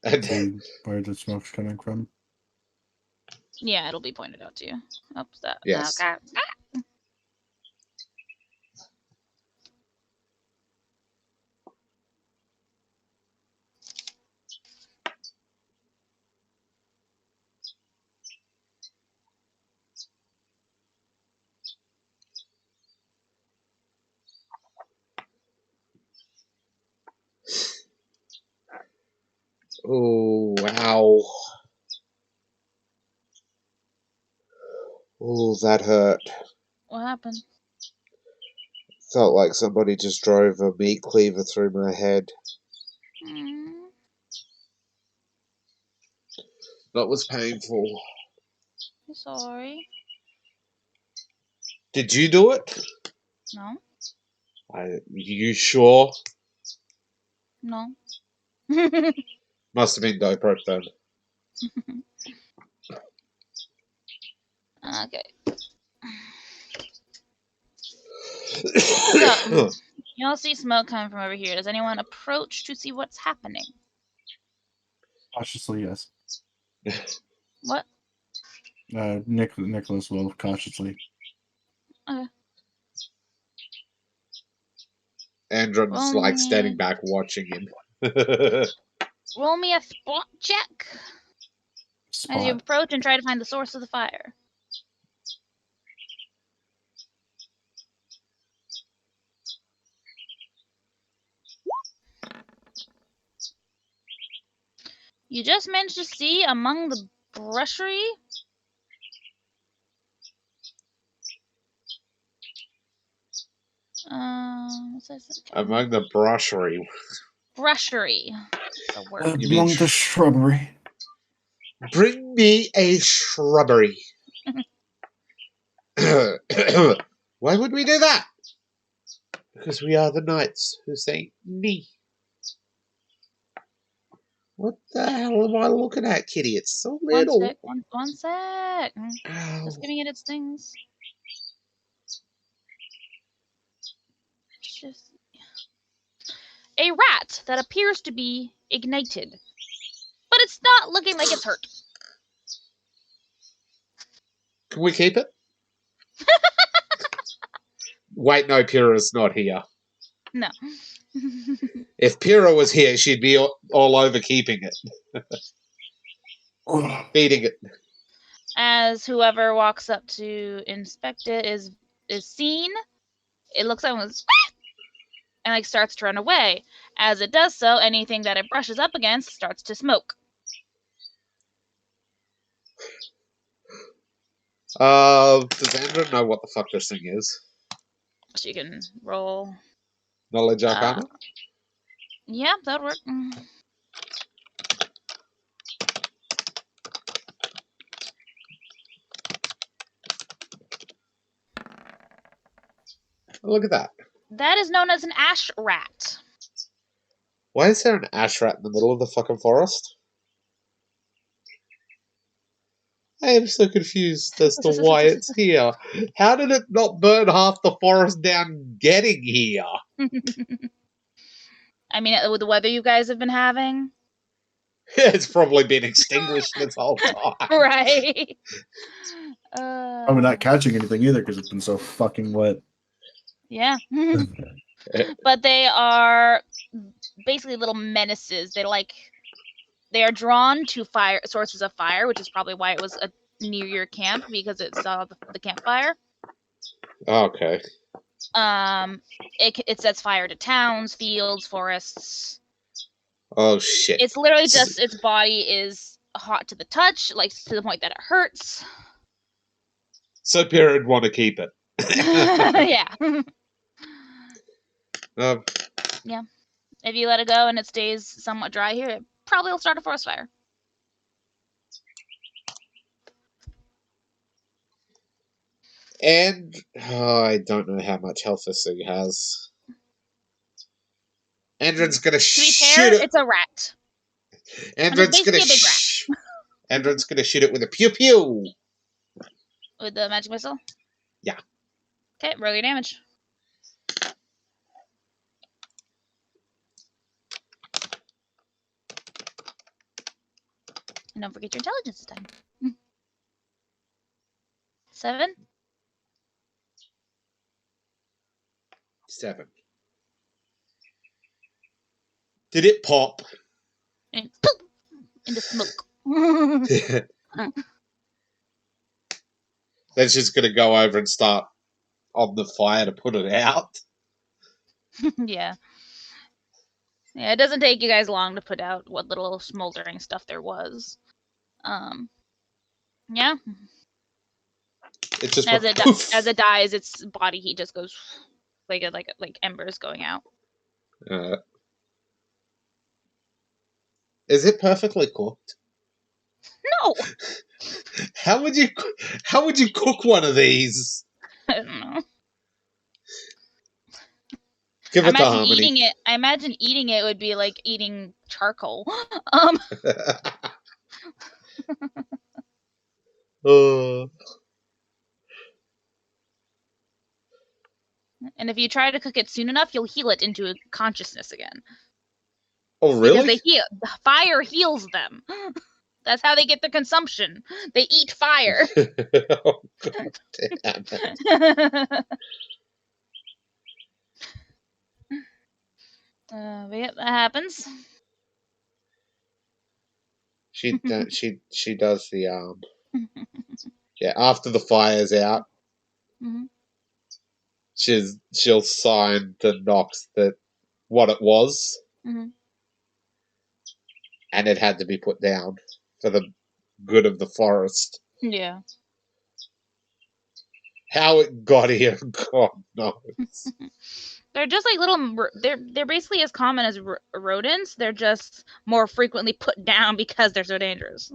See where the smoke's coming from. Yeah, it'll be pointed out to you. Oops, that. Yes. Okay. Oh, wow. Oh, that hurt. What happened? Felt like somebody just drove a meat cleaver through my head. That was painful. I'm sorry. Did you do it? No. You sure? No. Must have been dope right then. Okay. So, you all see smoke coming from over here. Does anyone approach to see what's happening? Cautiously, yes. What? Nicholas will cautiously. Okay. Andron's like standing back watching him. Roll me a spot check as you approach and try to find the source of the fire. You just managed to see among the brushery. What's this? Among the brushery. Brushery. Among the shrubbery. Bring me a shrubbery. Why would we do that? Because we are the knights who say me. What the hell am I looking at, kitty? It's so little. One sec. Ow. Just giving it its things. Just a rat that appears to be ignited, but it's not looking like it's hurt. Can we keep it? Wait, no, Pyrrha's not here. No. If Pyrrha was here, she'd be all over keeping it. Feeding it. As whoever walks up to inspect it is seen, it looks like it was and like starts to run away. As it does so, anything that it brushes up against starts to smoke. Does Andrew know what the fuck this thing is? So you can roll Knowledge Arcana? Yeah, that would work. Look at that. That is known as an ash rat. Why is there an ash rat in the middle of the fucking forest? I am so confused as to why it's here. How did it not burn half the forest down getting here? I mean, with the weather you guys have been having. It's probably been extinguished this whole time. Right. Probably not catching anything either because it's been so fucking wet. Yeah. But they are basically little menaces. They are drawn to fire sources of fire, which is probably why it was near your camp, because it saw the campfire. Okay. It sets fire to towns, fields, forests. Oh shit. It's literally just its body is hot to the touch, like to the point that it hurts. So Pyrrha'd want to keep it. Yeah. Um, If you let it go and it stays somewhat dry here, it probably will start a forest fire. and I don't know how much health this thing has. Andron's gonna To be shoot fair, it. it's a rat. Andron's gonna basically a big rat. Andron's gonna shoot it with a pew pew. With the magic missile? Yeah. Okay, roll your damage. And don't forget your intelligence this time. 7? 7. Did it pop? And poof! Into smoke. Then she's gonna go over and start on the fire to put it out. Yeah. Yeah, it doesn't take you guys long to put out what little smoldering stuff there was. Yeah. It just As went it poof. as it dies, its body heat just goes like embers going out. Is it perfectly cooked? No. How would you cook one of these? I don't know. Give I it to imagine Harmony. eating it. I imagine eating it would be like eating charcoal. Oh. And if you try to cook it soon enough, you'll heal it into consciousness again. Oh, Because really? fire heals them. That's how they get the consumption. They eat fire. Oh, God damn it. But yeah, that happens. She does the yeah, after the fire's out, Mhm. she'll sign to Nox that what it was, Mhm. and it had to be put down for the good of the forest. Yeah. How it got here, God knows. They're just like little. They're basically as common as rodents. They're just more frequently put down because they're so dangerous.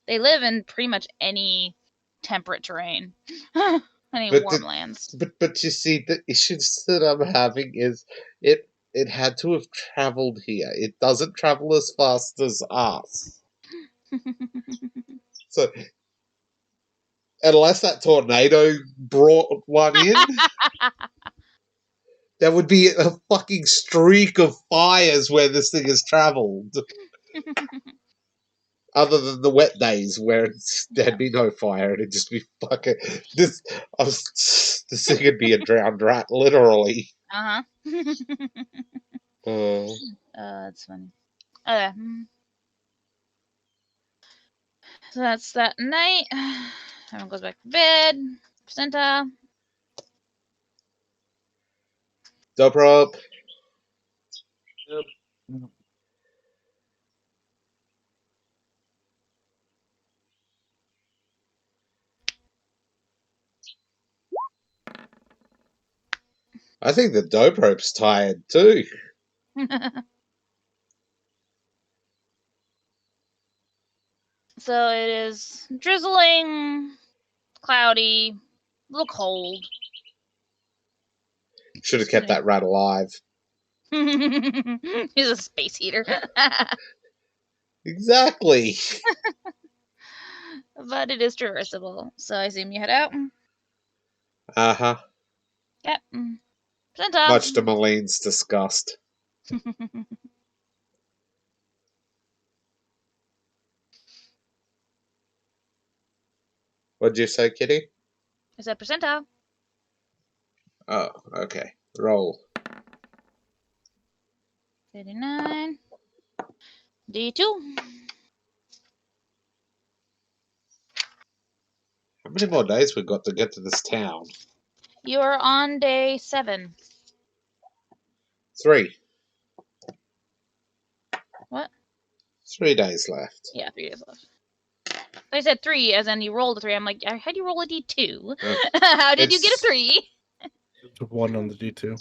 They live in pretty much any temperate terrain, any But warm lands. But you see, the issues that I'm having is it had to have traveled here. It doesn't travel as fast as us. So unless that tornado brought one in, there would be a fucking streak of fires where this thing has traveled. Other than the wet days where there'd be no fire, it'd just be fucking this. This thing would be a drowned rat, literally. Uh-huh. Oh. That's funny. Okay. So that's that night. Everyone goes back to bed. Placenta. Dobrop. Yep. I think the dope rope's tired too. So it is drizzling, cloudy, a little cold. Should have kept that rat alive. He's a space heater. Exactly. But it is traversable. So I assume you head out. Uh-huh. Yep. Placenta. Much to Malene's disgust. What'd you say, Kitty? I said placenta. Oh, okay. Roll. 59. D2. How many more days we got to get to this town? You are on day 7. 3. What? 3 days left. Yeah, 3 days left. I said 3, as in you rolled a 3. I'm like, I had you roll a D2. Uh, How did you get a it's- 3? It's 1 on the D2.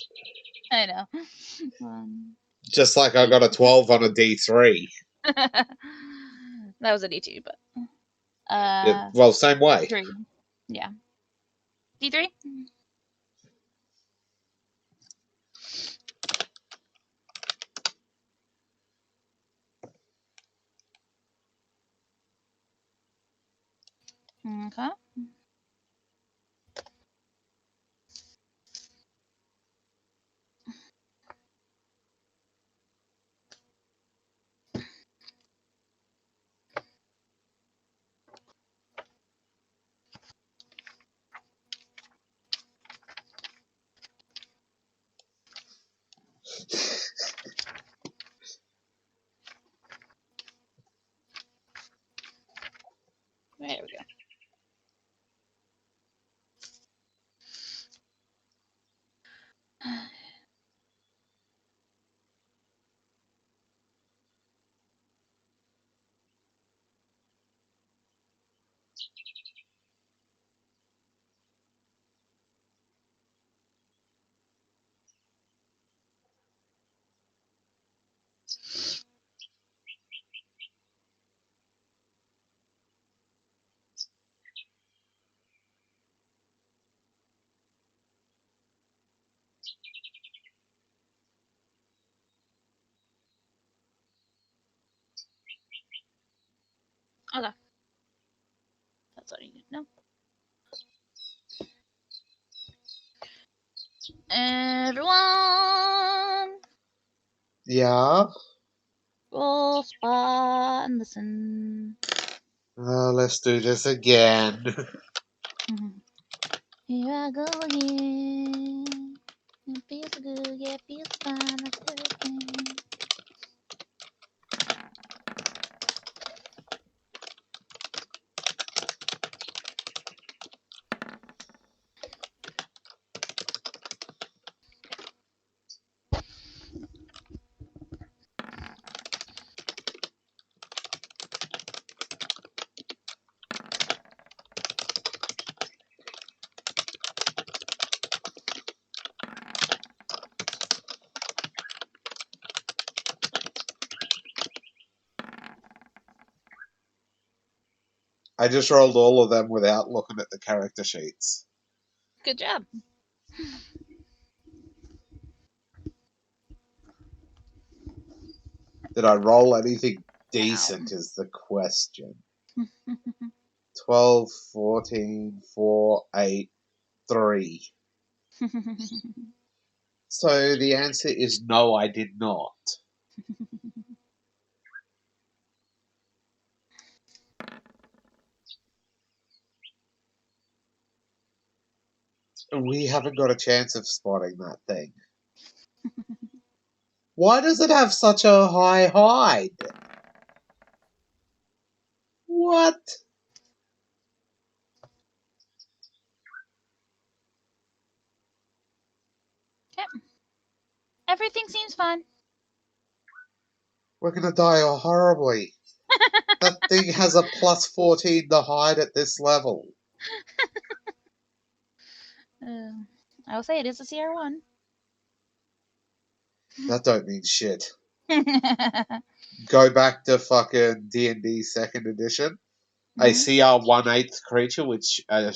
I know. Just like I got a 12 on a D3. That was a D2, but Yeah, well, same way. 3. Yeah. D3? Okay. There we go. Okay. That's all you need to know. Everyone, Yeah. roll spot and listen. Let's do this again. Here I go again. It feels good, yeah, it feels fine. I still can. I just rolled all of them without looking at the character sheets. Good job. Did I roll anything decent is the question. 12, 14, 4, 8, 3. So the answer is no, I did not. We haven't got a chance of spotting that thing. Why does it have such a high hide? What? Yep. Everything seems fine. We're gonna die horribly. That thing has a plus 14 to hide at this level. I will say it is a CR1. That don't mean shit. Go back to fucking D&D 2nd edition. A CR 1/8 creature, which a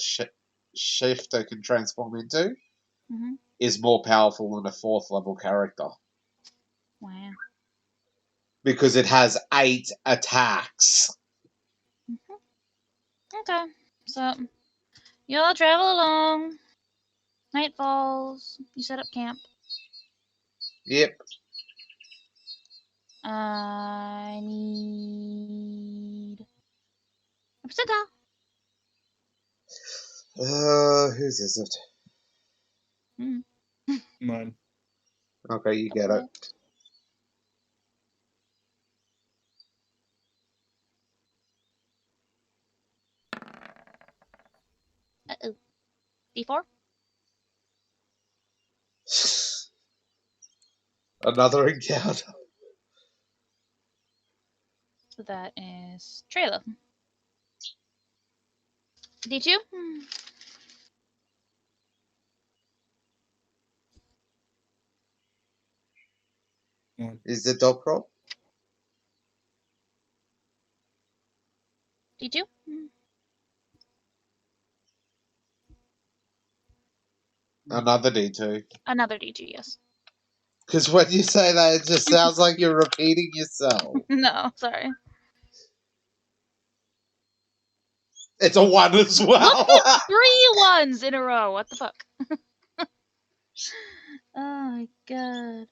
shifter can transform into, is more powerful than a 4th level character. Wow. Because it has 8 attacks. Okay. So, you all travel along. Night falls. You set up camp. Yep. I need a percentile. Whose is it? Mine. Okay, you get it. Uh-oh. D4? Another encounter. So that is Trayla. D2? Is the dog roll? D2? Another D2. Another D2, yes. Because when you say that, it just sounds like you're repeating yourself. No, sorry. It's a 1 as well. Look at 3 ones in a row. What the fuck? Oh my god.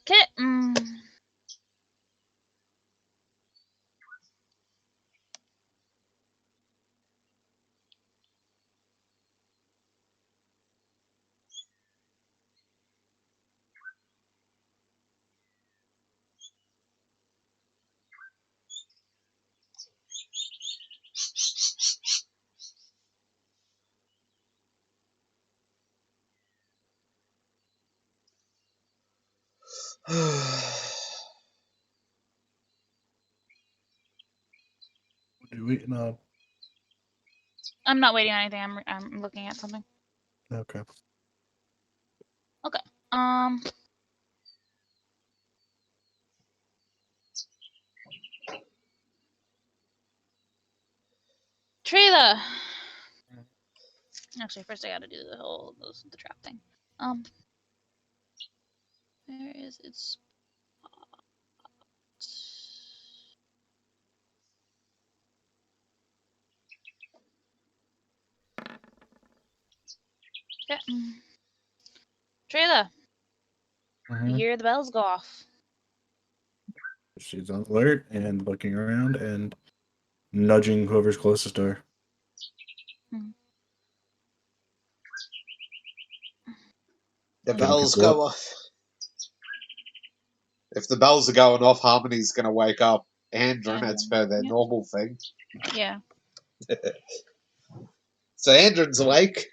Okay. Do we? No. I'm not waiting on anything. I'm looking at something. Okay. Okay. Trila. Actually, first I gotta do the trap thing. Where is its spot? Okay. Trila, you hear the bells go off. She's on alert and looking around and nudging whoever's closest to her. The Getting bells people go off. If the bells are going off, Harmony's going to wake up Andrew, as per their normal thing. Yeah. So Andrew's awake.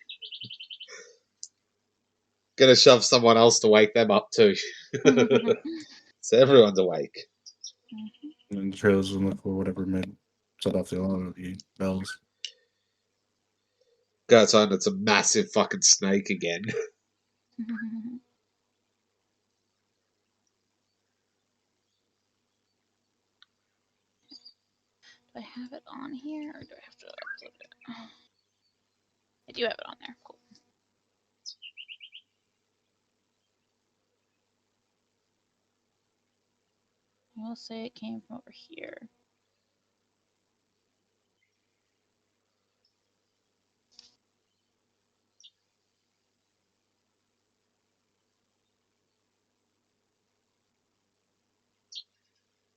Gonna shove someone else to wake them up too. So everyone's awake. And the trailers will look for whatever made set off the alarm of the bells. Go outside and it's a massive fucking snake again. Do I have it on here or do I have to upload it? I do have it on there. Cool. I will say it came from over here.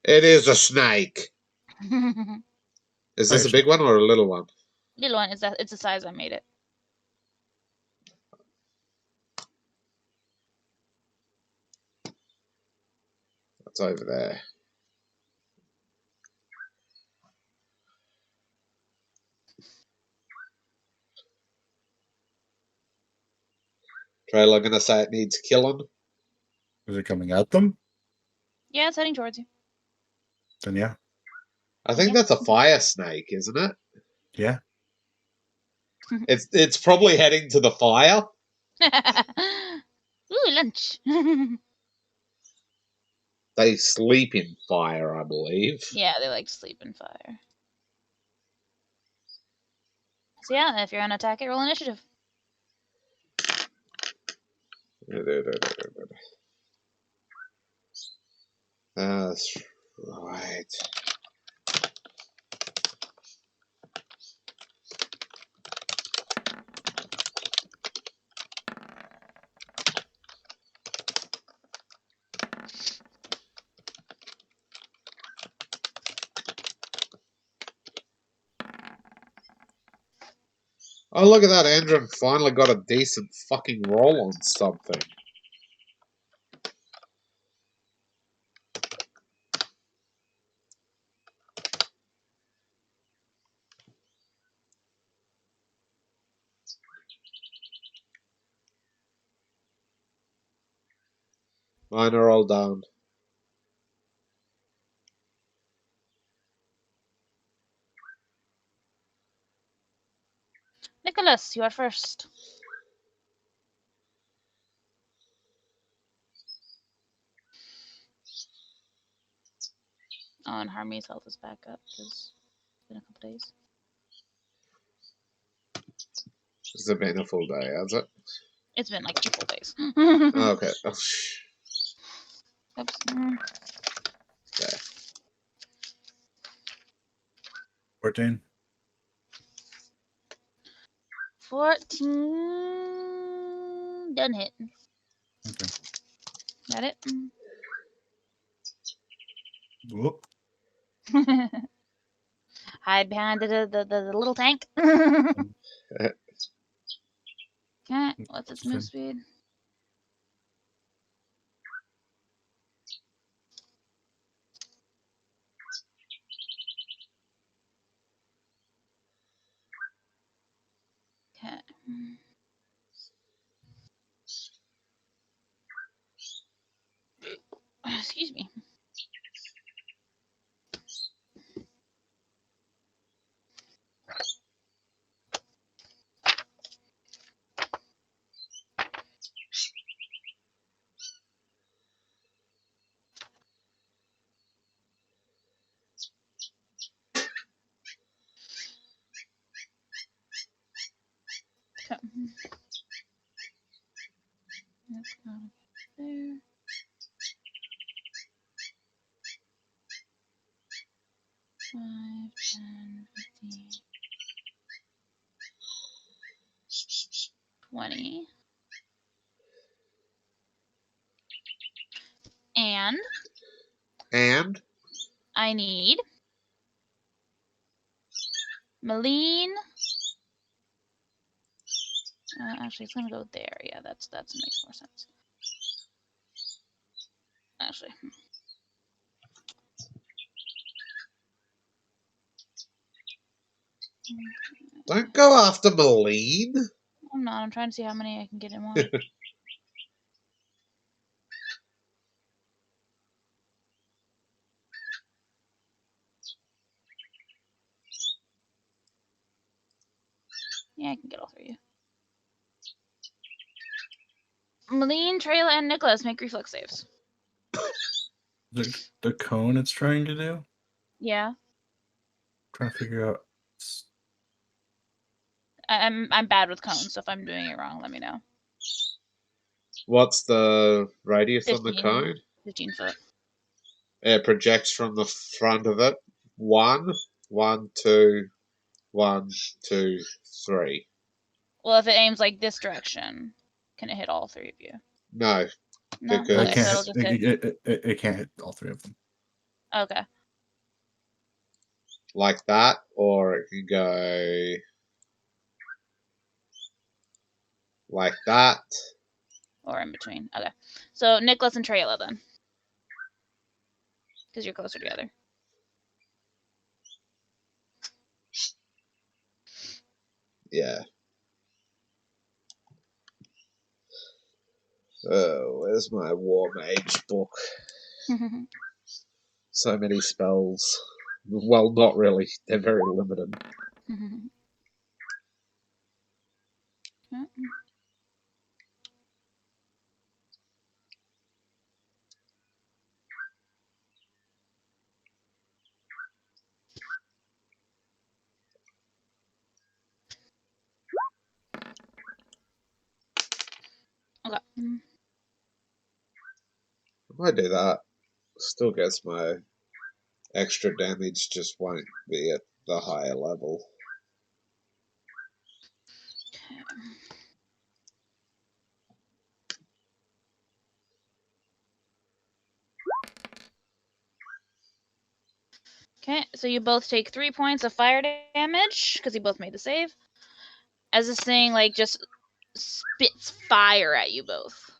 It is a snake. Is this a big one or a little one? Little one. It's the size I made it. It's over there. Trailer gonna say it needs killing. Is it coming at them? Yeah, it's heading towards you. Then yeah. I think that's a fire snake, isn't it? Yeah. It's probably heading to the fire. Ooh, lunch. They sleep in fire, I believe. Yeah, they like to sleep in fire. So yeah, if you're on attack it, roll initiative. That's right. Oh, look at that. Andrew finally got a decent fucking roll on something. Mine are all down. Nicholas, you are first. Oh, and Harmony's health is back up because it's been a couple days. Has it been a full day, has it? It's been like 2 full days. Oh, okay. Oh, Oops. okay. 14. 14. Done hit. Okay. Got it? Whoop. Hide behind the little tank. Okay, what's its move speed? Okay. Excuse me. Okay. Let's go there. 5, 10, 15, 20. And I need Malene. Actually, it's gonna go there. Yeah, that makes more sense. Actually, don't go after Malene. I'm not. I'm trying to see how many I can get in one. Yeah, I can get all 3 of you. Malene, Trayla, and Nicholas make reflex saves. The cone it's trying to do? Yeah. Trying to figure out. I'm bad with cones, so if I'm doing it wrong, let me know. What's the radius on the 15. cone? 15 foot. It projects from the front of it. 1, 1, 2, 1, 2, 3. Well, if it aims like this direction, can it hit all 3 of you? No, No. because Okay, so it'll just hit. It can't hit all 3 of them. Okay. like that, or it can go like that. Or in between. Okay. So Nicholas and Trayla then. Because you're closer together. Yeah. Oh, where's my War Mage book? So many spells. Well, not really. They're very limited. Okay. If I do that, still gets my extra damage, just won't be at the higher level. Okay, so you both take 3 points of fire damage because you both made the save. As this thing like just spits fire at you both.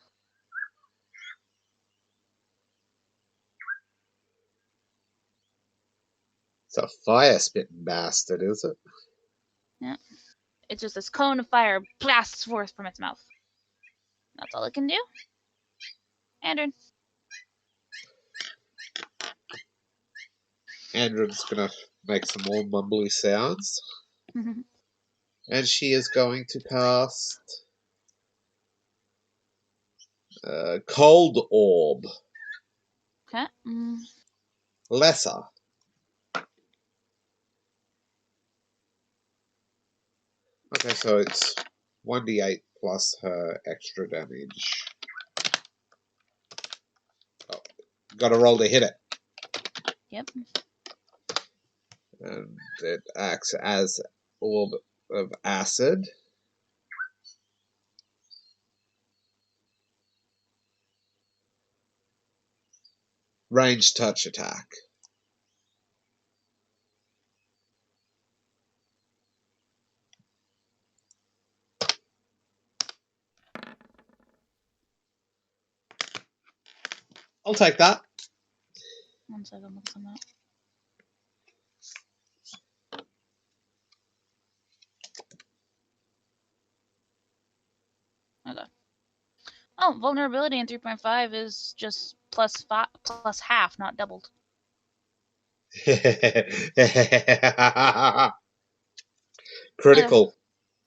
It's a fire spitting bastard, is it? Yeah. It's just this cone of fire blasts forth from its mouth. That's all it can do. Andrew. Andrew's gonna make some more mumbly sounds. And she is going to cast Cold Orb. Okay. Lesser. Okay, so it's 1d8 plus her extra damage. Oh, gotta roll to hit it. Yep. And it acts as orb of acid. Ranged touch attack. I'll take that. 1 second, look some up. Okay. Oh, vulnerability in 3.5 is just plus half, not doubled. Critical.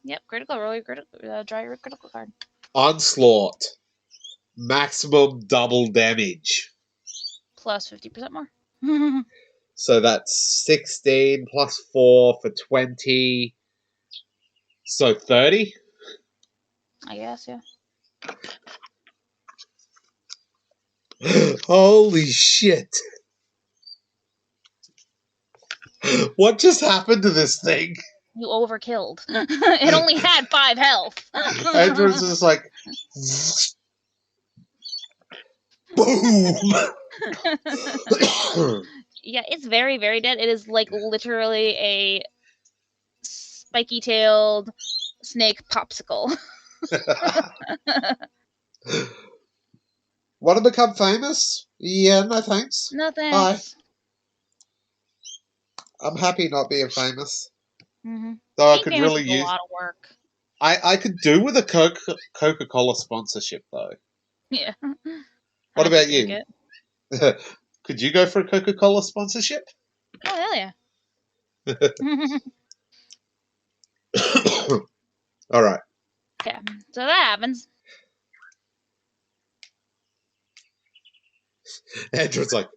Yep, critical. Roll your critical. Draw your critical card. Onslaught. Maximum double damage. Plus 50% more. So that's 16 plus 4 for 20. So 30? I guess, yeah. Holy shit. What just happened to this thing? You overkilled. It only had 5 health. Andrew's just like, boom. Yeah, it's very, very dead. It is like literally a spiky-tailed snake popsicle. Want to become famous? Yeah, no thanks. No thanks. Bye. I'm happy not being famous. Mm-hmm. Though I Being could famous really is use. a lot of work. I could do with a Coca-Cola sponsorship though. Yeah. What How'd you about drink you? it? Could you go for a Coca-Cola sponsorship? Oh, hell yeah. All right. Okay, so that happens. Andrew's like,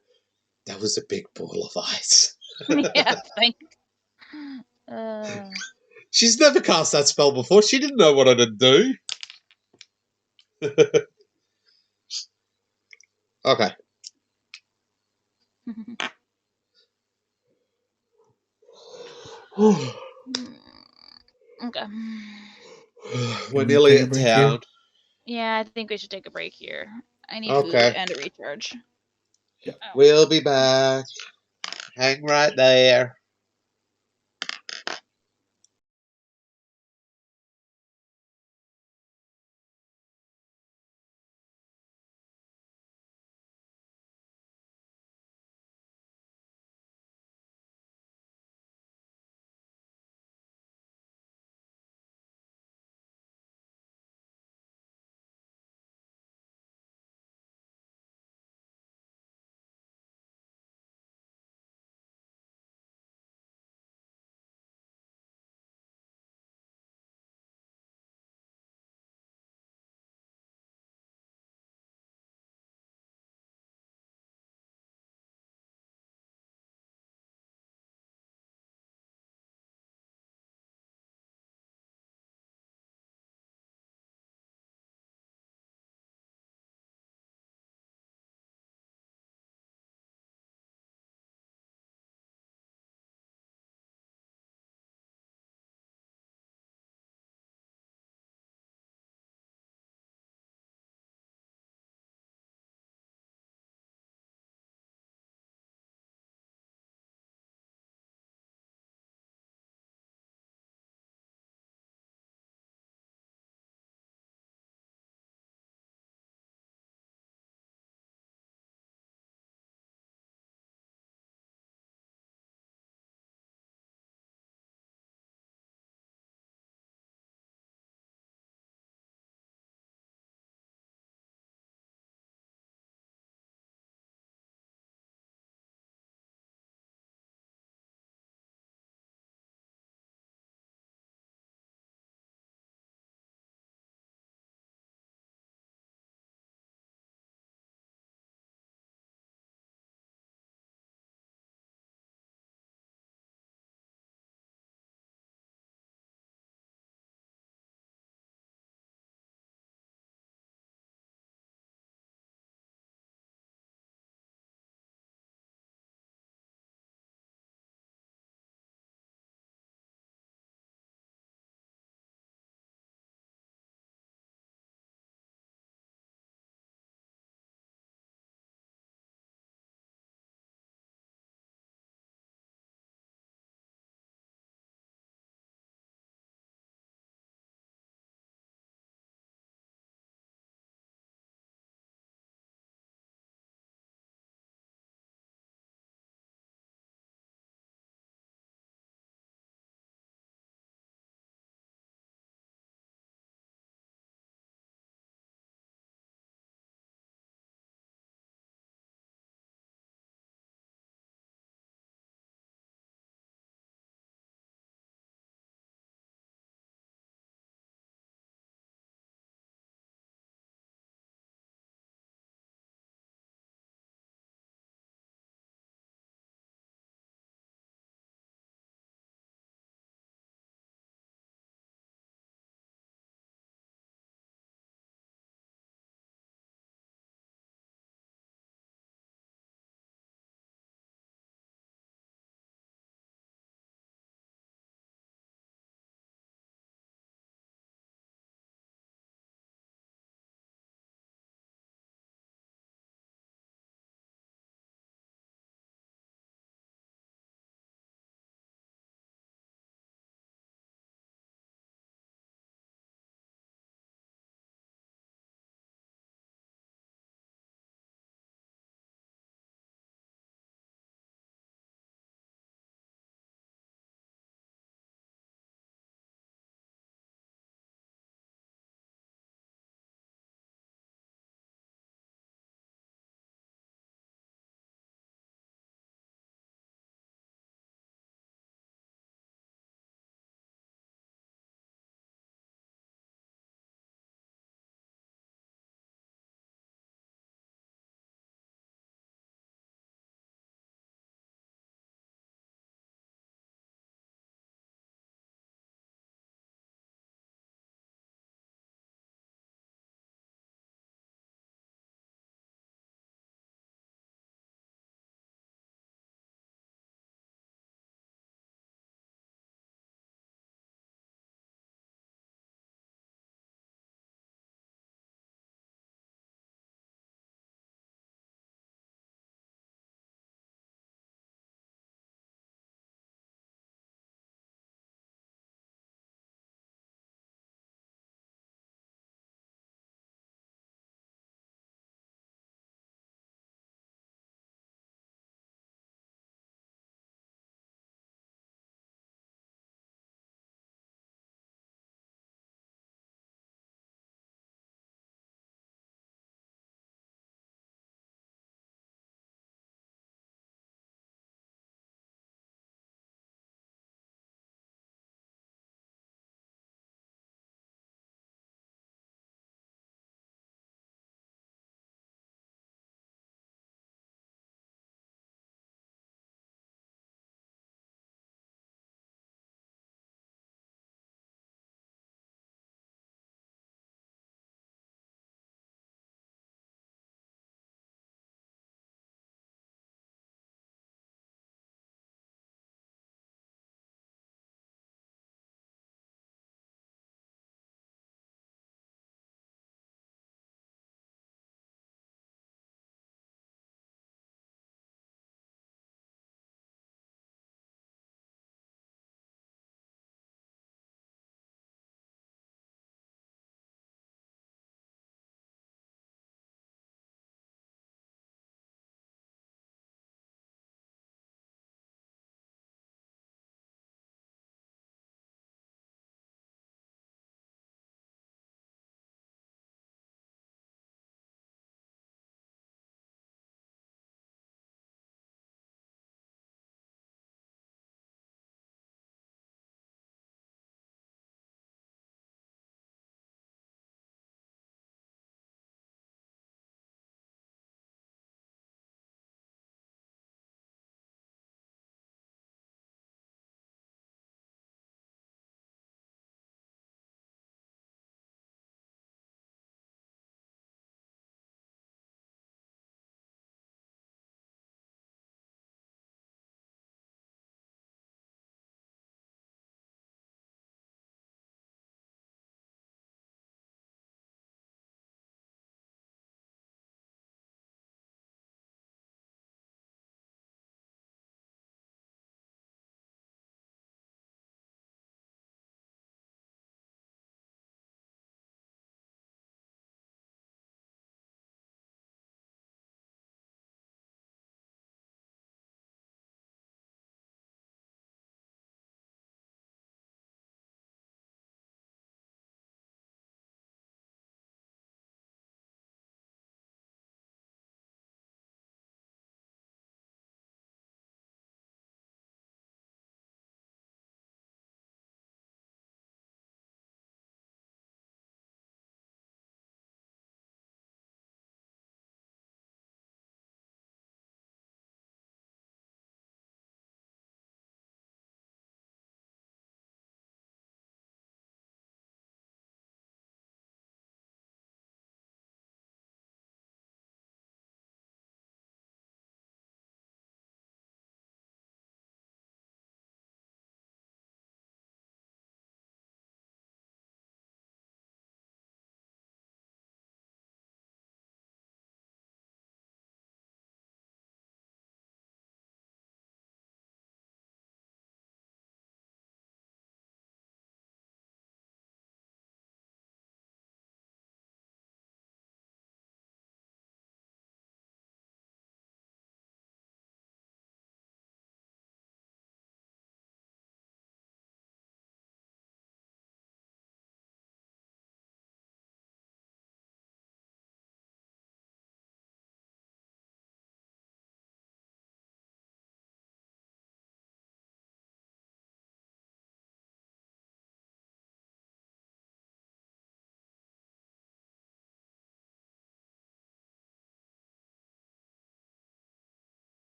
that was a big ball of ice. Yeah, thank. She's never cast that spell before. She didn't know what it'd do. Okay. Okay. We're Can we nearly take a at break town. here? Yeah, I think we should take a break here. I need food Okay. and a recharge. Yeah. Oh. We'll be back. Hang right there.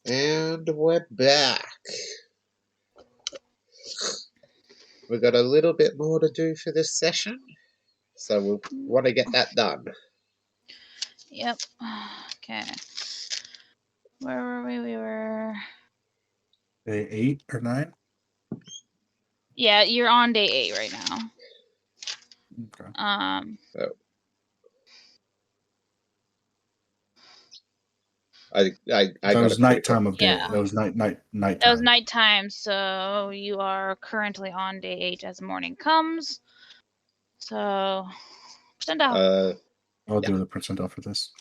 And we're back. We've got a little bit more to do for this session, so we'll want to get that done. Yep. Okay. Where were we? We were. Day 8 or 9? Yeah, you're on day 8 right now. Okay. I That got was a nighttime of day. Yeah. That was nighttime. That was nighttime, so you are currently on day 8 as morning comes. So, percentile. I'll do the percentile for this.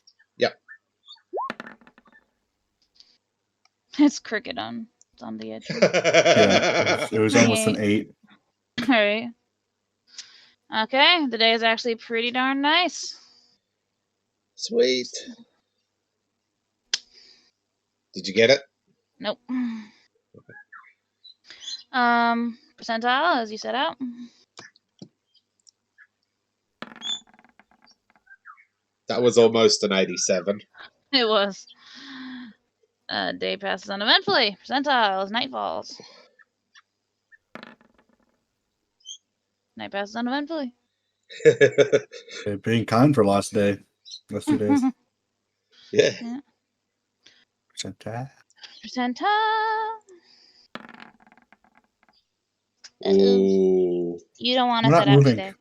It's cricket on. It's on the edge. Yeah, it was almost an 8. All right. Okay, the day is actually pretty darn nice. Sweet. Did you get it? Nope. Percentile, as you set out. That was almost an 87. It was. Day passes uneventfully. Percentile as night falls. Night passes uneventfully. Okay, being kind for last 2 days. Yeah. Percentile. Percentile. Ooh. You don't want to We're set not out moving. today.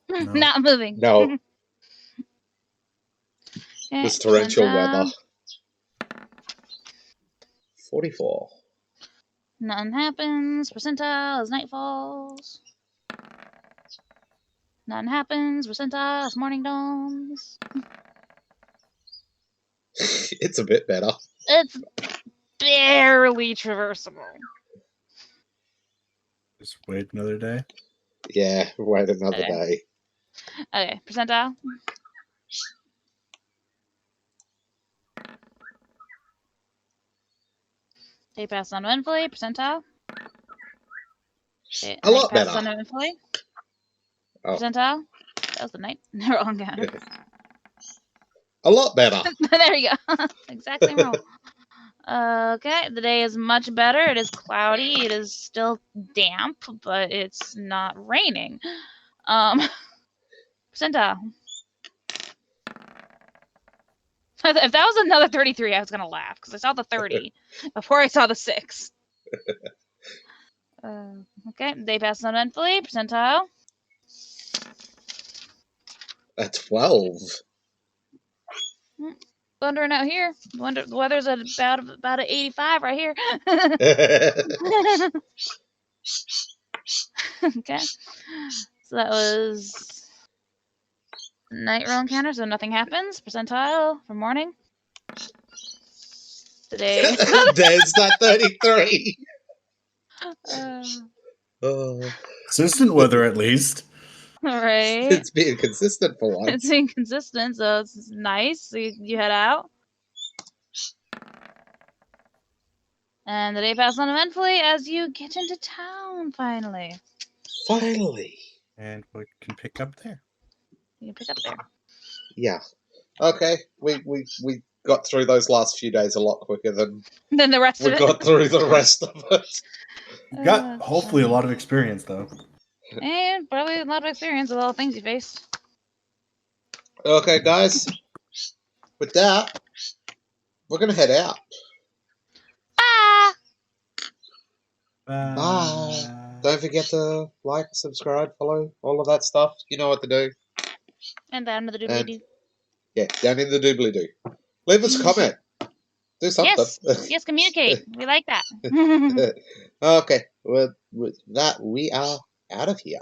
No. Not moving. No. Okay, This torrential percentile. weather. 44. Nothing happens. Percentile as night falls. Nothing happens. Percentile as morning dawns. It's a bit better. It's barely traversable. Just wait another day. Yeah, wait another Okay. day. Okay, percentile. Day passes uneventfully. Percentile. Okay, A lot night passes better. uneventfully. Oh. Percentile. That was the night. Wrong guy. A lot better. There you go. Exact same roll. Okay, the day is much better. It is cloudy. It is still damp, but it's not raining. Percentile. If that was another 33, I was gonna laugh because I saw the 30 before I saw the 6. Okay, day passes uneventfully. Percentile. A 12. Thundering out here. The weather's at about an 85 right here. Okay. So that was night roll encounter, so nothing happens. Percentile for morning. Today. There's that 33. Oh. Consistent weather, at least. Right. It's being consistent for once. It's inconsistent, so it's nice. So you head out. And the day passes uneventfully as you get into town, finally. Finally. And we can pick up there. You can pick up there. Yeah. Okay. We got through those last few days a lot quicker than Then the rest we of it. got through the rest of it. You got hopefully a lot of experience, though. And probably a lot of experience with all the things you faced. Okay, guys. With that, we're going to head out. Bye. Don't forget to like, subscribe, follow, all of that stuff. You know what to do. And down to the doobly-doo. Yeah, down in the doobly-doo. Leave us a comment. Do something. Yes, communicate. We like that. Okay, with that, we are out of here.